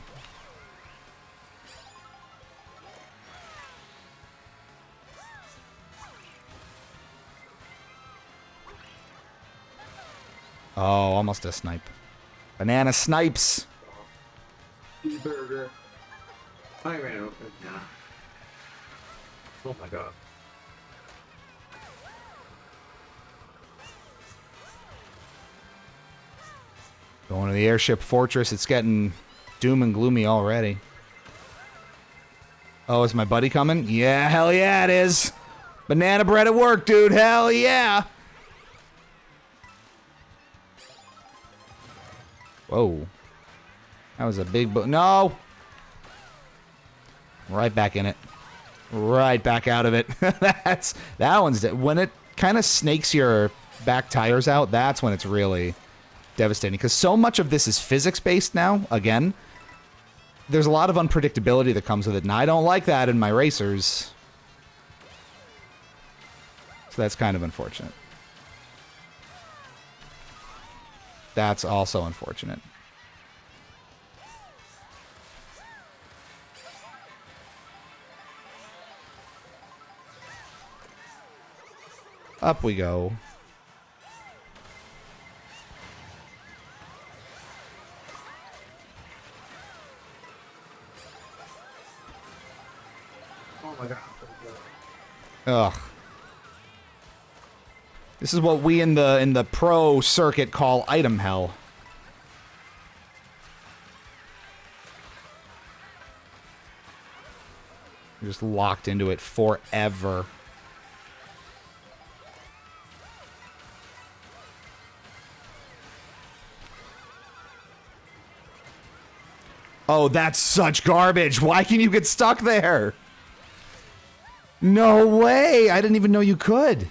Speaker 1: Oh, almost a snipe. Banana snipes.
Speaker 3: Burger. I ran over. Nah. Oh my god.
Speaker 1: Going to the airship fortress. It's getting doom and gloomy already. Oh, is my buddy coming? Yeah, hell yeah it is. Banana bread at work, dude. Hell yeah. Whoa. That was a big no! Right back in it. Right back out of it. That one's when it kind of snakes your back tires out, that's when it's really devastating. Because so much of this is physics-based now, again. There's a lot of unpredictability that comes with it, and I don't like that in my racers. So that's kind of unfortunate. That's also unfortunate. Up we go.
Speaker 3: Oh my god.
Speaker 1: Ugh. This is what we in the pro circuit call item hell. You're just locked into it forever. Oh, that's such garbage. Why can you get stuck there? No way. I didn't even know you could.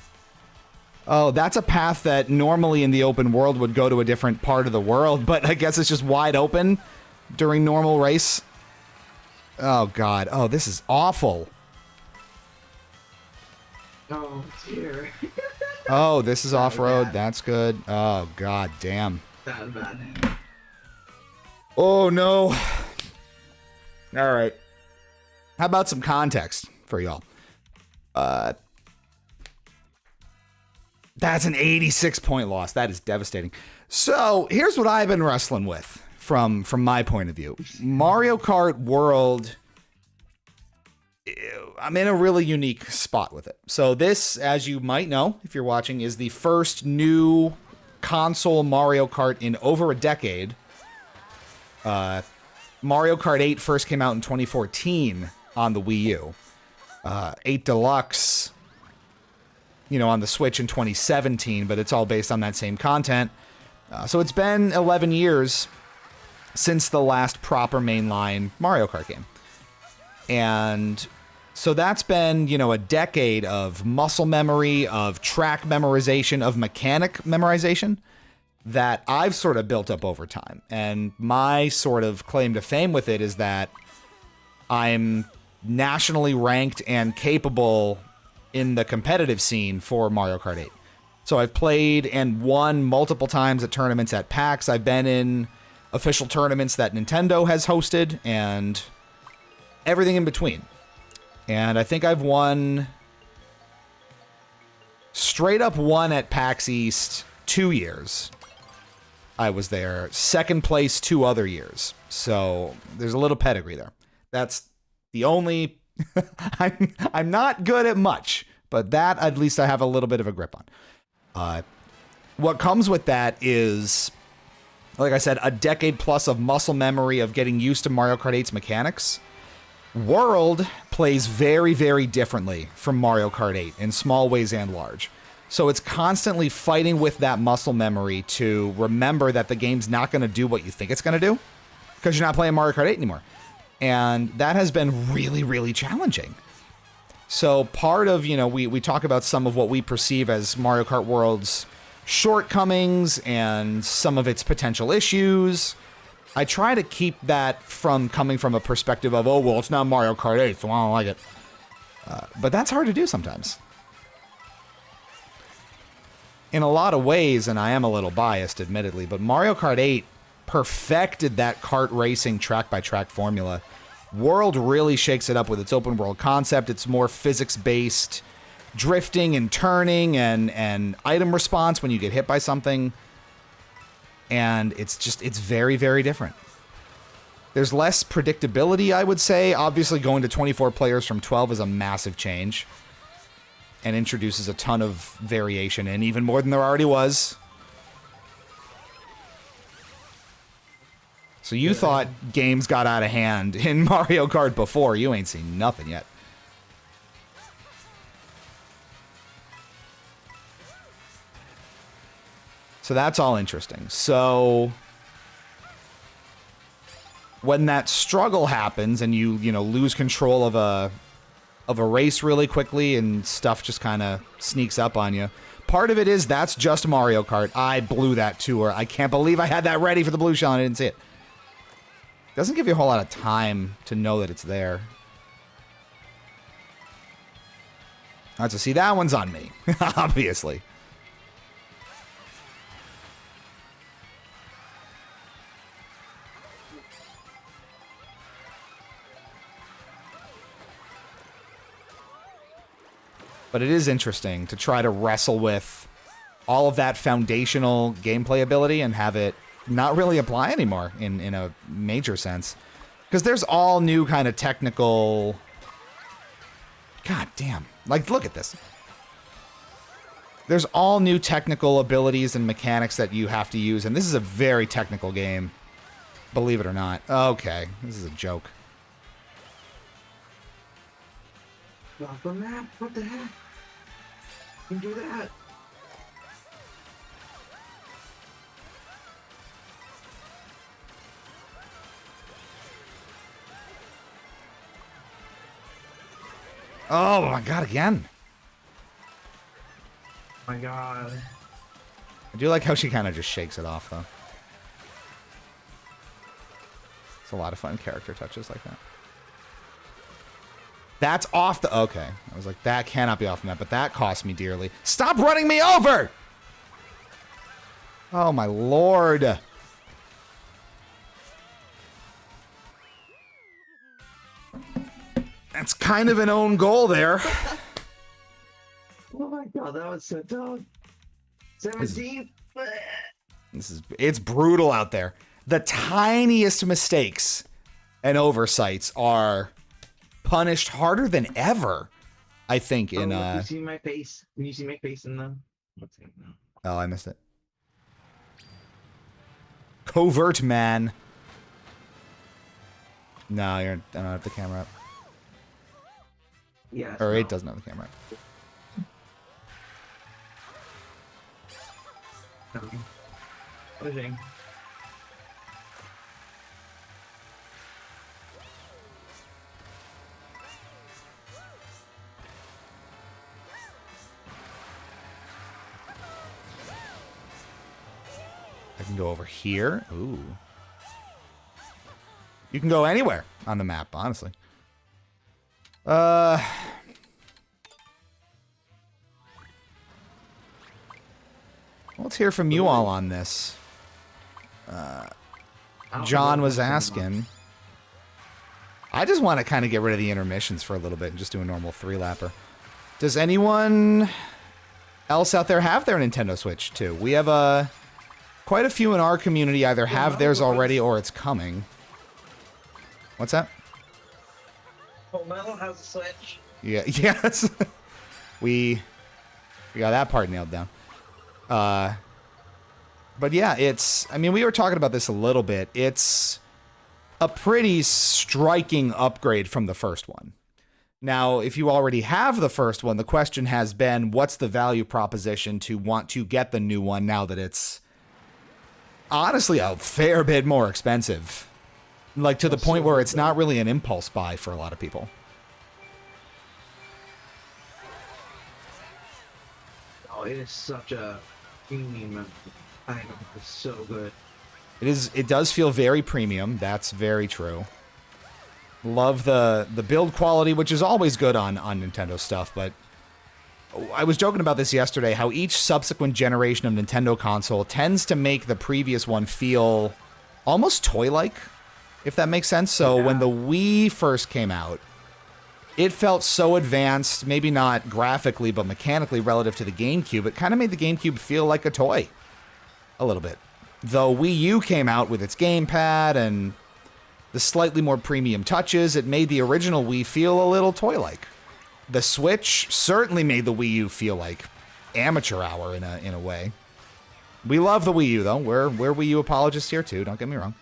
Speaker 1: Oh, that's a path that normally in the open world would go to a different part of the world, but I guess it's just wide open during normal race. Oh, God. Oh, this is awful.
Speaker 3: Oh, dear.
Speaker 1: Oh, this is off-road. That's good. Oh, God damn.
Speaker 3: That was bad.
Speaker 1: Oh, no. All right. How about some context for y'all? That's an 86-point loss. That is devastating. So here's what I've been wrestling with from my point of view. Mario Kart World, I'm in a really unique spot with it. So this, as you might know, if you're watching, is the first new console Mario Kart in over a decade. Mario Kart 8 first came out in 2014 on the Wii U. 8 Deluxe, on the Switch in 2017, but it's all based on that same content. So it's been 11 years since the last proper mainline Mario Kart game. And so that's been, a decade of muscle memory, of track memorization, of mechanic memorization that I've sort of built up over time. And my sort of claim to fame with it is that I'm nationally ranked and capable in the competitive scene for Mario Kart 8. So I've played and won multiple times at tournaments at PAX. I've been in official tournaments that Nintendo has hosted and everything in between. And I think I've won, straight up won at PAX East 2 years. I was there. Second place 2 other years. So there's a little pedigree there. That's the only... I'm not good at much, but that at least I have a little bit of a grip on. What comes with that is, like I said, a decade plus of muscle memory of getting used to Mario Kart 8's mechanics. World plays very, very differently from Mario Kart 8 in small ways and large. So it's constantly fighting with that muscle memory to remember that the game's not going to do what you think it's going to do because you're not playing Mario Kart 8 anymore. And that has been really, really challenging. So part of, we talk about some of what we perceive as Mario Kart World's shortcomings and some of its potential issues. I try to keep that from coming from a perspective of, oh, well, it's not Mario Kart 8, so I don't like it. But that's hard to do sometimes. In a lot of ways, and I am a little biased, admittedly, but Mario Kart 8 perfected that kart racing track-by-track formula. World really shakes it up with its open world concept. It's more physics-based drifting and turning and item response when you get hit by something. And it's very, very different. There's less predictability, I would say. Obviously, going to 24 players from 12 is a massive change and introduces a ton of variation, and even more than there already was. So you thought games got out of hand in Mario Kart before. You ain't seen nothing yet. So that's all interesting. So when that struggle happens and you lose control of a race really quickly and stuff just kind of sneaks up on you. Part of it is that's just Mario Kart. I blew that tour. I can't believe I had that ready for the blue shell and I didn't see it. Doesn't give you a whole lot of time to know that it's there. All right, so see, that one's on me, obviously. But it is interesting to try to wrestle with all of that foundational gameplay ability and have it not really apply anymore in a major sense. Because there's all new kind of technical... God damn. Like, look at this. There's all new technical abilities and mechanics that you have to use, and this is a very technical game. Believe it or not. Okay, this is a joke.
Speaker 3: Off the map, what the heck? You can do that.
Speaker 1: Oh my god, again.
Speaker 3: Oh my god.
Speaker 1: I do like how she kind of just shakes it off, though. It's a lot of fun character touches like that. That's off the... Okay. I was like, that cannot be off the map, but that cost me dearly. Stop running me over! Oh, my lord. That's kind of an own goal there.
Speaker 3: Oh my god, that was so dumb. 17?
Speaker 1: It's brutal out there. The tiniest mistakes and oversights are punished harder than ever, I think, in
Speaker 3: Can you see my face? Can you see my face in the... What's it now?
Speaker 1: Oh, I missed it. Covert man. No, I don't have the camera up.
Speaker 3: Yeah.
Speaker 1: Or it doesn't have the camera up.
Speaker 3: Pushing.
Speaker 1: I can go over here. Ooh. You can go anywhere on the map, honestly. Let's hear from you all on this. John was asking. I just want to kind of get rid of the intermissions for a little bit and just do a normal 3-lapper. Does anyone else out there have their Nintendo Switch too? We have quite a few in our community either have theirs already or it's coming. What's that?
Speaker 3: Oh, Metal has a Switch.
Speaker 1: Yeah, yes. we got that part nailed down. But yeah, I mean, we were talking about this a little bit. It's a pretty striking upgrade from the first one. Now, if you already have the first one, the question has been, what's the value proposition to want to get the new one now that it's honestly a fair bit more expensive? Like, to the point where it's not really an impulse buy for a lot of people.
Speaker 3: Oh, it is such a premium item. It's so good.
Speaker 1: It does feel very premium. That's very true. Love the build quality, which is always good on Nintendo stuff, but I was joking about this yesterday, how each subsequent generation of Nintendo console tends to make the previous one feel almost toy-like, if that makes sense. So when the Wii first came out, it felt so advanced, maybe not graphically, but mechanically relative to the GameCube. It kind of made the GameCube feel like a toy. A little bit. Though Wii U came out with its gamepad and the slightly more premium touches, it made the original Wii feel a little toy-like. The Switch certainly made the Wii U feel like amateur hour in a way. We love the Wii U, though. We're Wii U apologists here, too. Don't get me wrong.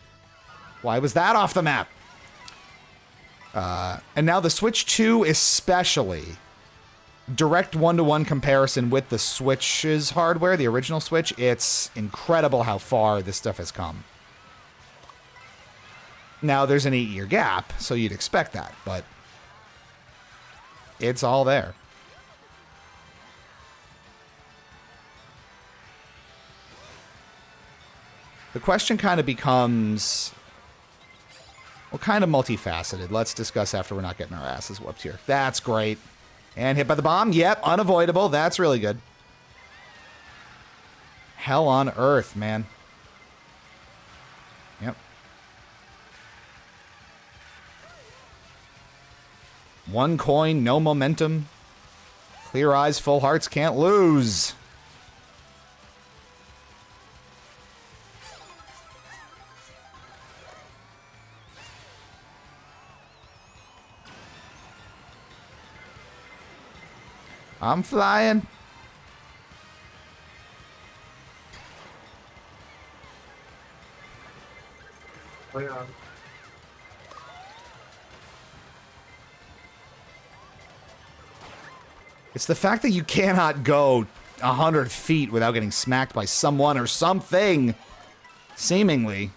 Speaker 1: Why was that off the map? And now the Switch 2 especially. Direct one-to-one comparison with the Switch's hardware, the original Switch, it's incredible how far this stuff has come. Now, there's an 8-year gap, so you'd expect that, but it's all there. The question kind of becomes, well, kind of multifaceted. Let's discuss after we're not getting our asses whooped here. That's great. And hit by the bomb. Yep, unavoidable. That's really good. Hell on earth, man. Yep. One coin, no momentum. Clear eyes, full hearts, can't lose. I'm flying.
Speaker 3: Oh, yeah.
Speaker 1: It's the fact that you cannot go 100 feet without getting smacked by someone or something. Seemingly.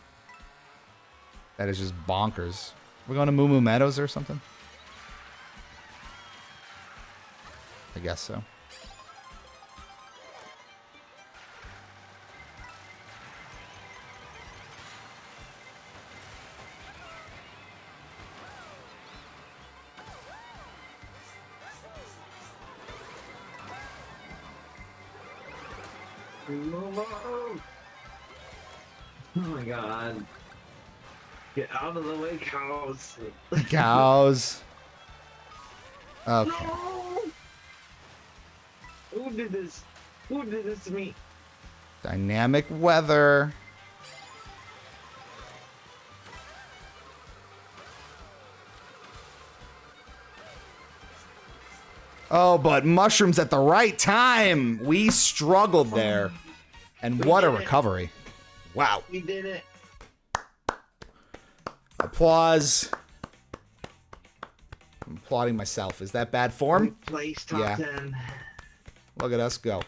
Speaker 1: That is just bonkers. We're going to Moo Moo Meadows or something? I guess so.
Speaker 3: Oh my god. Get out of the way, cows.
Speaker 1: Cows. Okay.
Speaker 3: No! Who did this? Who did this to me?
Speaker 1: Dynamic weather. Oh, but mushrooms at the right time. We struggled there. And what a recovery. Wow.
Speaker 3: We did it.
Speaker 1: Applause. I'm applauding myself. Is that bad form?
Speaker 3: Place top
Speaker 1: Yeah.
Speaker 3: 10.
Speaker 1: Look at us go.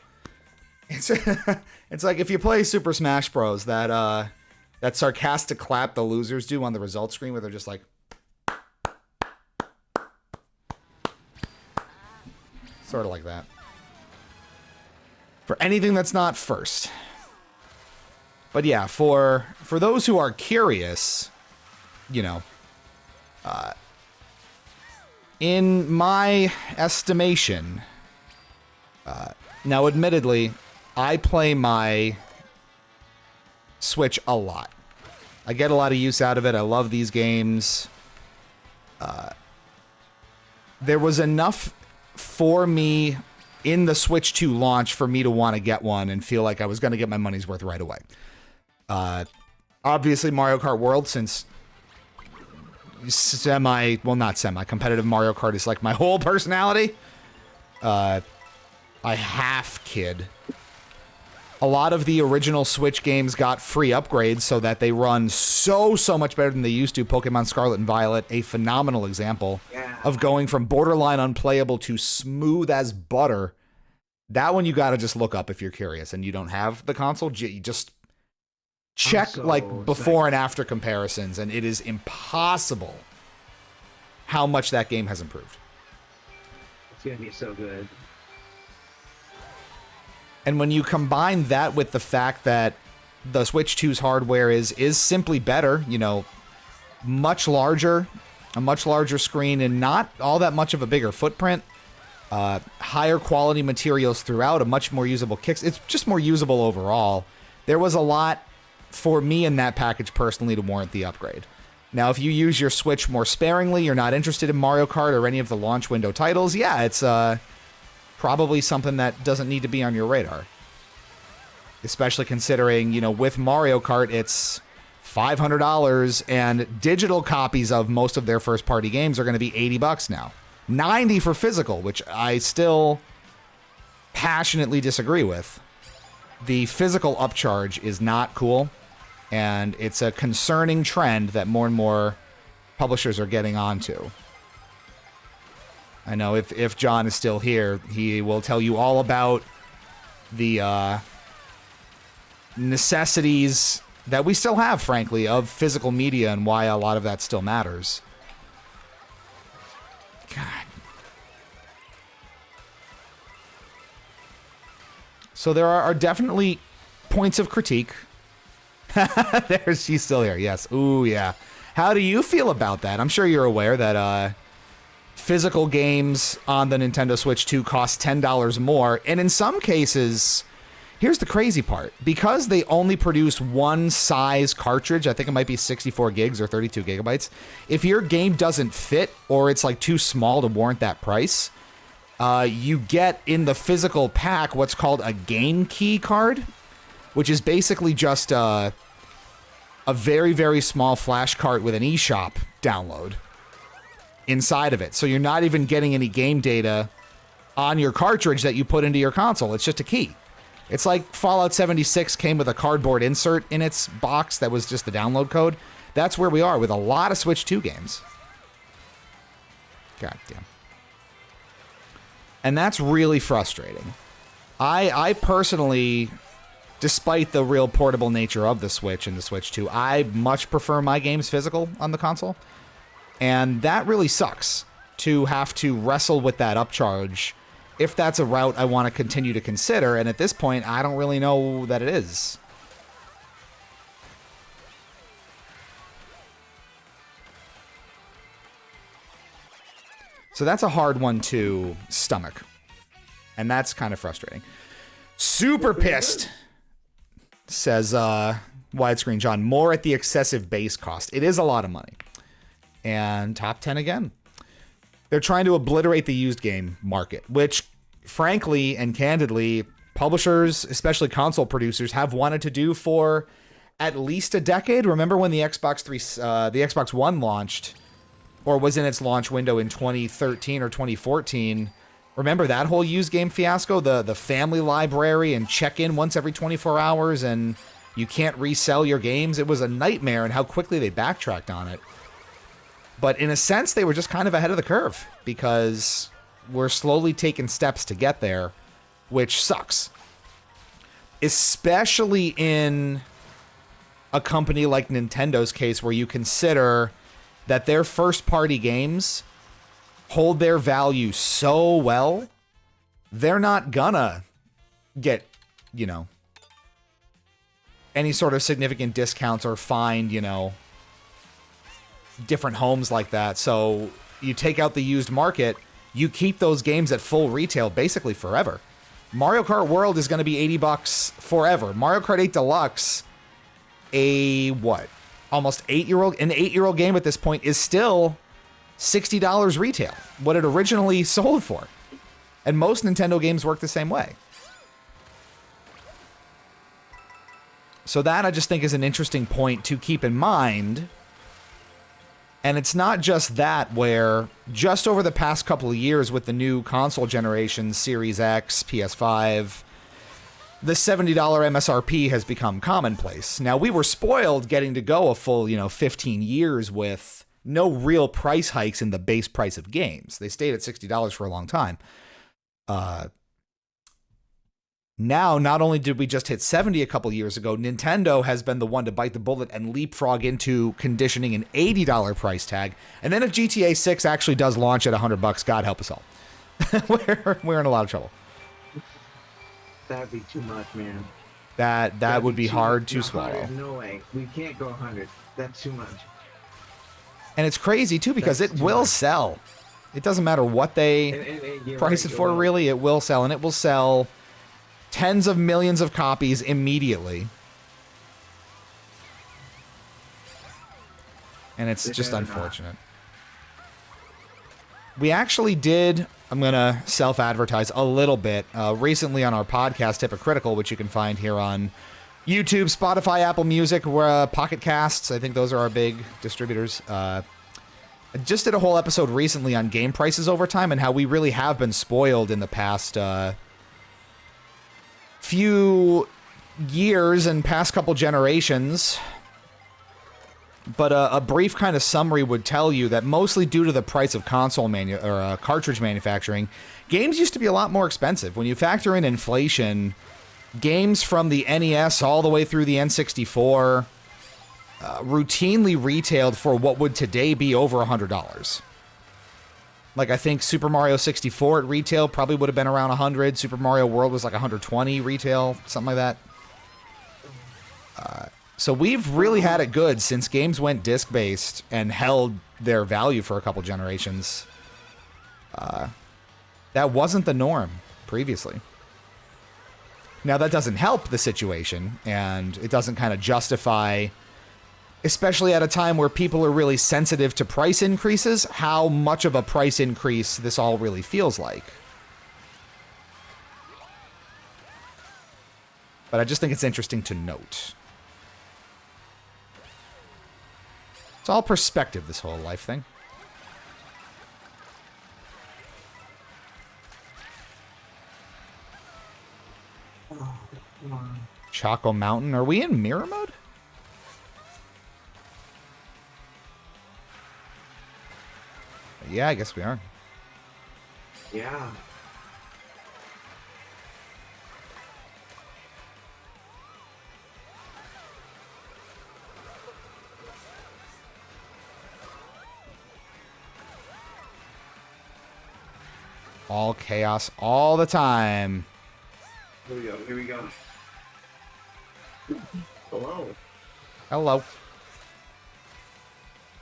Speaker 1: It's it's like if you play Super Smash Bros. That sarcastic clap the losers do on the results screen where they're just like sort of like that. For anything that's not first. But yeah, for those who are curious, you know, in my estimation, now admittedly, I play my Switch a lot. I get a lot of use out of it. I love these games. There was enough for me in the Switch 2 launch for me to want to get one and feel like I was going to get my money's worth right away. Obviously, Mario Kart World, since competitive Mario Kart is like my whole personality. I half kid. A lot of the original Switch games got free upgrades so that they run so much better than they used to. Pokemon Scarlet and Violet, a phenomenal example of going from borderline unplayable to smooth as butter. That one you got to just look up if you're curious and you don't have the console. You just check before and after comparisons, and it is impossible how much that game has improved.
Speaker 3: It's gonna be so good.
Speaker 1: And when you combine that with the fact that the Switch 2's hardware is simply better, you know, a much larger screen and not all that much of a bigger footprint, higher quality materials throughout, a much more usable kicks. It's just more usable overall. There was a lot for me in that package personally to warrant the upgrade. Now, if you use your Switch more sparingly, you're not interested in Mario Kart or any of the launch window titles, yeah, it's probably something that doesn't need to be on your radar. Especially considering, you know, with Mario Kart, it's $500 and digital copies of most of their first-party games are going to be $80 now. $90 for physical, which I still passionately disagree with. The physical upcharge is not cool, and it's a concerning trend that more and more publishers are getting onto. I know if John is still here, he will tell you all about the necessities that we still have, frankly, of physical media and why a lot of that still matters. God. So there are definitely points of critique. She's still here, yes. Ooh, yeah. How do you feel about that? I'm sure you're aware that physical games on the Nintendo Switch 2 cost $10 more, and in some cases, here's the crazy part. Because they only produce one size cartridge, I think it might be 64 gigs or 32 gigabytes, if your game doesn't fit or it's like too small to warrant that price, you get in the physical pack what's called a game key card, which is basically just a very, very small flash cart with an eShop download inside of it. So you're not even getting any game data on your cartridge that you put into your console. It's just a key. It's like Fallout 76 came with a cardboard insert in its box that was just the download code. That's where we are with a lot of Switch 2 games. God damn. And that's really frustrating. I personally, despite the real portable nature of the Switch and the Switch 2, I much prefer my games physical on the console. And that really sucks to have to wrestle with that upcharge if that's a route I want to continue to consider. And at this point, I don't really know that it is. So that's a hard one to stomach. And that's kind of frustrating. Super pissed, says Widescreen John. More at the excessive base cost. It is a lot of money. And top 10 again. They're trying to obliterate the used game market, which, frankly and candidly, publishers, especially console producers, have wanted to do for at least a decade. Remember when the Xbox One launched, or was in its launch window in 2013 or 2014? Remember that whole used game fiasco? The family library and check-in once every 24 hours, and you can't resell your games? It was a nightmare, and how quickly they backtracked on it. But in a sense, they were just kind of ahead of the curve, because we're slowly taking steps to get there, which sucks. Especially in a company like Nintendo's case, where you consider that their first-party games hold their value so well, they're not gonna get, you know, any sort of significant discounts or find, you know, different homes like that. So you take out the used market, you keep those games at full retail basically forever. Mario Kart World is going to be $80 forever. Mario Kart 8 Deluxe, almost an 8-year-old game at this point, is still $60 retail, what it originally sold for. And most Nintendo games work the same way. So that, I just think, is an interesting point to keep in mind. And it's not just that, where just over the past couple of years with the new console generations, Series X, PS5, the $70 MSRP has become commonplace. Now, we were spoiled getting to go a full, 15 years with no real price hikes in the base price of games. They stayed at $60 for a long time. Now, not only did we just hit 70 a couple years ago, Nintendo has been the one to bite the bullet and leapfrog into conditioning an $80 price tag. And then if GTA 6 actually does launch at $100, God help us all. we're in a lot of trouble.
Speaker 3: That'd be too much, man.
Speaker 1: That would be hard to swallow.
Speaker 3: 100, no way. We can't go 100. That's too much.
Speaker 1: And it's crazy, too, because it will sell. It doesn't matter what they price it for, really. It will sell, and it will sell tens of millions of copies immediately. And it's just unfortunate. We actually did, I'm going to self-advertise a little bit, recently on our podcast, Hypocritical, which you can find here on YouTube, Spotify, Apple Music, Pocket Casts. I think those are our big distributors. I just did a whole episode recently on game prices over time and how we really have been spoiled in the past few years and past couple generations. But a brief kind of summary would tell you that mostly due to the price of console cartridge manufacturing, games used to be a lot more expensive. When you factor in inflation, games from the NES all the way through the N64 routinely retailed for what would today be over $100. Like, I think Super Mario 64 at retail probably would have been around 100. Super Mario World was like 120 retail, something like that. So we've really had it good since games went disc-based and held their value for a couple generations. That wasn't the norm previously. Now, that doesn't help the situation, and it doesn't kind of justify, especially at a time where people are really sensitive to price increases, how much of a price increase this all really feels like. But I just think it's interesting to note. It's all perspective, this whole life thing.
Speaker 3: Oh, come on.
Speaker 1: Choco Mountain. Are we in mirror mode? Yeah, I guess we are.
Speaker 3: Yeah.
Speaker 1: All chaos all the time.
Speaker 3: Here we go. Here we go. Hello.
Speaker 1: Hello.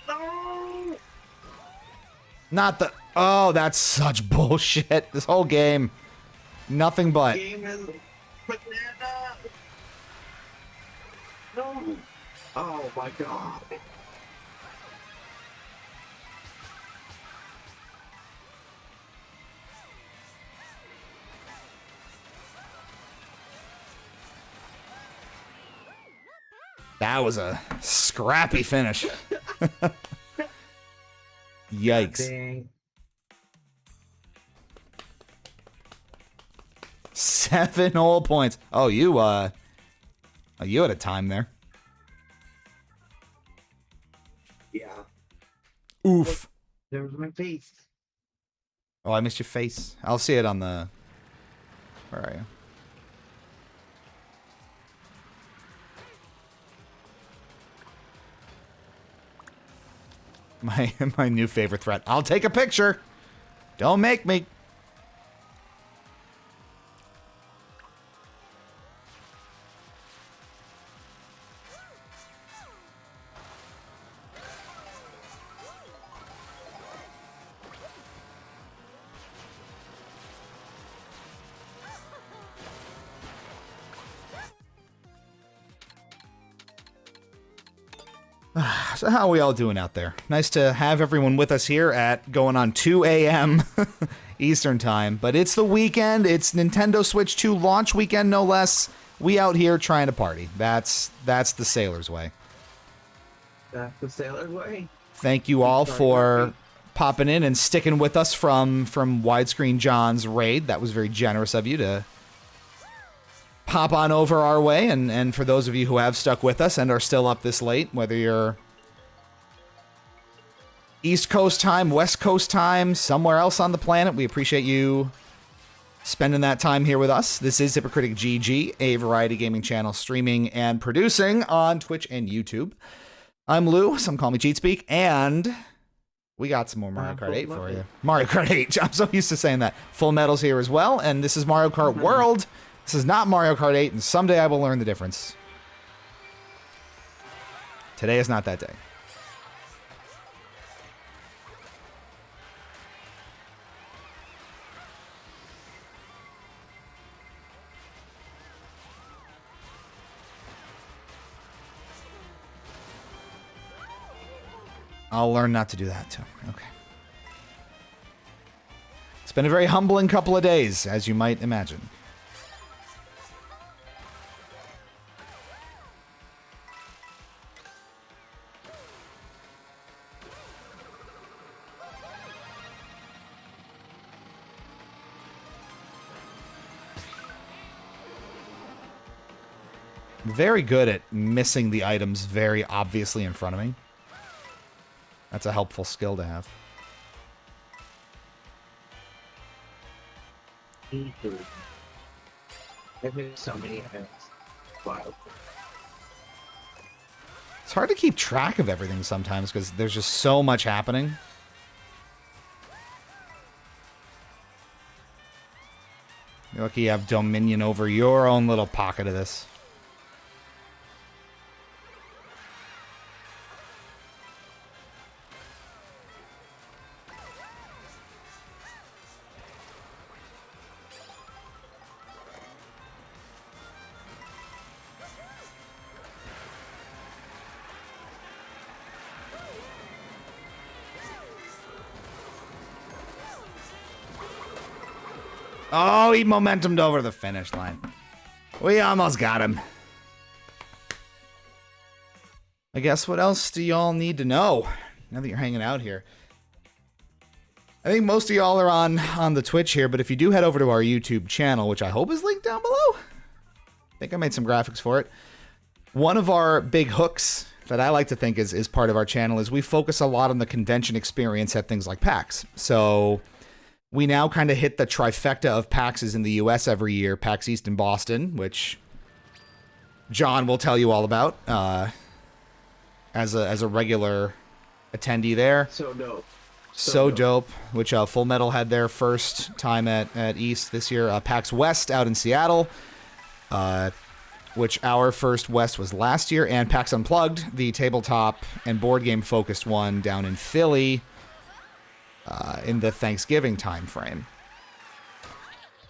Speaker 3: No.
Speaker 1: Not the... Oh, that's such bullshit. This whole game. Nothing but...
Speaker 3: Game is banana. No. Oh my god.
Speaker 1: That was a scrappy finish. Yikes.
Speaker 3: Dang.
Speaker 1: 7 whole points. Oh, you had a time there.
Speaker 3: Yeah.
Speaker 1: Oof.
Speaker 3: There was my face.
Speaker 1: Oh, I missed your face. I'll see it on the... Where are you? My new favorite threat. I'll take a picture. Don't make me. So how are we all doing out there? Nice to have everyone with us here at going on 2 a.m. Eastern time. But it's the weekend. It's Nintendo Switch 2 launch weekend, no less. We out here trying to party. That's the sailor's way.
Speaker 3: That's the sailor way.
Speaker 1: Thank you all for popping in and sticking with us from Widescreen John's raid. That was very generous of you to pop on over our way. And for those of you who have stuck with us and are still up this late, whether you're East Coast time, West Coast time, somewhere else on the planet, we appreciate you spending that time here with us. This is Hypocritic GG, a variety gaming channel streaming and producing on Twitch and YouTube. I'm Lou, some call me CheatSpeak, and we got some more Mario Kart 8 for you. Mario Kart 8, I'm so used to saying that. Full Metal's here as well, and this is Mario Kart World. This is not Mario Kart 8, and someday I will learn the difference. Today is not that day. I'll learn not to do that too. Okay. It's been a very humbling couple of days, as you might imagine. Very good at missing the items very obviously in front of me. That's a helpful skill to have.
Speaker 3: I've missed so many events. Wow.
Speaker 1: It's hard to keep track of everything sometimes because there's just so much happening. You're lucky you have dominion over your own little pocket of this. Oh, he momentumed over the finish line. We almost got him. I guess what else do y'all need to know now that you're hanging out here? I think most of y'all are on the Twitch here, but if you do head over to our YouTube channel, which I hope is linked down below. I think I made some graphics for it. One of our big hooks that I like to think is part of our channel is we focus a lot on the convention experience at things like PAX. So we now kind of hit the trifecta of PAXs in the US every year. PAX East in Boston, which John will tell you all about as a regular attendee there.
Speaker 3: So dope.
Speaker 1: So dope. Which Full Metal had their first time at East this year. PAX West out in Seattle. Which our first West was last year. And PAX Unplugged, the tabletop and board game focused one down in Philly in the Thanksgiving time frame.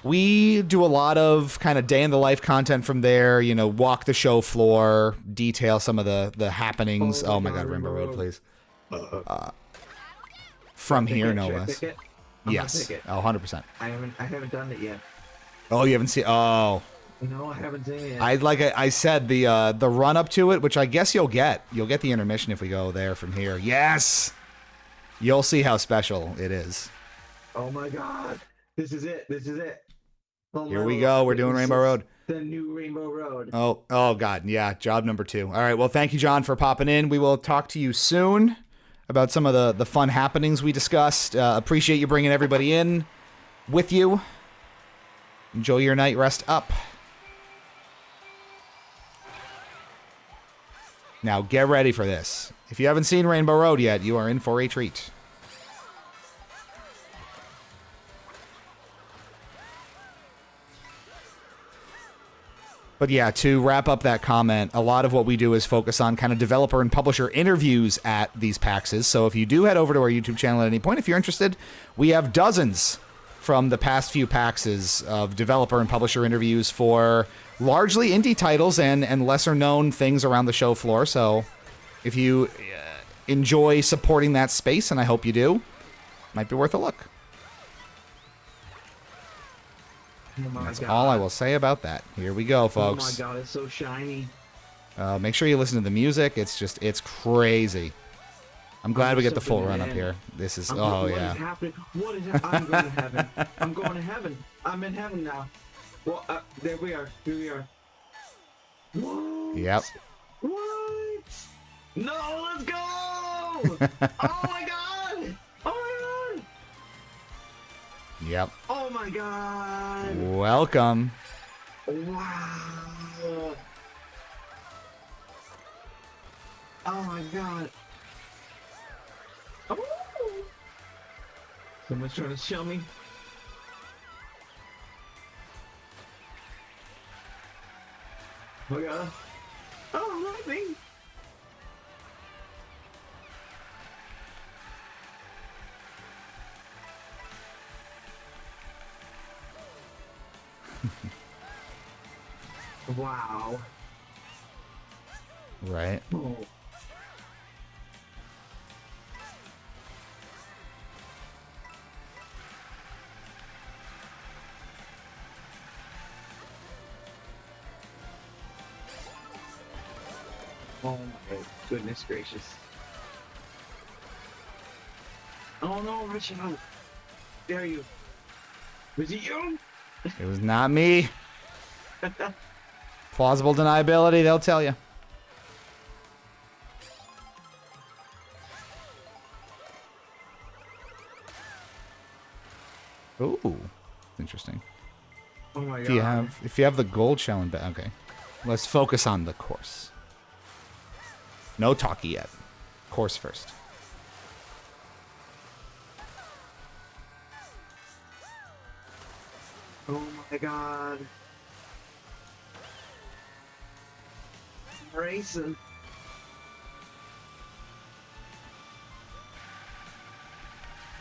Speaker 1: We do a lot of kind of day in the life content from there, you know, walk the show floor, detail some of the happenings. Oh my God, Rainbow Road, please. From here, no less. Yes. Oh, 100%.
Speaker 3: I haven't done it yet.
Speaker 1: Oh, you haven't seen? Oh.
Speaker 3: No, I haven't seen it.
Speaker 1: I said the run up to it, which I guess you'll get. You'll get the intermission if we go there from here. Yes. You'll see how special it is.
Speaker 3: Oh my God. This is it. This is it. Oh,
Speaker 1: here we go. We're doing Rainbow Road.
Speaker 3: The new Rainbow Road.
Speaker 1: Oh God. Yeah. Job number 2. All right. Well, thank you, John, for popping in. We will talk to you soon about some of the fun happenings we discussed. Appreciate you bringing everybody in with you. Enjoy your night. Rest up. Now get ready for this. If you haven't seen Rainbow Road yet, you are in for a treat. But yeah, to wrap up that comment, a lot of what we do is focus on kind of developer and publisher interviews at these PAXs. So if you do head over to our YouTube channel at any point, if you're interested, we have dozens from the past few PAXs of developer and publisher interviews for largely indie titles and lesser known things around the show floor. So if you enjoy supporting that space, and I hope you do, might be worth a look.
Speaker 3: Oh
Speaker 1: That's all I will say about that. Here we go, folks.
Speaker 3: Oh my God, it's so shiny.
Speaker 1: Make sure you listen to the music. It's crazy. I'm glad we get the full run up here. This is, oh yeah.
Speaker 3: What is happening? What is I'm going to heaven. I'm going to heaven. I'm in heaven now. Well, there we are. Here we are. What?
Speaker 1: Yep.
Speaker 3: What? No, let's go! Oh my God! Oh my God!
Speaker 1: Yep.
Speaker 3: Oh my God!
Speaker 1: Welcome.
Speaker 3: Wow! Oh my God! Oh! Someone's trying to show me. Oh my God! Oh, lightning! Wow.
Speaker 1: Right.
Speaker 3: Oh. Oh my goodness gracious. Oh no, Richard. Dare you? Was it you?
Speaker 1: It was not me. Plausible deniability, they'll tell you. Ooh, interesting.
Speaker 3: Oh my
Speaker 1: If
Speaker 3: God.
Speaker 1: you have the gold shell in back, okay. Let's focus on the course. No talkie yet. Course first.
Speaker 3: Oh my God. Racing.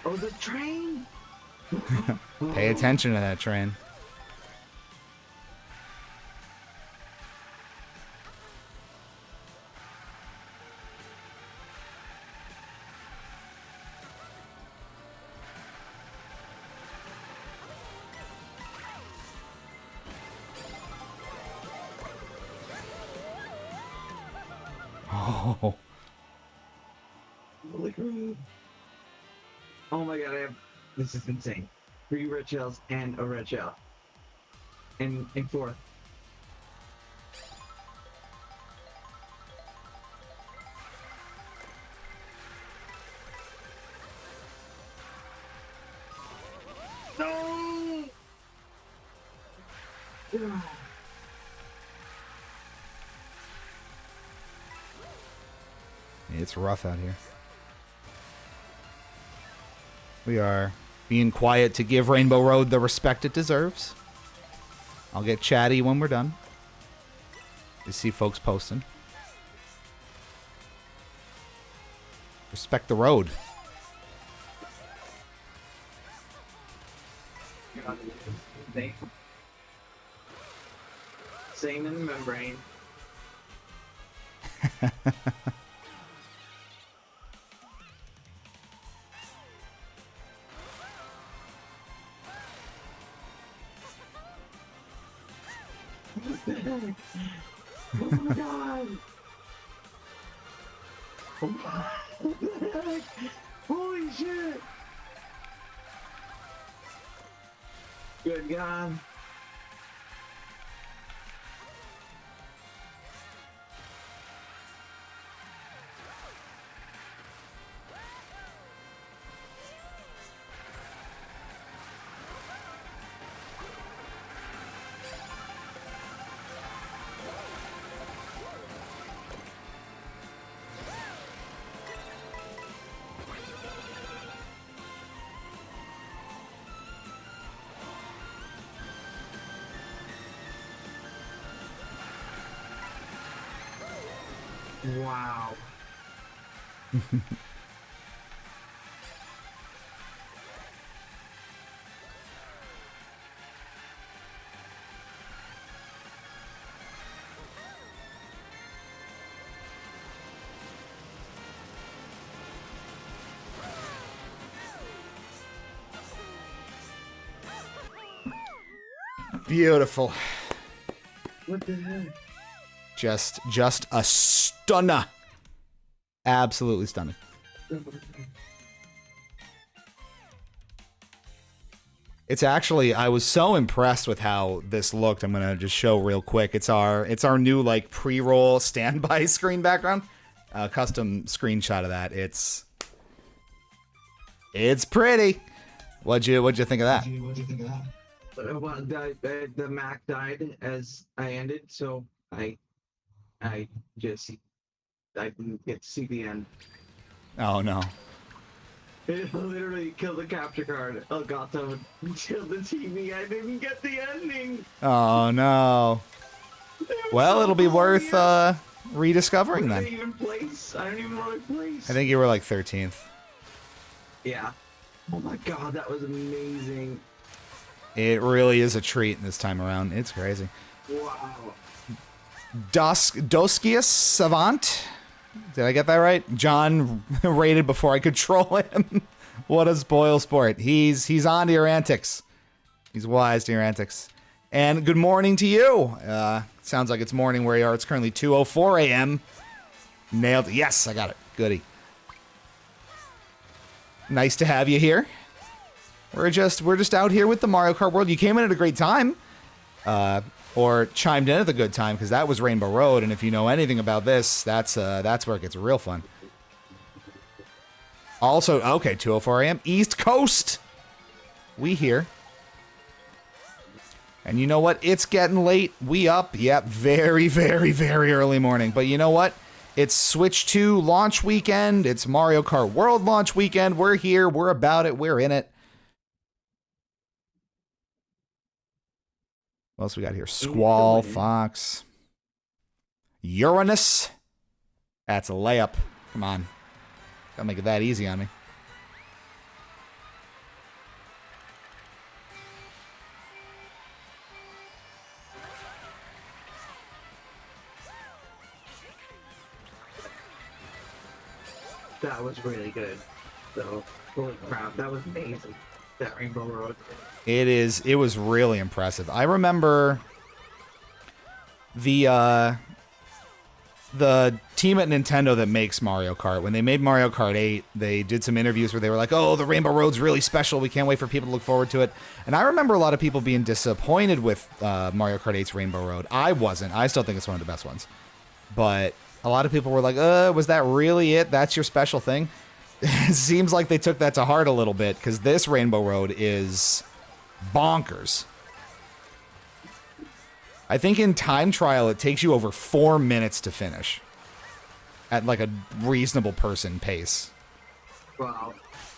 Speaker 3: Oh, the train.
Speaker 1: Pay attention to that train. Oh.
Speaker 3: Holy crap. Oh my God, this is insane. 3 red shells and a red shell. And fourth. No!
Speaker 1: It's rough out here. We are being quiet to give Rainbow Road the respect it deserves. I'll get chatty when we're done. You see folks posting. Respect the road.
Speaker 3: Same in the membrane. Oh my god! Oh my heck? Holy shit! Good god. Wow.
Speaker 1: Beautiful.
Speaker 3: What the heck?
Speaker 1: Just a stunner. Absolutely stunning. It's actually, I was so impressed with how this looked. I'm gonna just show real quick. It's our new like pre-roll standby screen background. Custom screenshot of that. It's pretty. What'd you think of that?
Speaker 3: Well, the Mac died as I ended, so I didn't get to see the end.
Speaker 1: Oh no.
Speaker 3: It literally killed the capture card. Elgato killed the TV. I didn't get the ending.
Speaker 1: Oh no. Well, it'll be worth rediscovering then.
Speaker 3: I don't even place. I don't even know what place.
Speaker 1: I think you were like 13th.
Speaker 3: Yeah. Oh my god, that was amazing.
Speaker 1: It really is a treat this time around. It's crazy.
Speaker 3: Wow.
Speaker 1: Doskius Savant. Did I get that right? John rated before I could troll him. What a spoil sport. He's on to your antics. He's wise to your antics. And good morning to you. Sounds like it's morning where you are. It's currently 2:04 a.m. Nailed it. Yes, I got it. Goody. Nice to have you here. We're just out here with the Mario Kart World. You came in at a great time. Or chimed in at the good time, because that was Rainbow Road, and if you know anything about this, that's where it gets real fun. Also, okay, 2:04 a.m. East Coast. We here. And you know what? It's getting late. We up. Yep, very, very, very early morning. But you know what? It's Switch 2 launch weekend. It's Mario Kart World launch weekend. We're here. We're about it. We're in it. What else we got here? Squall, Fox, Uranus. That's a layup. Come on. Gotta make it that easy on me.
Speaker 3: That was really good. So, holy crap, that was amazing. That Rainbow Road.
Speaker 1: It was really impressive. I remember the team at Nintendo that makes Mario Kart, when they made Mario Kart 8, they did some interviews where they were like, oh, the Rainbow Road's really special. We can't wait for people to look forward to it. And I remember a lot of people being disappointed with Mario Kart 8's Rainbow Road. I wasn't. I still think it's one of the best ones. But a lot of people were like, was that really it? That's your special thing? It seems like they took that to heart a little bit, because this Rainbow Road is bonkers. I think in time trial, it takes you over 4 minutes to finish at like a reasonable person pace.
Speaker 3: Wow.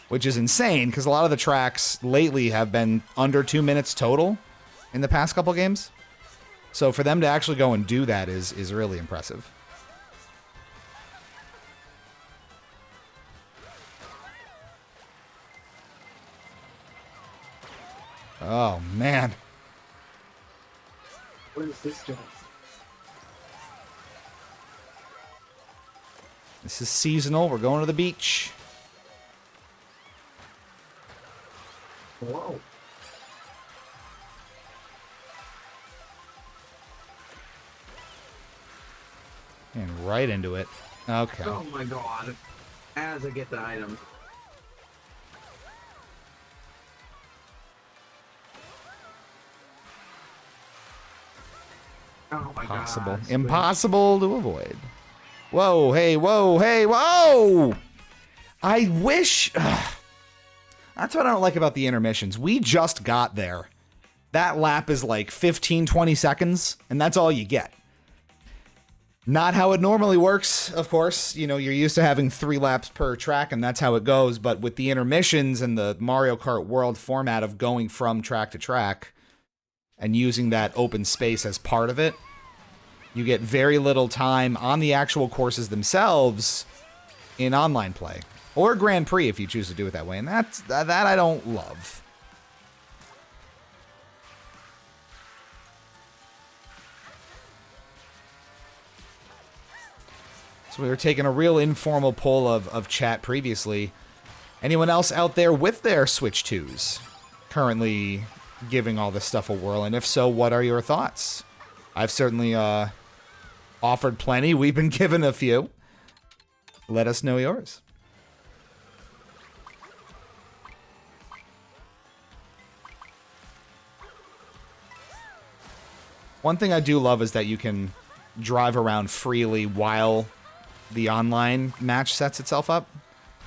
Speaker 1: which is insane because a lot of the tracks lately have been under 2 minutes total in the past couple games. So for them to actually go and do that is really impressive. Oh, man.
Speaker 3: What is this job?
Speaker 1: This is seasonal. We're going to the beach.
Speaker 3: Whoa.
Speaker 1: And right into it. Okay.
Speaker 3: Oh my god. As I get the item. Oh my
Speaker 1: Impossible.
Speaker 3: god.
Speaker 1: Impossible to avoid. Whoa, hey, whoa, hey, whoa! I wish... That's what I don't like about the intermissions. We just got there. That lap is like 15, 20 seconds, and that's all you get. Not how it normally works, of course. You know, you're used to having 3 laps per track, and that's how it goes. But with the intermissions and the Mario Kart World format of going from track to track and using that open space as part of it, you get very little time on the actual courses themselves in online play. Or Grand Prix if you choose to do it that way. And that I don't love. So we were taking a real informal poll of chat previously. Anyone else out there with their Switch 2s currently giving all this stuff a whirl? And if so, what are your thoughts? I've certainly offered plenty. We've been given a few. Let us know yours. One thing I do love is that you can drive around freely while the online match sets itself up,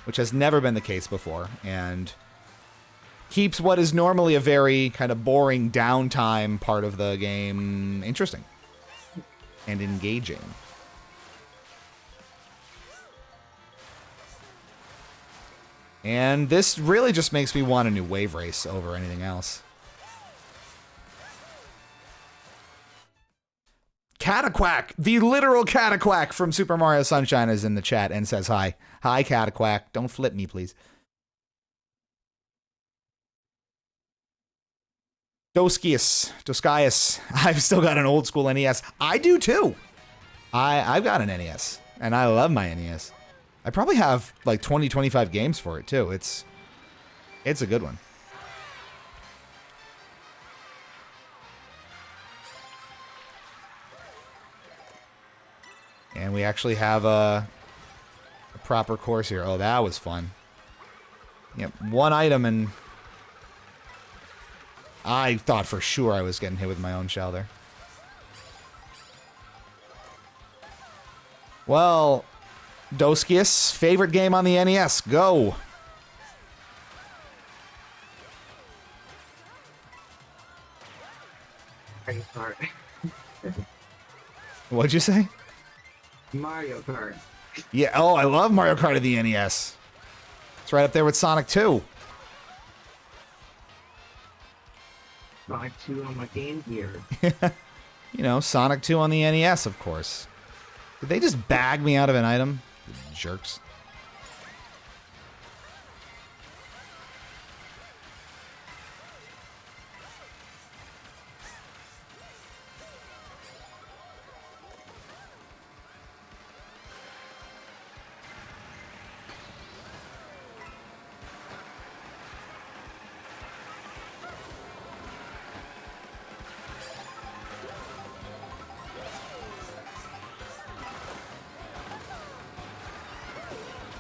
Speaker 1: which has never been the case before, and keeps what is normally a very kind of boring downtime part of the game interesting and engaging. And this really just makes me want a new wave race over anything else. Cataquack, the literal Cataquack from Super Mario Sunshine is in the chat and says hi. Hi, Cataquack. Don't flip me, please. Doskius. I've still got an old school NES. I do too. I've got an NES, and I love my NES. I probably have like 20, 25 games for it too. It's a good one. And we actually have a proper course here. Oh, that was fun. Yep, one item, and I thought for sure I was getting hit with my own shell there. Well, Doskius, favorite game on the NES. Go.
Speaker 3: Mario Kart.
Speaker 1: What'd you say?
Speaker 3: Mario Kart.
Speaker 1: Yeah, oh, I love Mario Kart of the NES. It's right up there with Sonic 2.
Speaker 3: Sonic 2 on my Game Gear.
Speaker 1: You know, Sonic 2 on the NES, of course. Did they just bag me out of an item? Jerks.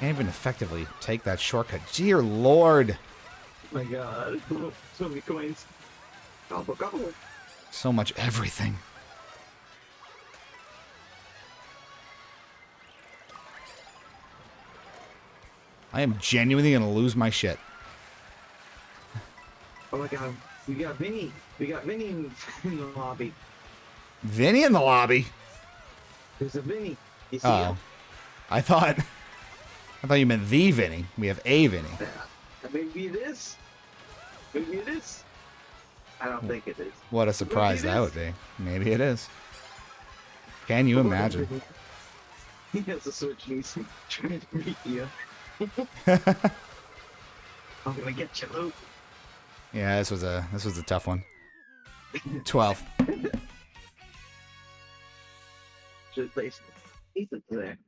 Speaker 1: Can't even effectively take that shortcut. Dear Lord.
Speaker 3: Oh my god. So many coins. Gobble, gobble.
Speaker 1: So much everything. I am genuinely going to lose my shit.
Speaker 3: Oh my god. We got Vinny. We got Vinny in the lobby.
Speaker 1: Vinny in the lobby?
Speaker 3: There's a Vinny. You see
Speaker 1: Oh.
Speaker 3: him?
Speaker 1: I thought you meant the Vinny. We have a Vinny.
Speaker 3: Maybe it is. Maybe it is. I don't think it is.
Speaker 1: What a surprise that would be. Maybe it is. Can you imagine?
Speaker 3: He has a switch and he's trying to beat you. I'm gonna get you, Luke.
Speaker 1: Yeah, this was a tough one. 12.
Speaker 3: Should place he's up there.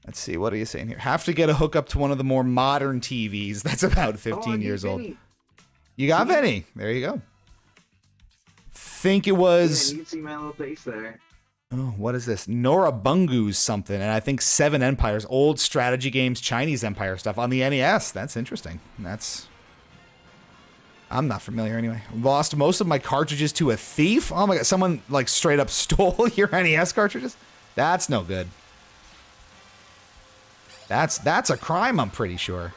Speaker 1: Let's see, what are you saying here? Have to get a hookup to one of the more modern TVs. That's about 15 years old. You got Vinny. There you go. Think it was...
Speaker 3: Yeah, you can see my little face there.
Speaker 1: Oh, what is this? Nora Bungu's something, and I think Seven Empires, old strategy games, Chinese Empire stuff on the NES. That's interesting. I'm not familiar anyway. Lost most of my cartridges to a thief? Oh my god, someone like straight up stole your NES cartridges? That's no good. That's a crime, I'm pretty sure.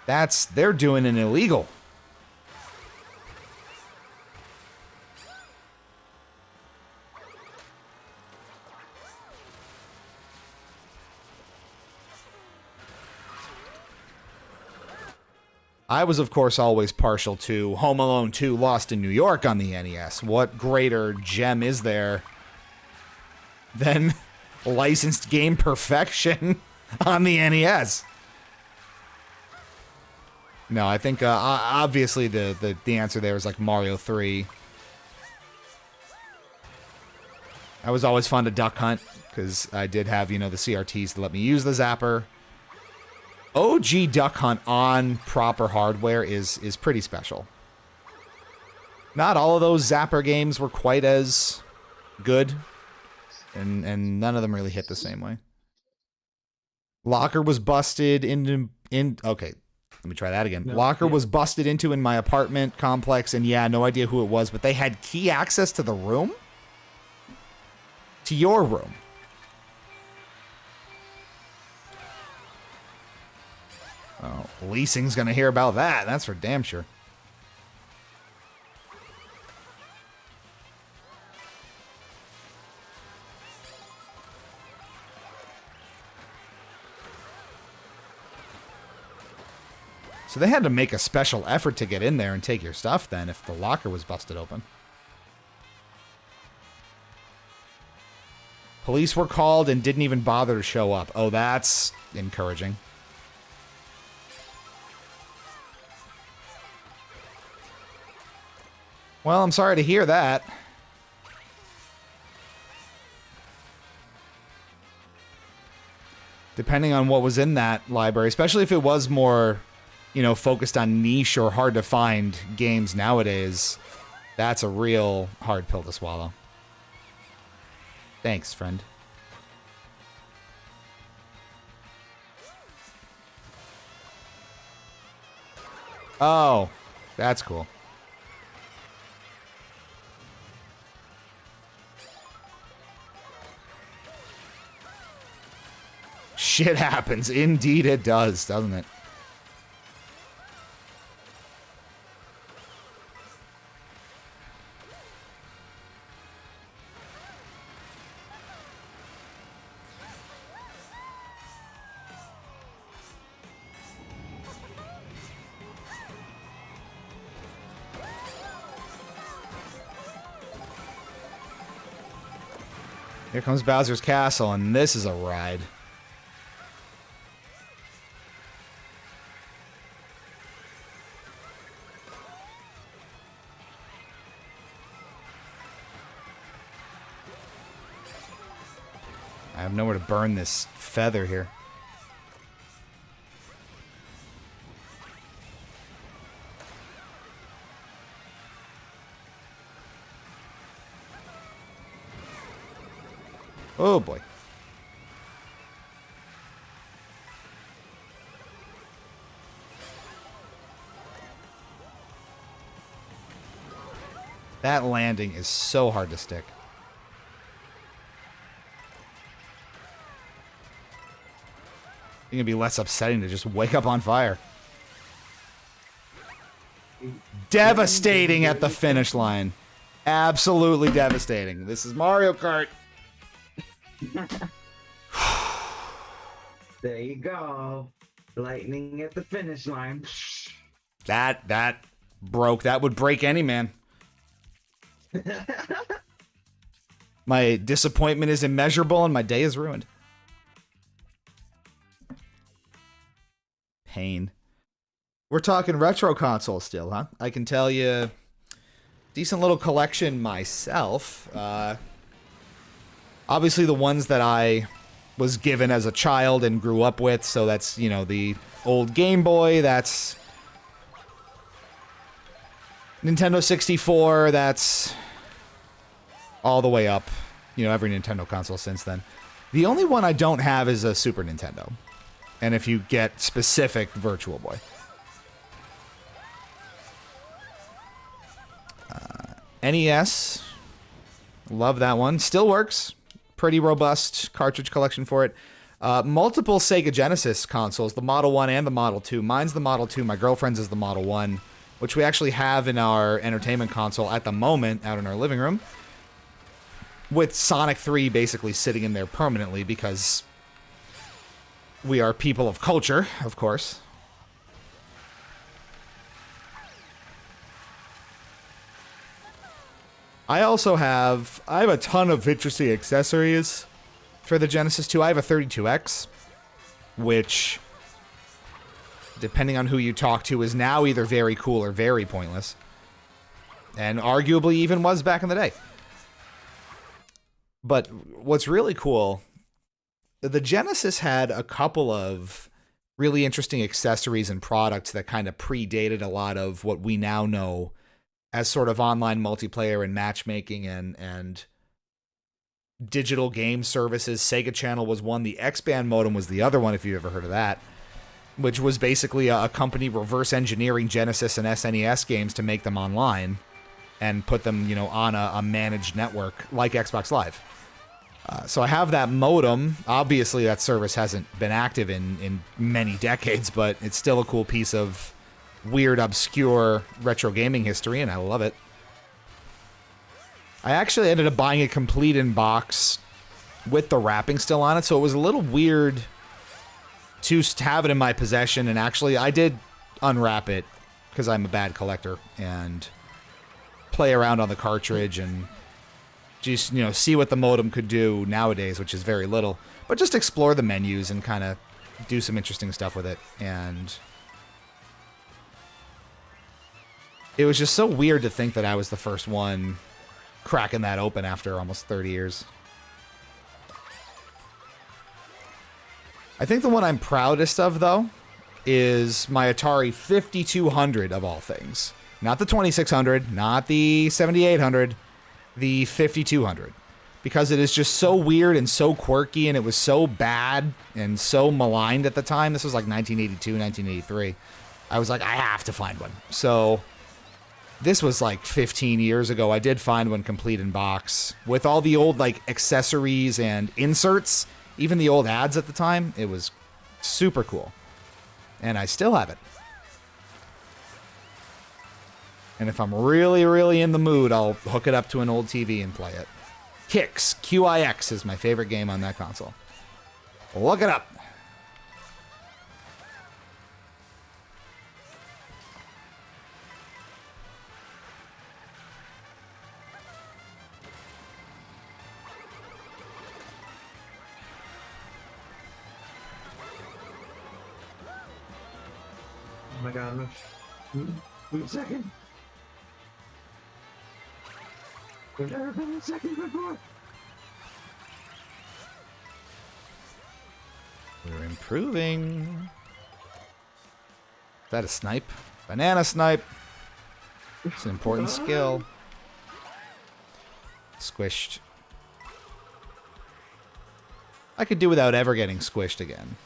Speaker 1: They're doing an illegal. I was, of course, always partial to Home Alone 2 Lost in New York on the NES. What greater gem is there than licensed game perfection on the NES? No, I think, obviously, the answer there is like Mario 3. I was always fond of Duck Hunt, because I did have, the CRTs to let me use the zapper. OG Duck Hunt on proper hardware is pretty special. Not all of those Zapper games were quite as good, and none of them really hit the same way. Locker was busted okay, let me try that again. Locker was busted into in my apartment complex, and yeah, no idea who it was, but they had key access to the room? To your room. Oh, leasing's gonna hear about that. That's for damn sure. So they had to make a special effort to get in there and take your stuff then if the locker was busted open. Police were called and didn't even bother to show up. Oh, that's encouraging. Well, I'm sorry to hear that. Depending on what was in that library, especially if it was more, focused on niche or hard to find games nowadays, that's a real hard pill to swallow. Thanks, friend. Oh, that's cool. Shit happens. Indeed it does, doesn't it? Here comes Bowser's Castle, and this is a ride. I have nowhere to burn this feather here. Oh boy. That landing is so hard to stick. I think it'd be less upsetting to just wake up on fire. Devastating at the finish line. Absolutely devastating. This is Mario Kart.
Speaker 3: There you go. Lightning at the finish line.
Speaker 1: That broke. That would break any man. My disappointment is immeasurable and my day is ruined. Pain. We're talking retro console still, huh? I can tell you, decent little collection myself. Obviously the ones that I was given as a child and grew up with, so that's, you know, the old Game Boy, that's Nintendo 64, that's all the way up, you know, every Nintendo console since then. The only one I don't have is a Super Nintendo. And if you get specific, Virtual Boy. NES, love that one. Still works. Pretty robust cartridge collection for it. Multiple Sega Genesis consoles, the Model 1 and the Model 2. Mine's the Model 2, my girlfriend's is the Model 1, which we actually have in our entertainment console at the moment out in our living room, with Sonic 3 basically sitting in there permanently because we are people of culture, of course. I have a ton of interesting accessories for the Genesis 2. I have a 32X, which, depending on who you talk to, is now either very cool or very pointless. And arguably even was back in the day. But what's really cool, the Genesis had a couple of really interesting accessories and products that kind of predated a lot of what we now know as sort of online multiplayer and matchmaking and digital game services. Sega Channel was one. The X-Band modem was the other one, if you've ever heard of that, which was basically a company reverse engineering Genesis and SNES games to make them online and put them, you know, on a managed network like Xbox Live. So I have that modem. Obviously, that service hasn't been active in many decades, but it's still a cool piece of weird, obscure retro gaming history, and I love it. I actually ended up buying it complete in box with the wrapping still on it, so it was a little weird to have it in my possession, and actually I did unwrap it because I'm a bad collector and play around on the cartridge and just, you know, see what the modem could do nowadays, which is very little, but just explore the menus and kind of do some interesting stuff with it. And it was just so weird to think that I was the first one cracking that open after almost 30 years. I think the one I'm proudest of, though, is my Atari 5200 of all things. Not the 2600, not the 7800, the 5200. Because it is just so weird and so quirky, and it was so bad and so maligned at the time. This was like 1982, 1983. I was like, I have to find one. So this was like 15 years ago. I did find one complete in box with all the old like accessories and inserts, even the old ads at the time. It was super cool. And I still have it. And if I'm really, really in the mood, I'll hook it up to an old TV and play it. Kix, QIX is my favorite game on that console. Look it up.
Speaker 3: Oh my god, wait a second. We've never been in second before.
Speaker 1: We're improving. Is that a snipe? Banana snipe. It's an important skill. Squished. I could do without ever getting squished again.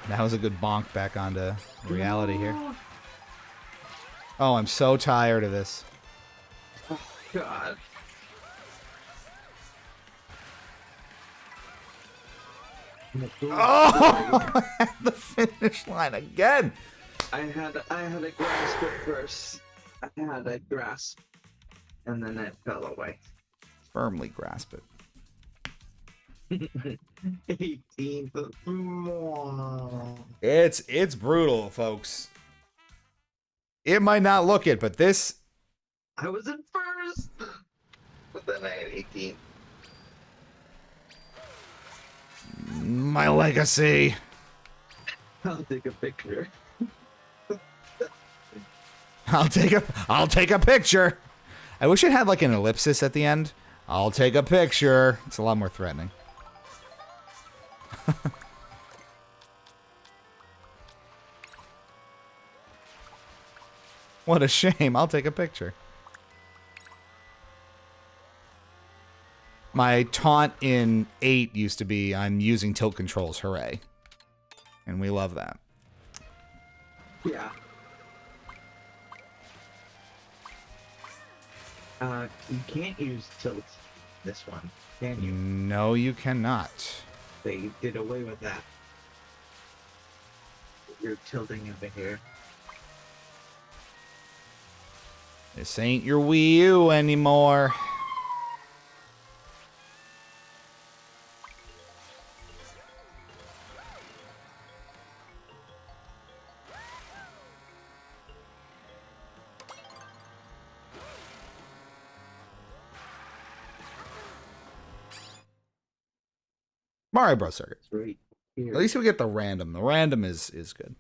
Speaker 1: That was a good bonk back onto reality here. Oh, I'm so tired of this.
Speaker 3: God.
Speaker 1: Oh, at the finish line again.
Speaker 3: I had to grasp it first. I had to grasp, and then it fell away.
Speaker 1: Firmly grasp it.
Speaker 3: 18th.
Speaker 1: It's brutal, folks. It might not look it, but this.
Speaker 3: I was in first, but then I had 18.
Speaker 1: My legacy.
Speaker 3: I'll take a picture.
Speaker 1: I'll take a picture. I wish it had like an ellipsis at the end. I'll take a picture. It's a lot more threatening. What a shame. I'll take a picture. My taunt in 8 used to be, I'm using tilt controls, hooray. And we love that.
Speaker 3: Yeah. You can't use tilt this one, can you?
Speaker 1: No, you cannot.
Speaker 3: They did away with that. You're tilting over here.
Speaker 1: This ain't your Wii U anymore. Mario Bros. Circuit.
Speaker 3: It's right here.
Speaker 1: At least we get the random. The random is good.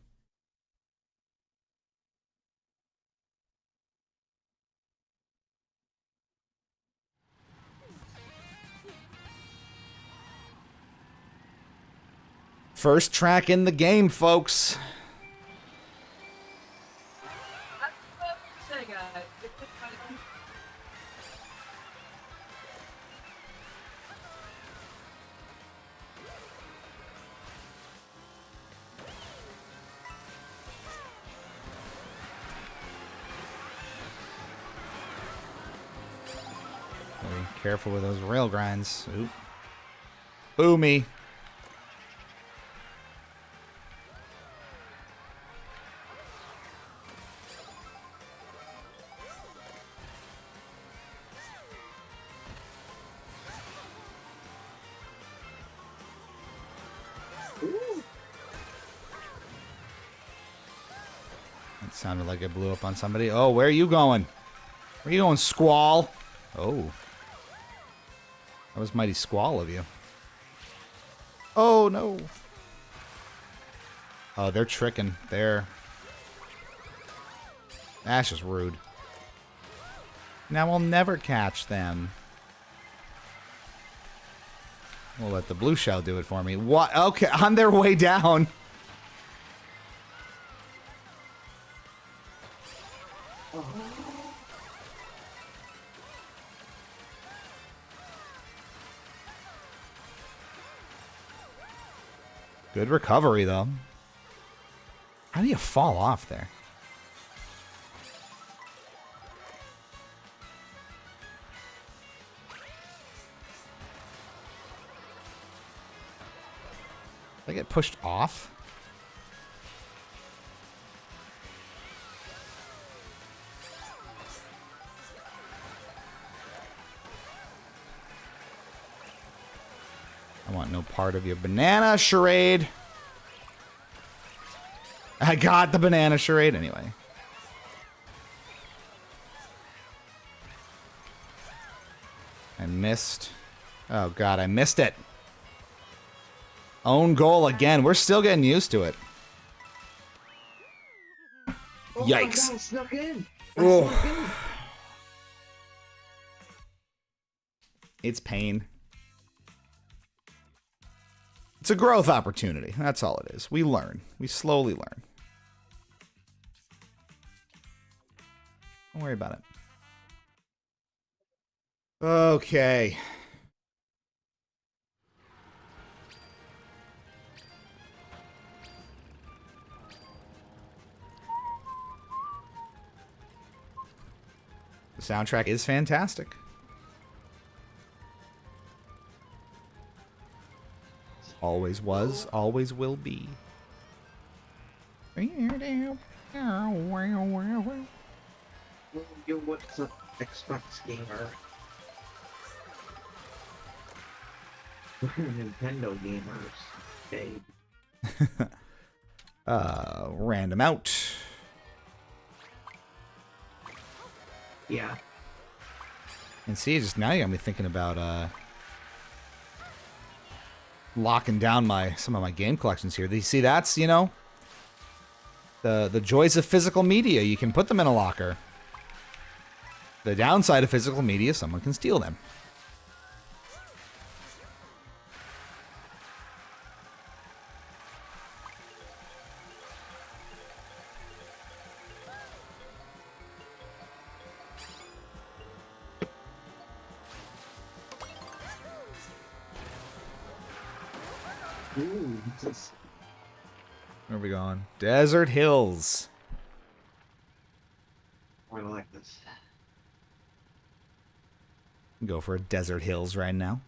Speaker 1: First track in the game, folks. Be careful with those rail grinds. Oop. Boomy. That sounded like it blew up on somebody. Oh, where are you going? Where are you going, Squall? Oh. That was mighty Squall of you. Oh, no. Oh, they're tricking. That's just rude. Now we'll never catch them. We'll let the blue shell do it for me. What? Okay, on their way down. Good recovery, though. How do you fall off there? Did I get pushed off? I want no part of your banana charade. I got the banana charade anyway. I missed. Oh, God, I missed it. Own goal again. We're still getting used to it.
Speaker 3: Oh
Speaker 1: Yikes.
Speaker 3: my God, I snuck in.
Speaker 1: Oh.
Speaker 3: I snuck in.
Speaker 1: It's pain. It's a growth opportunity. That's all it is. We learn. We slowly learn. Don't worry about it. Okay. The soundtrack is fantastic. Always was, always will be.
Speaker 3: Yo, what's up, Xbox gamer? We're Nintendo gamers. Hey.
Speaker 1: Random out.
Speaker 3: Yeah.
Speaker 1: And see, just now you got me thinking about locking down some of my game collections here. You see, that's, you know, the joys of physical media. You can put them in a locker. The downside of physical media, someone can steal them.
Speaker 3: Ooh, this
Speaker 1: Where are we going? Desert Hills.
Speaker 3: I like this.
Speaker 1: Go for a Desert Hills right now.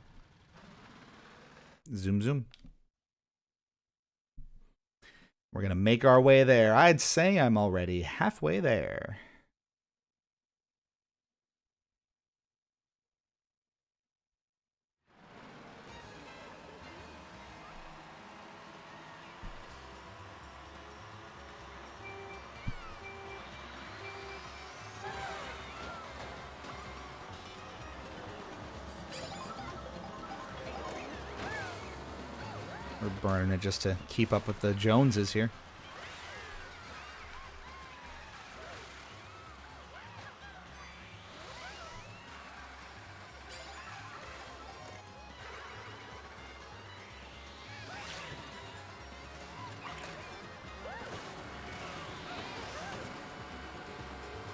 Speaker 1: Zoom, zoom. We're going to make our way there. I'd say I'm already halfway there. We're burning it just to keep up with the Joneses here.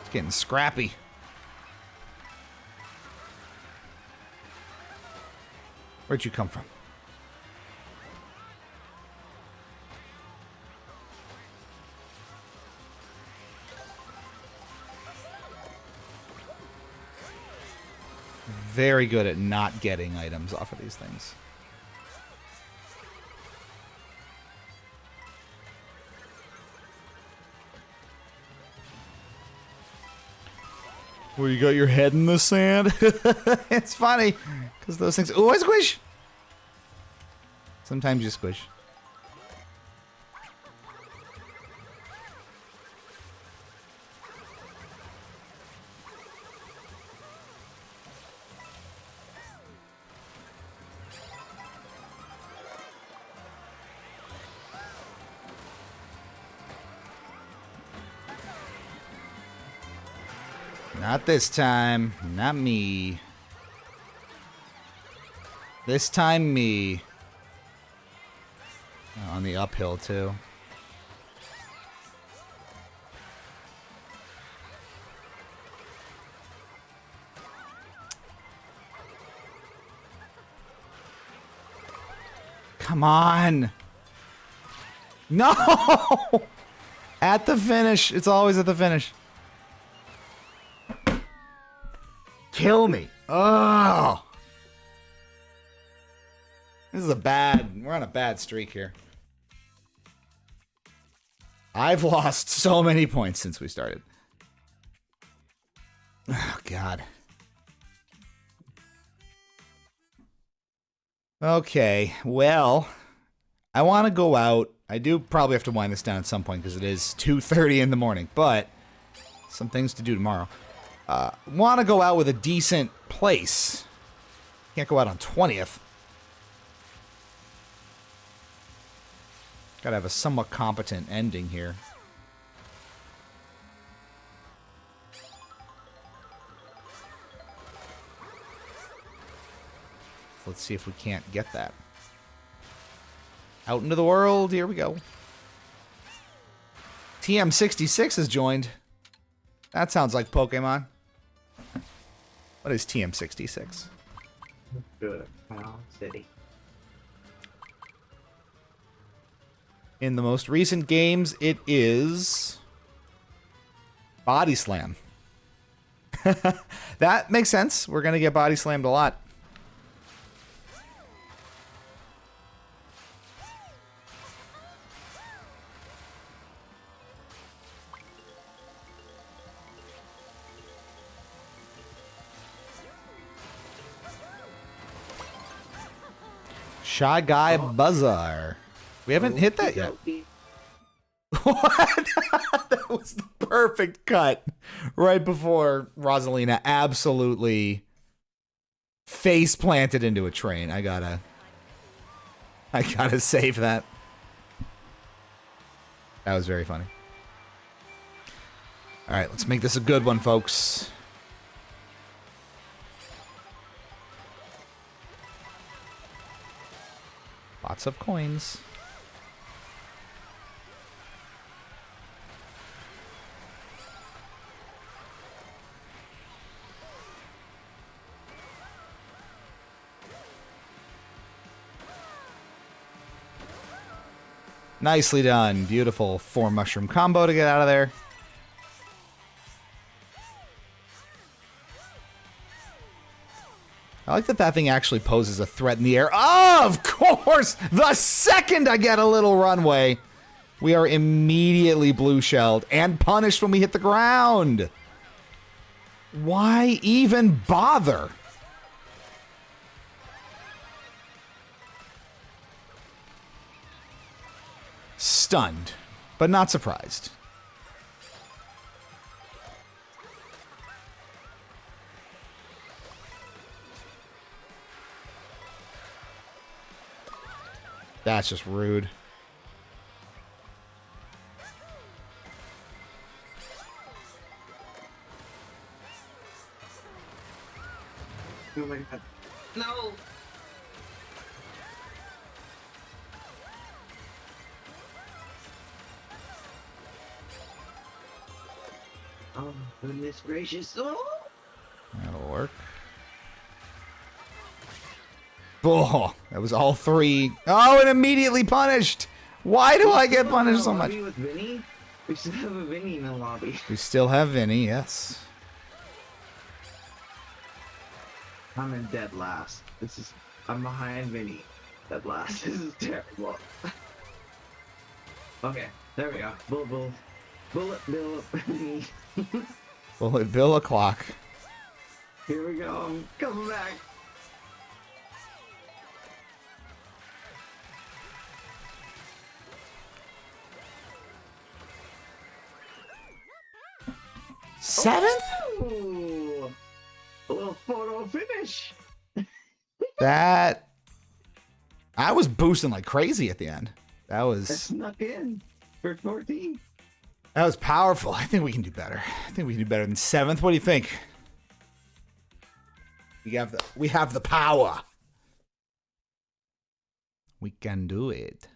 Speaker 1: It's getting scrappy. Where'd you come from? Very good at not getting items off of these things. Well, you got your head in the sand? It's funny, because those things... Oh, I squish! Sometimes you squish. Not this time. Not me. This time, me. Oh, on the uphill, too. Come on. No! At the finish. It's always at the finish. Kill me. Oh. This is we're on a bad streak here. I've lost so many points since we started. Oh, God. Okay, well, I want to go out. I do probably have to wind this down at some point because it is 2:30 in the morning, but some things to do tomorrow. Want to go out with a decent place. Can't go out on 20th. Gotta have a somewhat competent ending here. Let's see if we can't get that. Out into the world. Here we go. TM66 has joined. That sounds like Pokemon. What is TM66?
Speaker 3: Good. City.
Speaker 1: In the most recent games, it is Body Slam. That makes sense. We're going to get body slammed a lot. Shy Guy Bazaar. We haven't hit that yet. What? That was the perfect cut right before Rosalina absolutely face planted into a train. I gotta save that. That was very funny. All right, let's make this a good one, folks. Lots of coins. Nicely done. Beautiful 4 mushroom combo to get out of there. I like that thing actually poses a threat in the air. Oh, of course! The second I get a little runway, we are immediately blue-shelled and punished when we hit the ground. Why even bother? Stunned, but not surprised. That's just rude.
Speaker 3: Oh my god. No! Oh, goodness gracious. Oh!
Speaker 1: That'll work. Oh, that was all 3. Oh, and immediately punished. Why do I get punished so much?
Speaker 3: With Vinny? We still have a Vinny in the lobby.
Speaker 1: We still have Vinny, yes.
Speaker 3: I'm in dead last. I'm behind Vinny. Dead last. This is terrible. Okay, there we go. Bullet Bill.
Speaker 1: Bullet Bill o'clock.
Speaker 3: Here we go. I'm coming back.
Speaker 1: Seventh?
Speaker 3: Ooh, a little photo finish.
Speaker 1: That... I was boosting like crazy at the end. That
Speaker 3: I
Speaker 1: was...
Speaker 3: snuck in for 14.
Speaker 1: That was powerful. I think we can do better. I think we can do better than 7th. What do you think? We have the power. We can do it.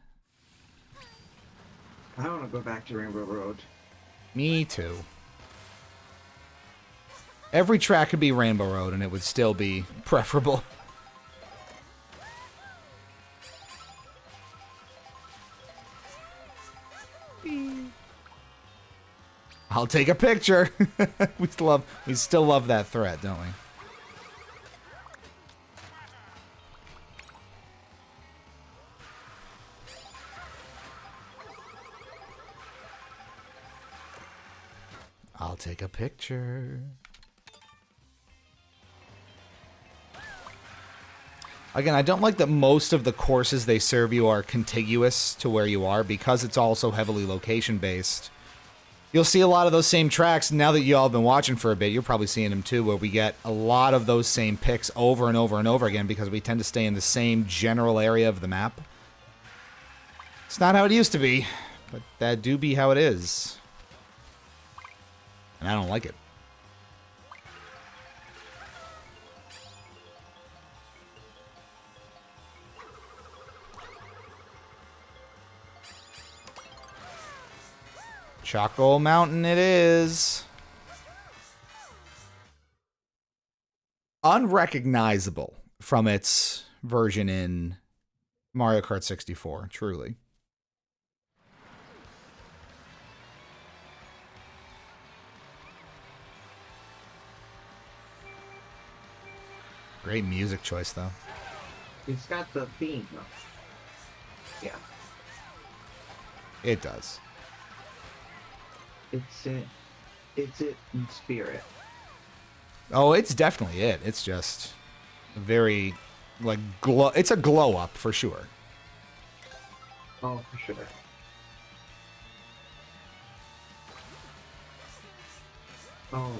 Speaker 3: I want to go back to Rainbow Road.
Speaker 1: Me too. Every track could be Rainbow Road and it would still be preferable. I'll take a picture. We still love that threat, don't we? I'll take a picture. Again, I don't like that most of the courses they serve you are contiguous to where you are because it's also heavily location-based. You'll see a lot of those same tracks. Now that you all have been watching for a bit, you're probably seeing them too, where we get a lot of those same picks over and over and over again because we tend to stay in the same general area of the map. It's not how it used to be, but that do be how it is. And I don't like it. Choco Mountain it is. Unrecognizable from its version in Mario Kart 64, truly. Great music choice, though.
Speaker 3: It's got the theme, though. Yeah.
Speaker 1: It does.
Speaker 3: It's it in spirit.
Speaker 1: Oh, it's definitely it. It's just very like glow. It's a glow up for sure.
Speaker 3: Oh, for sure. Oh,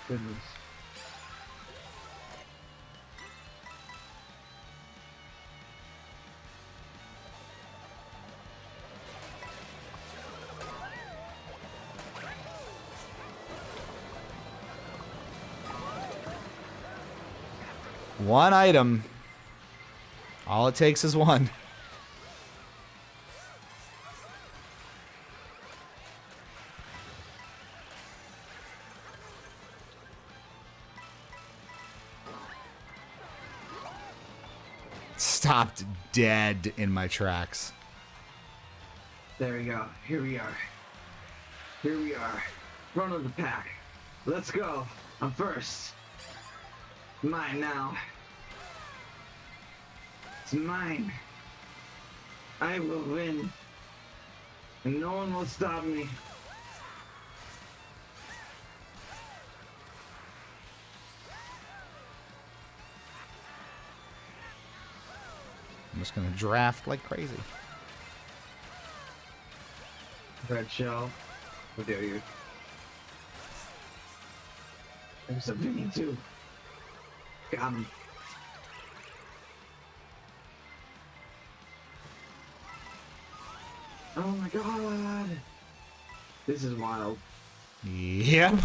Speaker 3: goodness.
Speaker 1: One item. All it takes is one. Stopped dead in my tracks.
Speaker 3: There we go. Here we are. Here we are. Front of the pack. Let's go. I'm first. Mine now. It's mine. I will win. And no one will stop me.
Speaker 1: I'm just gonna draft like crazy.
Speaker 3: Red shell. How dare you? There's a Vinny too. Got him. Oh my god. This is wild.
Speaker 1: Yep.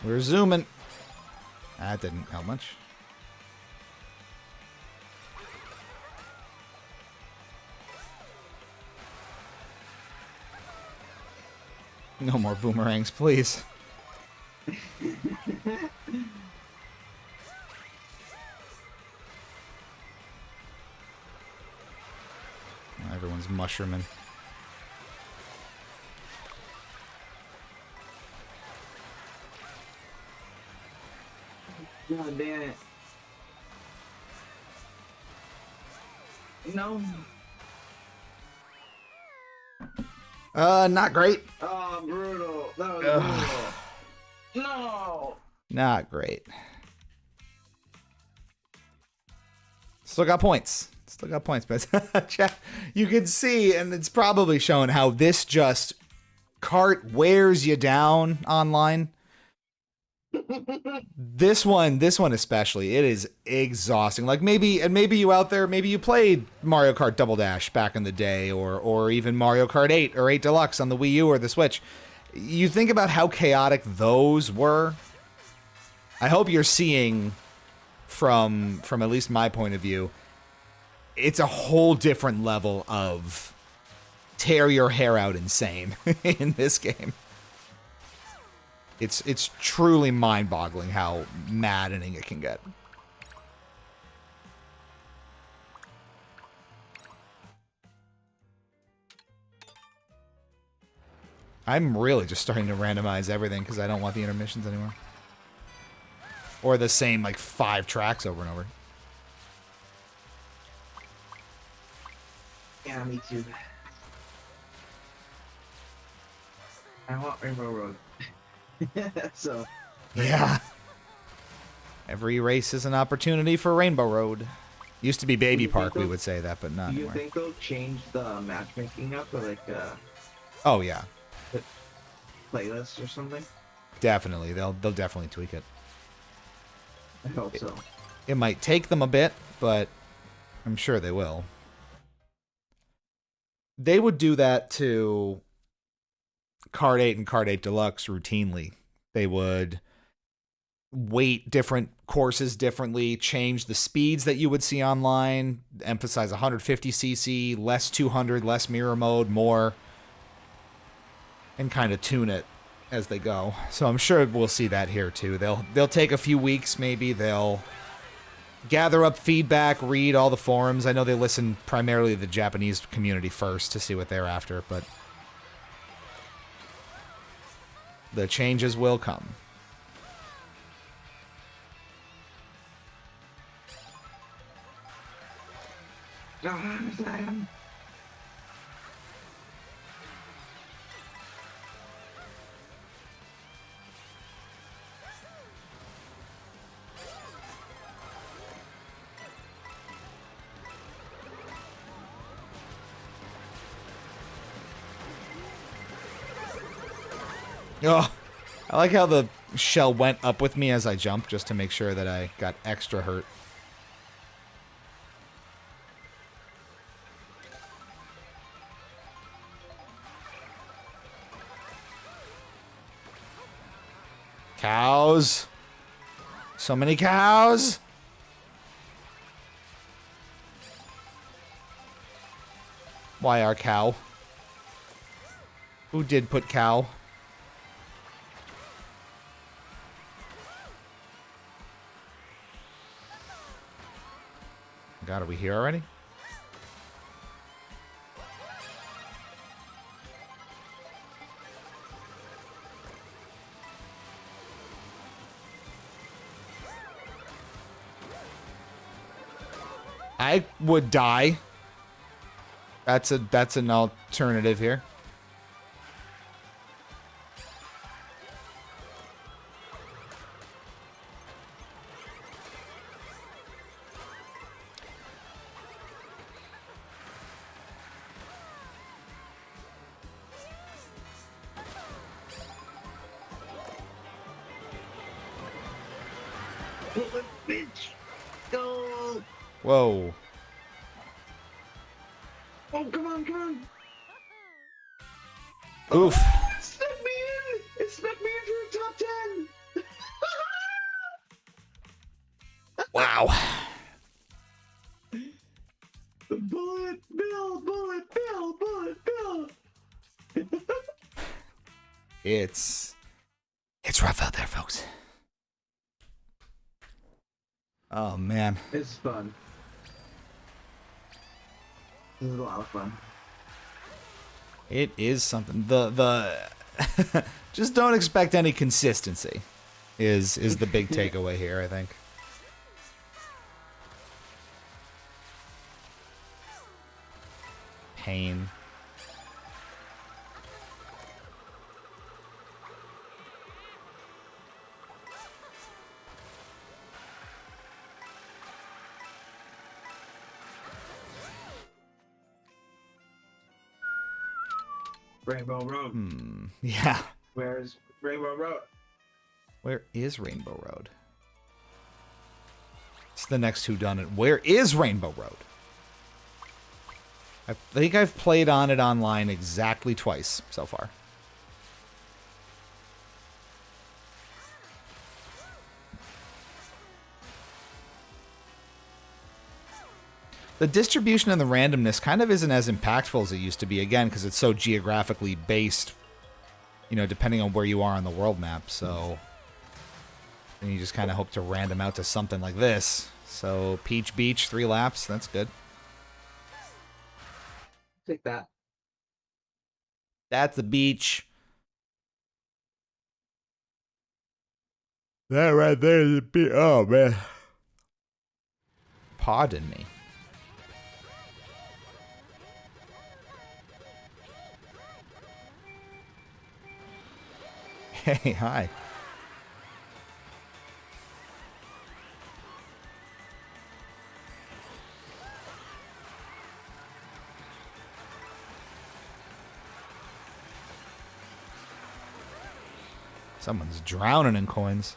Speaker 1: We're zooming. That didn't help much. No more boomerangs, please. Everyone's mushrooming.
Speaker 3: God damn it. No.
Speaker 1: Not great.
Speaker 3: Oh, brutal. That was brutal. No.
Speaker 1: Not great. Still got points. Still got points, but chat, you can see, and it's probably shown how this just cart wears you down online. This one especially, it is exhausting. Like maybe you out there, maybe you played Mario Kart Double Dash back in the day, or even Mario Kart 8 or 8 Deluxe on the Wii U or the Switch. You think about how chaotic those were. I hope you're seeing from at least my point of view, it's a whole different level of tear your hair out insane in this game. It's truly mind-boggling how maddening it can get. I'm really just starting to randomize everything because I don't want the intermissions anymore. Or the same, like, 5 tracks over and over.
Speaker 3: Yeah, me too. I want Rainbow Road. So.
Speaker 1: Yeah. Every race is an opportunity for Rainbow Road. Used to be Baby Park, we would say that, but not
Speaker 3: anymore. Do
Speaker 1: anymore.
Speaker 3: you think they'll change the matchmaking up, or like
Speaker 1: Oh yeah,
Speaker 3: playlist or something?
Speaker 1: definitely. They'll definitely tweak it.
Speaker 3: I hope so.
Speaker 1: It might take them a bit, but I'm sure they will. They would do that to Kart 8 and Kart 8 Deluxe routinely. They would weight different courses differently, change the speeds that you would see online, emphasize 150cc, less 200, less mirror mode, more, and kind of tune it as they go. So I'm sure we'll see that here too. They'll take a few weeks, maybe they'll gather up feedback, read all the forums. I know they listen primarily to the Japanese community first to see what they're after, but the changes will come.
Speaker 3: course I am.
Speaker 1: Oh, I like how the shell went up with me as I jumped, just to make sure that I got extra hurt. Cows. So many cows. Why our cow? Who did put cow? God, are we here already? I would die. That's an alternative here.
Speaker 3: Bullet bitch. Go.
Speaker 1: Whoa.
Speaker 3: Oh, come on, come on.
Speaker 1: Oof.
Speaker 3: It stuck me in. It stuck me into the top 10.
Speaker 1: Wow.
Speaker 3: Bullet Bill, Bullet Bill, Bullet Bill.
Speaker 1: It's rough out there, folks. Oh man.
Speaker 3: It's fun. This is a lot of fun.
Speaker 1: It is something. The just don't expect any consistency is the big takeaway here, I think. Pain.
Speaker 3: Rainbow Road.
Speaker 1: Yeah.
Speaker 3: Where's Rainbow Road?
Speaker 1: Where is Rainbow Road? It's the next whodunit. Where is Rainbow Road? I think I've played on it online exactly twice so far. The distribution and the randomness kind of isn't as impactful as it used to be, again, because it's so geographically based, you know, depending on where you are on the world map. So then you just kind of hope to random out to something like this. So Peach Beach, 3 laps, that's good.
Speaker 3: Take that.
Speaker 1: That's the beach. That right there is the beach. Oh, man. Pardon me. Hey, hi. Someone's drowning in coins.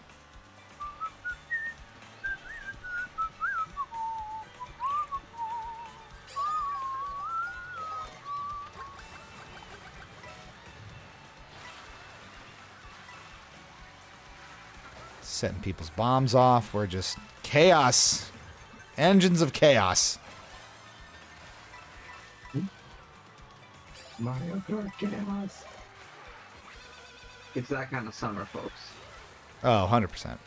Speaker 1: Setting people's bombs off. We're just chaos. Engines of chaos.
Speaker 3: Mario Kart chaos. It's that kind of summer, folks.
Speaker 1: Oh, 100%.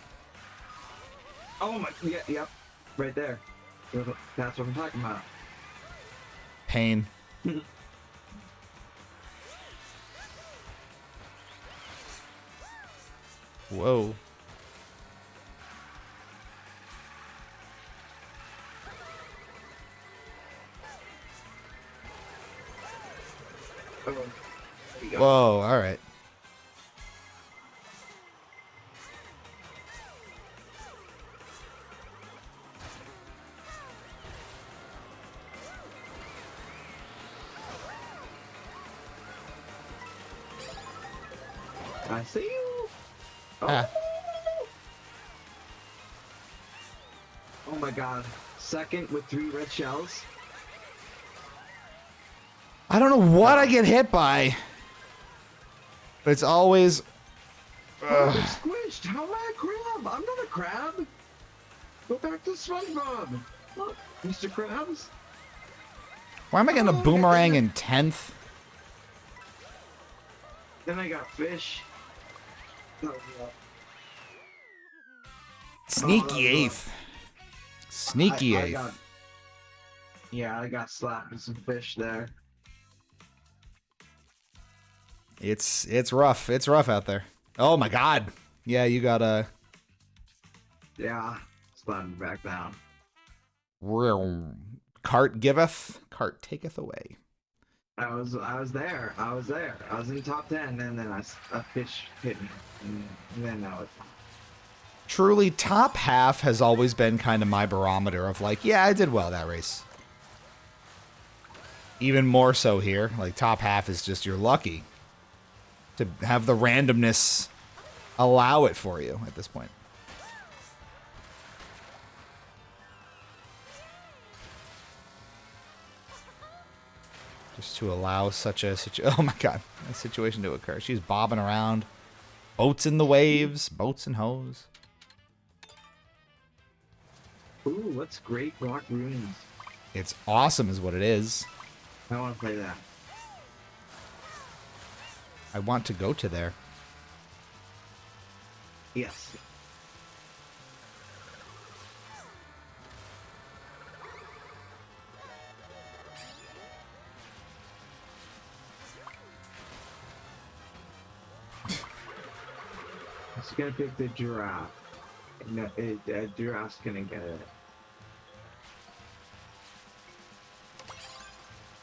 Speaker 3: Oh my, yeah, yep, right there. That's what I'm talking about.
Speaker 1: Pain. Whoa. Whoa, all right.
Speaker 3: I see you. Oh.
Speaker 1: Ah.
Speaker 3: Oh my god. Second with 3 red shells.
Speaker 1: I don't know what I get hit by. But it's always...
Speaker 3: Oh, it's squished. How am I a crab? I'm not a crab. Go back to SpongeBob. Look, Mr. Krabs.
Speaker 1: Why am I getting a boomerang in 10th?
Speaker 3: Then I got fish. Oh, yeah.
Speaker 1: Sneaky 8th. Sneaky 8th.
Speaker 3: I got slapped with some fish there.
Speaker 1: It's rough. It's rough out there. Oh my god. Yeah, you got a...
Speaker 3: Yeah, slapped back down.
Speaker 1: Cart giveth, cart taketh away.
Speaker 3: I was there. I was in the top 10, and then a fish hit me, and then that was fine.
Speaker 1: Truly, top half has always been kind of my barometer of like, yeah, I did well that race. Even more so here. Like, top half is just you're lucky to have the randomness allow it for you at this point. Just to allow such a oh my god, a situation to occur. She's bobbing around, boats in the waves, boats and hoes.
Speaker 3: Ooh, what's Great Rock Ruins?
Speaker 1: It's awesome, is what it is.
Speaker 3: I want to play that.
Speaker 1: I want to go to there.
Speaker 3: Yes. It's gonna pick the giraffe. No, giraffe's gonna get it.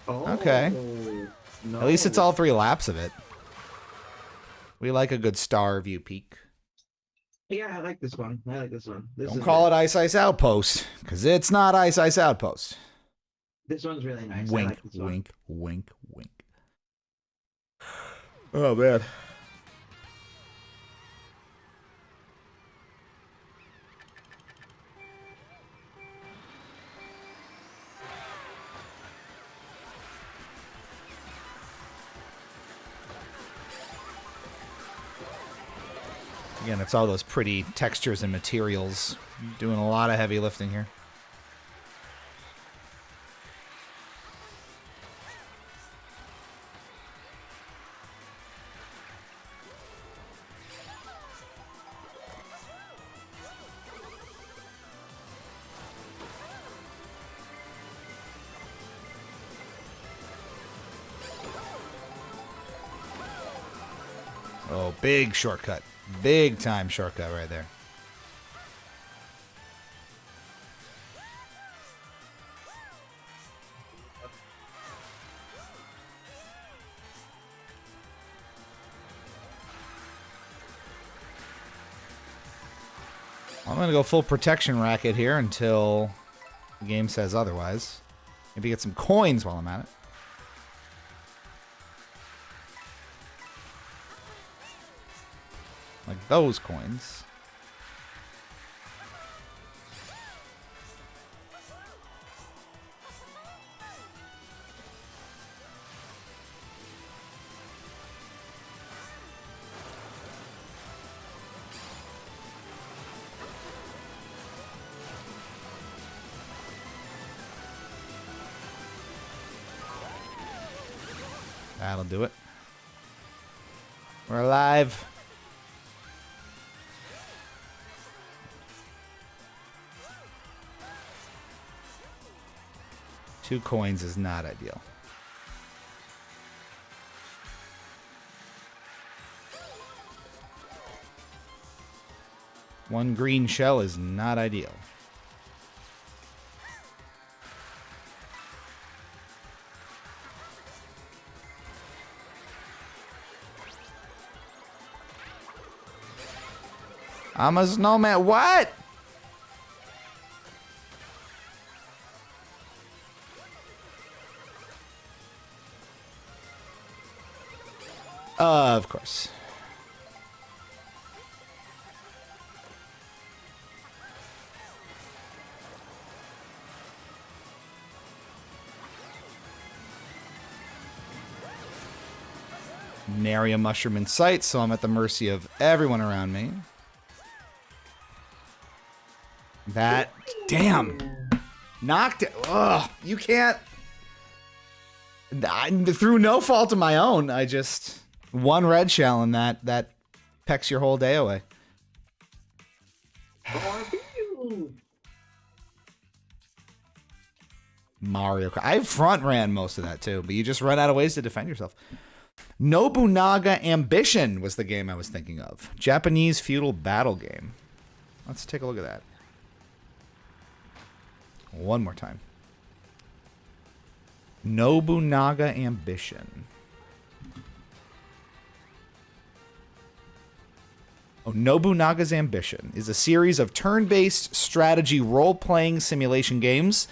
Speaker 3: Oh,
Speaker 1: Okay.
Speaker 3: No.
Speaker 1: At least it's all 3 laps of it. We like a good star view peak.
Speaker 3: Yeah, I like this one.
Speaker 1: Don't call it Ice Ice Outpost, because it's not Ice Ice Outpost.
Speaker 3: This one's really nice.
Speaker 1: Wink,
Speaker 3: I like this one.
Speaker 1: wink, wink, wink. Oh, man. Again, it's all those pretty textures and materials. Doing a lot of heavy lifting here. Oh, big shortcut. Big time shortcut right there. I'm going to go full protection racket here until the game says otherwise. Maybe get some coins while I'm at it. Like those coins. That'll do it. We're alive. Two coins is not ideal. One green shell is not ideal. I'm a snowman. What? Of course. Nary a mushroom in sight, so I'm at the mercy of everyone around me. That, damn, knocked it. Ugh, you can't. Through no fault of my own, I just one red shell and that pecks your whole day away. Mario Kart. I front ran most of that too, but you just run out of ways to defend yourself. Nobunaga Ambition was the game I was thinking of. Japanese feudal battle game. Let's take a look at that. One more time. Nobunaga Ambition. Oh, Nobunaga's Ambition is a series of turn-based strategy role-playing simulation games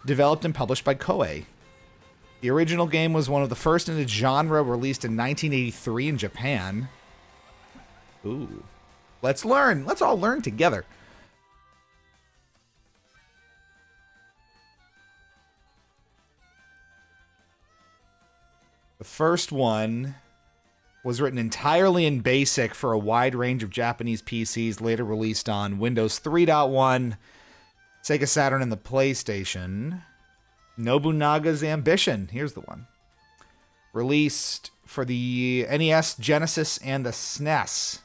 Speaker 1: developed and published by Koei. The original game was one of the first in its genre, released in 1983 in Japan. Ooh. Let's learn. Let's all learn together. The first one was written entirely in BASIC for a wide range of Japanese PCs, later released on Windows 3.1, Sega Saturn, and the PlayStation. Nobunaga's Ambition. Here's the one. Released for the NES, Genesis, and the SNES.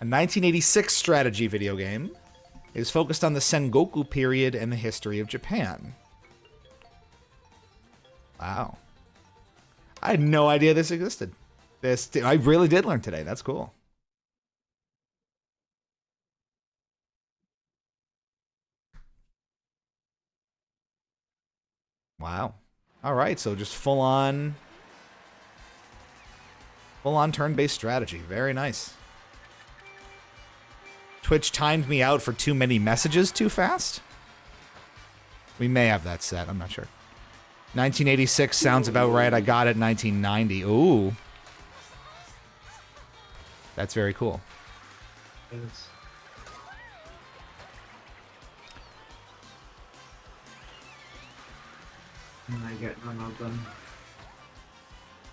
Speaker 1: A 1986 strategy video game. It is focused on the Sengoku period and the history of Japan. Wow. I had no idea this existed. I really did learn today. That's cool. Wow. All right, so just full-on turn-based strategy. Very nice. Twitch timed me out for too many messages too fast. We may have that set. I'm not sure. 1986 sounds about right. I got it 1990. Ooh. That's very cool.
Speaker 3: Yes. And I get none of them.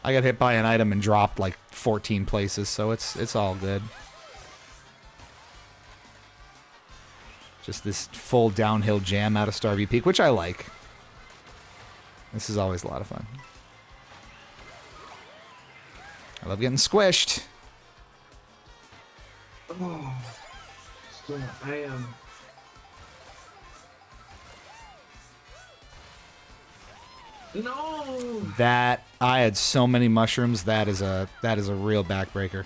Speaker 1: I got hit by an item and dropped like 14 places, so it's all good. Just this full downhill jam out of Starvey Peak, which I like. This is always a lot of fun. I love getting squished.
Speaker 3: Oh, still, I am. No.
Speaker 1: That I had so many mushrooms. That is a real backbreaker.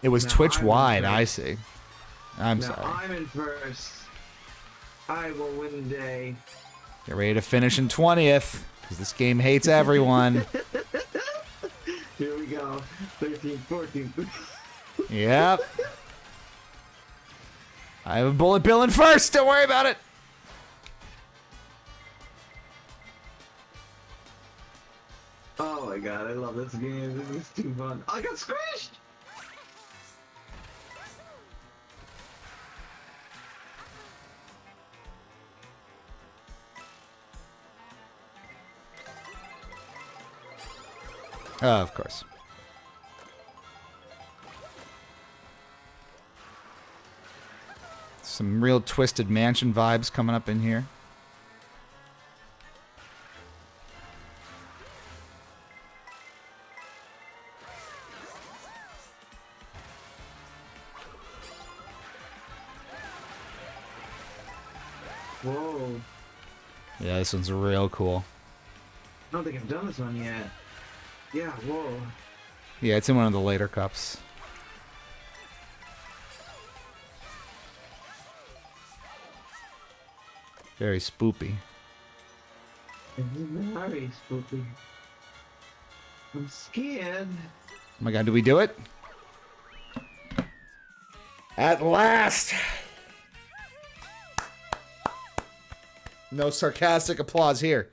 Speaker 1: It was
Speaker 3: Now
Speaker 1: Twitch
Speaker 3: I'm in
Speaker 1: wide.
Speaker 3: first.
Speaker 1: I see. I'm
Speaker 3: Now
Speaker 1: sorry.
Speaker 3: I'm in first. I will win the day.
Speaker 1: Get ready to finish in 20th because this game hates everyone.
Speaker 3: Here we go. 13, 14.
Speaker 1: Yep. I have a bullet bill in first. Don't worry about it.
Speaker 3: Oh my god, I love this game. This is too fun. I got squished!
Speaker 1: Of course. Some real Twisted Mansion vibes coming up in here.
Speaker 3: Whoa.
Speaker 1: Yeah, this one's real cool.
Speaker 3: I don't think I've done this one yet. Yeah, whoa.
Speaker 1: Yeah, it's in one of the later cups. Very spoopy.
Speaker 3: This is very spooky. I'm scared.
Speaker 1: Oh my god, do we do it? At last! No sarcastic applause here.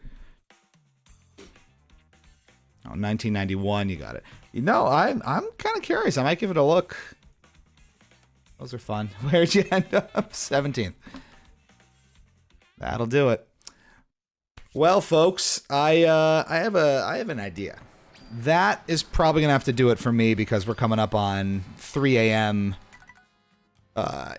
Speaker 1: Oh, 1991, you got it. You know, I'm kind of curious. I might give it a look. Those are fun. Where'd you end up? 17th. That'll do it. Well, folks, I have an idea. That is probably gonna have to do it for me because we're coming up on 3 a.m.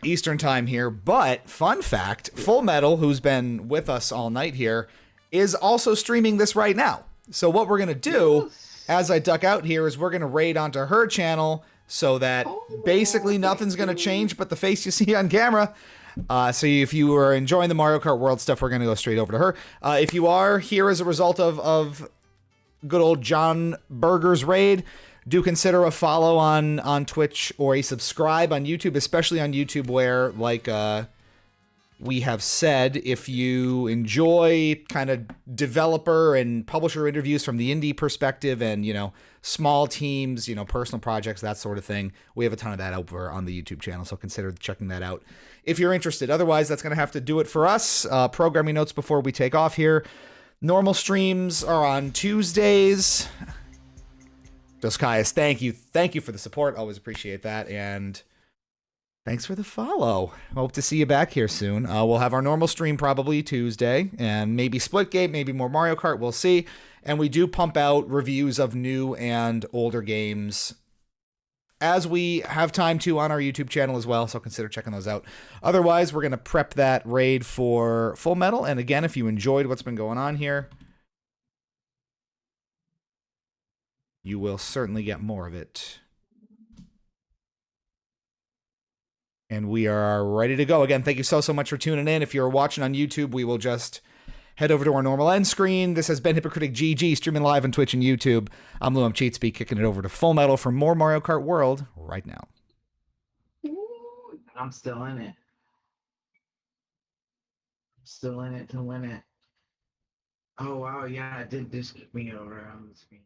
Speaker 1: Eastern time here. But fun fact, Full Metal, who's been with us all night here, is also streaming this right now. So what we're gonna do, as I duck out here, is we're gonna raid onto her channel so that basically nothing's gonna change but the face you see on camera. So if you are enjoying the Mario Kart World stuff, we're gonna go straight over to her. If you are here as a result of good old John Berger's raid, do consider a follow on Twitch or a subscribe on YouTube, especially on YouTube where, like we have said, if you enjoy kind of developer and publisher interviews from the indie perspective and, you know, small teams, you know, personal projects, that sort of thing, we have a ton of that over on the YouTube channel, so consider checking that out if you're interested. Otherwise, that's going to have to do it for us. Programming notes before we take off here. Normal streams are on Tuesdays. Doskaius, thank you. Thank you for the support. Always appreciate that. And thanks for the follow. Hope to see you back here soon. We'll have our normal stream probably Tuesday, and maybe Splitgate, maybe more Mario Kart. We'll see. And we do pump out reviews of new and older games as we have time to on our YouTube channel as well, so consider checking those out. Otherwise, we're going to prep that raid for Full Metal. And again, if you enjoyed what's been going on here, you will certainly get more of it. And we are ready to go. Again, thank you so much for tuning in. If you're watching on YouTube, we will just head over to our normal end screen. This has been Hypocritic GG, streaming live on Twitch and YouTube. I'm Lou, I'm Cheatspeak, kicking it over to Full Metal for more Mario Kart World right now.
Speaker 3: Ooh, I'm still in it. Still in it to win it. Oh wow, yeah, it did just kick me over on the screen.